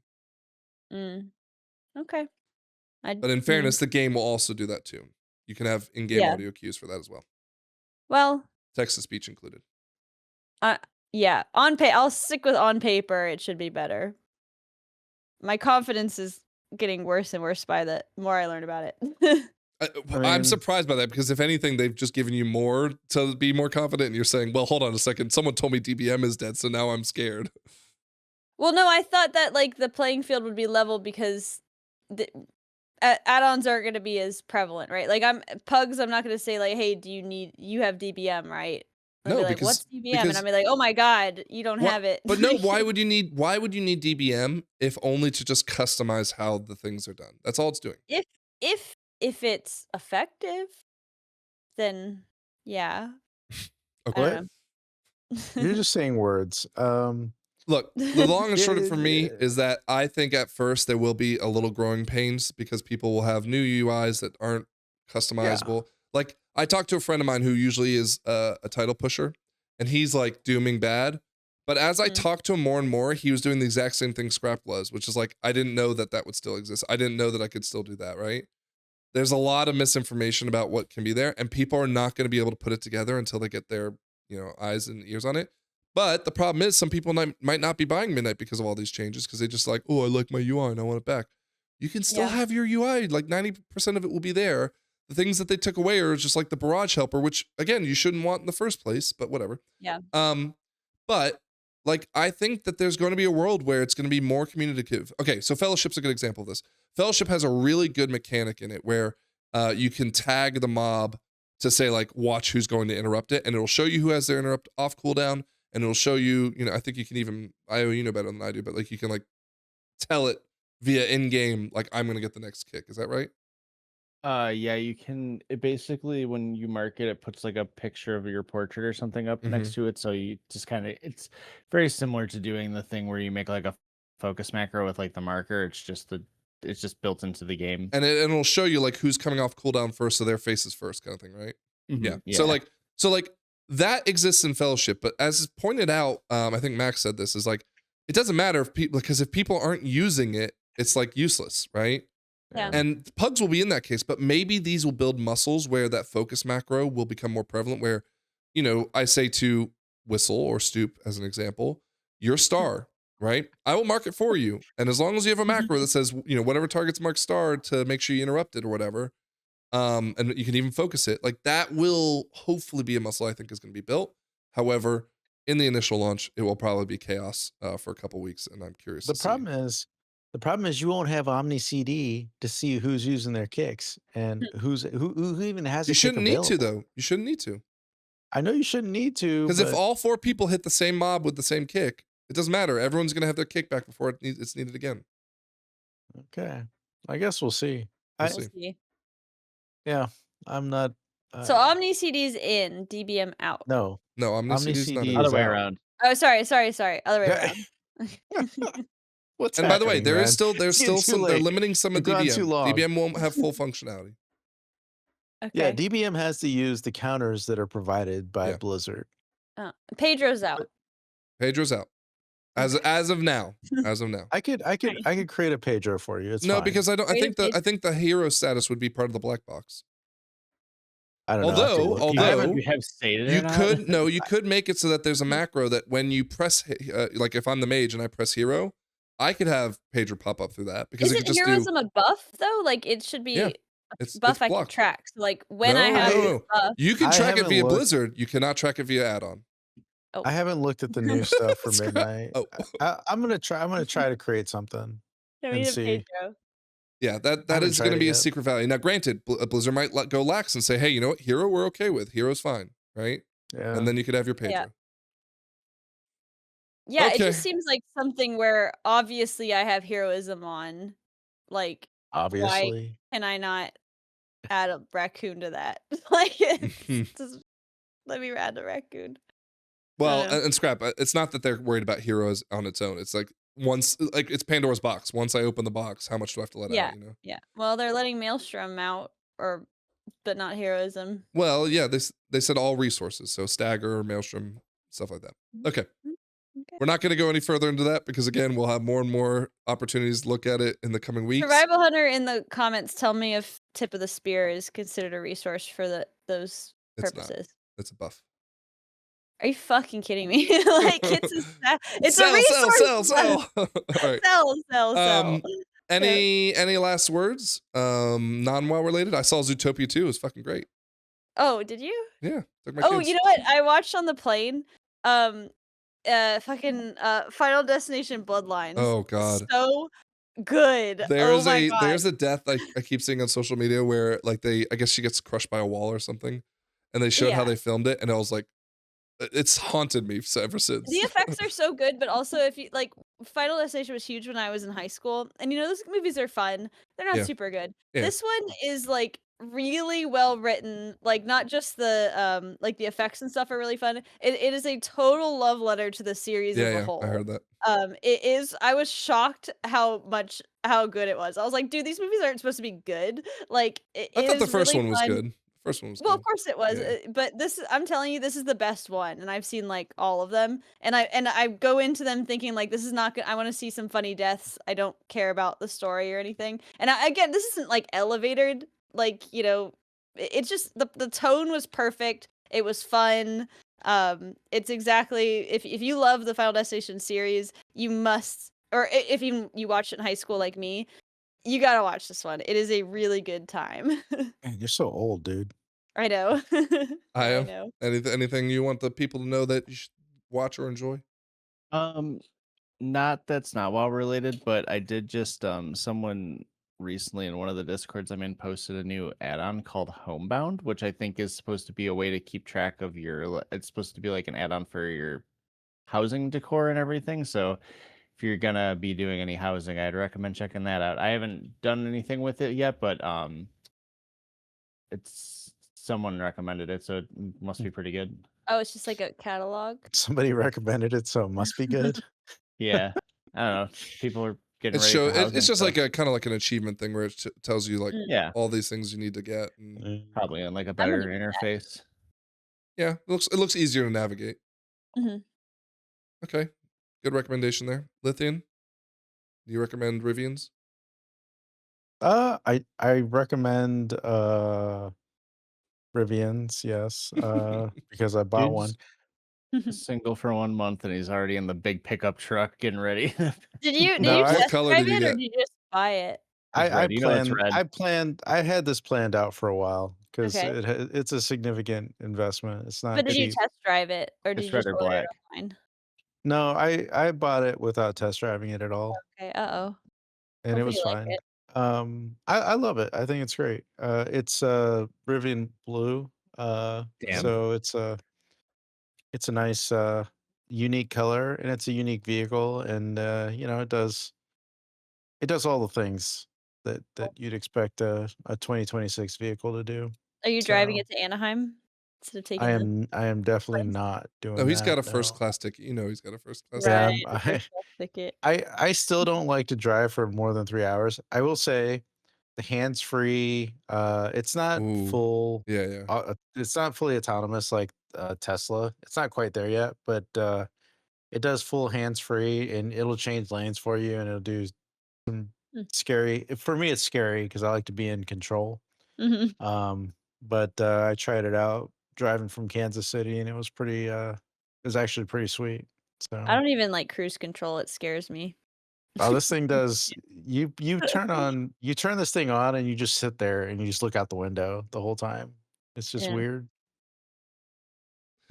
Okay. But in fairness, the game will also do that too. You can have in-game audio cues for that as well. Well, Text-to-speech included. yeah. I'll stick with on paper. It should be better. My confidence is getting worse and worse by the more I learn about it. I'm surprised by that because if anything, they've just given you more to be more confident. And you're saying, well, hold on a second. Someone told me DBM is dead, so now I'm scared. Well, no, I thought that the playing field would be level because the add-ons aren't going to be as prevalent, right? Like PUGs, I'm not going to say hey, you have DBM, right? I'll be like, what's DBM? And I'll be like, oh my god, you don't have it. But no, why would you need DBM if only to just customize how the things are done? That's all it's doing. If it's effective, then yeah. Okay. You're just saying words. Look, the long and short of it for me is that I think at first there will be a little growing pains because people will have new UIs that aren't customizable. Like I talked to a friend of mine who usually is a title pusher, and he's dooming bad. But as I talked to him more and more, he was doing the exact same thing Scrap was, which is I didn't know that would still exist. I didn't know that I could still do that, right? There's a lot of misinformation about what can be there, and people are not going to be able to put it together until they get their eyes and ears on it. But the problem is some people might not be buying Midnight because of all these changes because they just oh, I like my UI and I want it back. You can still have your UI. 90% of it will be there. The things that they took away are just the barrage helper, which again, you shouldn't want in the first place, but whatever. Yeah. But I think that there's going to be a world where it's going to be more communicative. Okay, so Fellowship's a good example of this. Fellowship has a really good mechanic in it where you can tag the mob to say watch who's going to interrupt it, and it'll show you who has their interrupt off cooldown, and it'll show you, I think you can even, I.O.U know better than I do, but you can tell it via in-game, I'm going to get the next kick. Is that right? Yeah, you can. It basically, when you mark it, it puts a picture of your portrait or something up next to it. So you just it's very similar to doing the thing where you make a focus macro with the marker. It's just built into the game. And it'll show you who's coming off cooldown first, so their face is first kind of thing, right? Yeah. So So like that exists in Fellowship, but as pointed out, I think Max said this, is like, it doesn't matter if people, because if people aren't using it, it's like useless, right? Yeah. And pugs will be in that case, but maybe these will build muscles where that focus macro will become more prevalent, where, you know, I say to Whistle or Stoop as an example, you're star, right? I will mark it for you. And as long as you have a macro that says, you know, whatever target's marked star to make sure you interrupt it or whatever, and you can even focus it, like that will hopefully be a muscle I think is going to be built. However, in the initial launch, it will probably be chaos for a couple weeks, and I'm curious The to problem is you won't have Omni CD to see who's using their kicks and who even has You a kick shouldn't need to, available. though. You shouldn't need to. I know you shouldn't need to, Because if but all 4 people hit the same mob with the same kick, it doesn't matter. Everyone's going to have their kick back before it's needed again. okay. I guess we'll see. We'll We'll see. see. Yeah, I'm not. So Omni CD's in, DBM out. No, No, Omni OmniCD's not CD in. Other is way out. around. Oh, sorry. Other way Yeah. around. What's And by the way, happening, there's man? still It's getting too some, they're late. limiting some of We've gone too DBM. long. DBM won't have full functionality. Okay. Yeah, DBM has to use the counters that are provided by Yeah. Blizzard. Pedro's out. Pedro's out. As of now. As of now. I could create a Pedro for you. It's No, fine. because I Create a think the hero status would be part of the black box. I don't know. I have to look. Although You have stated you or not? could you could make it so that there's a macro that when you press like if I'm the mage and I press hero, I could have Pedro pop up through that because it Isn't could just heroism a buff though? Like it should be Yeah, a it's buff I can blocked. track. So like when I have no. this buff, You can I track it haven't via looked. Blizzard. You cannot track it via add-on. I haven't looked at the new stuff for Scott- Midnight. Oh. I'm gonna try to create something. no, and we need a see. Pedro. Yeah, that haven't is tried going to it be a yet. secret value. Now, granted, Blizzard might go lax and say, "Hey, you know what? Hero, we're okay with. Hero's fine, right?" Yeah. And then you could have your Pedro. Yeah, it Okay. just seems like something where obviously I have heroism on. Like, Obviously. can I not add a raccoon to that? Like, it's just let me add a raccoon. Well, know. and scrap. It's not that they're worried about heroes on its own. It's like once, like it's Pandora's box. Once I open the box, how much do I have to let out? You know. Yeah. Well, they're letting Maelstrom out, but not heroism. Well, yeah. They said all resources, so Stagger, Maelstrom, stuff like that. Okay. Okay. We're not going to go any further into that because again, we'll have more and more opportunities to look at it in the coming weeks. Survival Hunter in the comments, tell me if Tip of the Spear is considered a resource for those It's purposes. It's a buff. Are you fucking kidding me? Like it's Sell, a resource. Sell. All right. Sell. Any last words? Non-WoW related. I saw Zootopia 2. It was fucking great. Oh, did you? Yeah. Took my Oh, kids. you know what? I watched on the plane. Fucking Final Destination Bloodlines. Oh god. So good. There's oh my God. there's a death I keep seeing on social media where like I guess she gets crushed by a wall or something, and they showed how Yeah. they filmed it, and I was like, it's haunted me ever since. The effects are so good, but also if you like Final Destination was huge when I was in high school, and those movies are fun. They're not Yeah. super good. Yeah. This one is like really well written. Like not just the like the effects and stuff are really fun. It is a total love letter to the series as a whole. I heard that. It is. I was shocked how good it was. I was like, dude, these movies aren't supposed to be good. Like I thought the first really one was fun. good. First one was Well, good. of course it was, Yeah. but I'm telling you, this is the best one, and I've seen like all of them, and I go into them thinking like this is not good. I want to see some funny deaths. I don't care about the story or anything. And again, this isn't like elevated, like it's just the tone was perfect. It was fun. It's exactly if you love the Final Destination series, you must, or if you watched it in high school like me, you gotta watch this one. It is a really good time. Man, you're so old, dude. I know. I I know. anything you want the people to know that you should watch or enjoy? That's not WoW related, but I did just someone recently in one of the discords I'm in posted a new add-on called Homebound, which I think is supposed to be a way to keep track of it's supposed to be like an add-on for your housing decor and everything. So if you're gonna be doing any housing, I'd recommend checking that out. I haven't done anything with it yet, but it's someone recommended it, so it must be pretty good. Oh, it's just like a catalog. Somebody recommended it, so it must be good. Yeah, I don't know. People are getting ready for housing. It's just so- like a kind of like an achievement thing where it tells you like yeah, all these things you need to get. And probably on like a better interface. Yeah, it looks easier to navigate. Mhm. Okay, good recommendation there. Lithian, do you recommend Rivians? I recommend Rivians, yes, because I bought one. Dude's single for 1 month and he's already in the big pickup truck getting ready. Did you No, I test What color drive did you it or get? did you just buy it? It's red. You know it's red. I had this planned out for a while because Okay. it's a significant investment. It's But not did you cheap. test drive it or did It's you red just or order it black. online? No, I bought it without test driving it at all, Okay, uh-oh. and it Hopefully was you like fine. it. I love it. I think it's great. It's Rivian blue. Damn. So it's a nice unique color, and it's a unique vehicle, and it does all the things that you'd expect a 2026 vehicle to do. Are you driving So it to Anaheim instead of taking the I am definitely place? not No, doing he's got a that. first No. class ticket. You know he's got a first class Yeah, Right, the first class ticket. I still don't like to drive for more than 3 hours. I will say the hands free. It's not Ooh, full. yeah. It's not fully autonomous like Tesla. It's not quite there yet, but it does full hands free, and it'll change lanes for you, and it'll do some Mm. scary. For me, it's scary because I like to be in control. Mhm. But I tried it out driving from Kansas City, and it was it was actually pretty sweet. I So, don't even like cruise control, it scares me. oh, this thing does. You turn this thing on, and you just sit there, and you just look out the window the whole time. It's just Yeah. weird.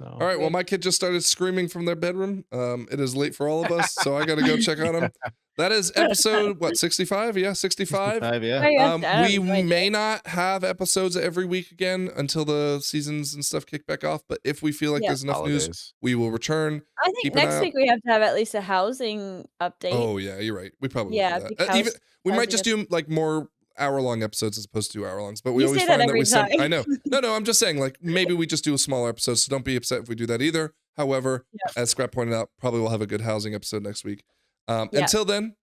All So. right, well, Weird. my kid just started screaming from their bedroom. It is late for all of us, so I got to go check on him. That is episode, what, 65? Yeah, 65. 65, yeah. Oh, yeah, I have We no idea. may not have episodes every week again until the seasons and stuff kick back off, but if we feel like Yeah. there's enough news, Holidays. we will return. I think Keep an eye next out. week we have to have at least a housing update. Oh, yeah, you're right. We probably will Yeah, do big that. Even we might housing just do like more hour-long episodes as opposed to 2-hour-longs, but we You always say that find that every I time. know. No, I'm just saying, like, maybe we just do a smaller episode, so don't be upset if we do that either. However, Yep. as Scrap pointed out, probably we'll have a good housing episode next week. Yeah. Until then,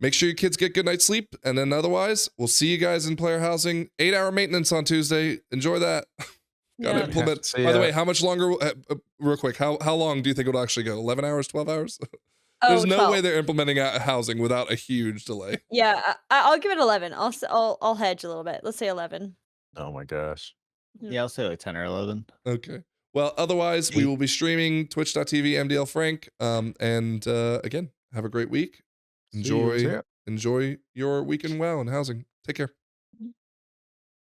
make sure your kids get good night's sleep, and then otherwise, we'll see you guys in player housing. 8-hour maintenance on Tuesday. Enjoy that. Gotta Yeah. implement. See By the ya. way, how much longer? Real quick, how long do you think it'll actually go? 11 hours, 12 hours? There's Oh, no 12. way they're implementing housing without a huge delay. Yeah, I'll give it 11. I'll hedge a little bit. Let's say 11. Oh my gosh. Yeah, I'll say like 10 or 11. Okay. Well, otherwise, we 8. will be streaming twitch.tv MDL Frank. And again, have a great week. See you. See Enjoy ya. enjoy your weekend well in housing. Take care.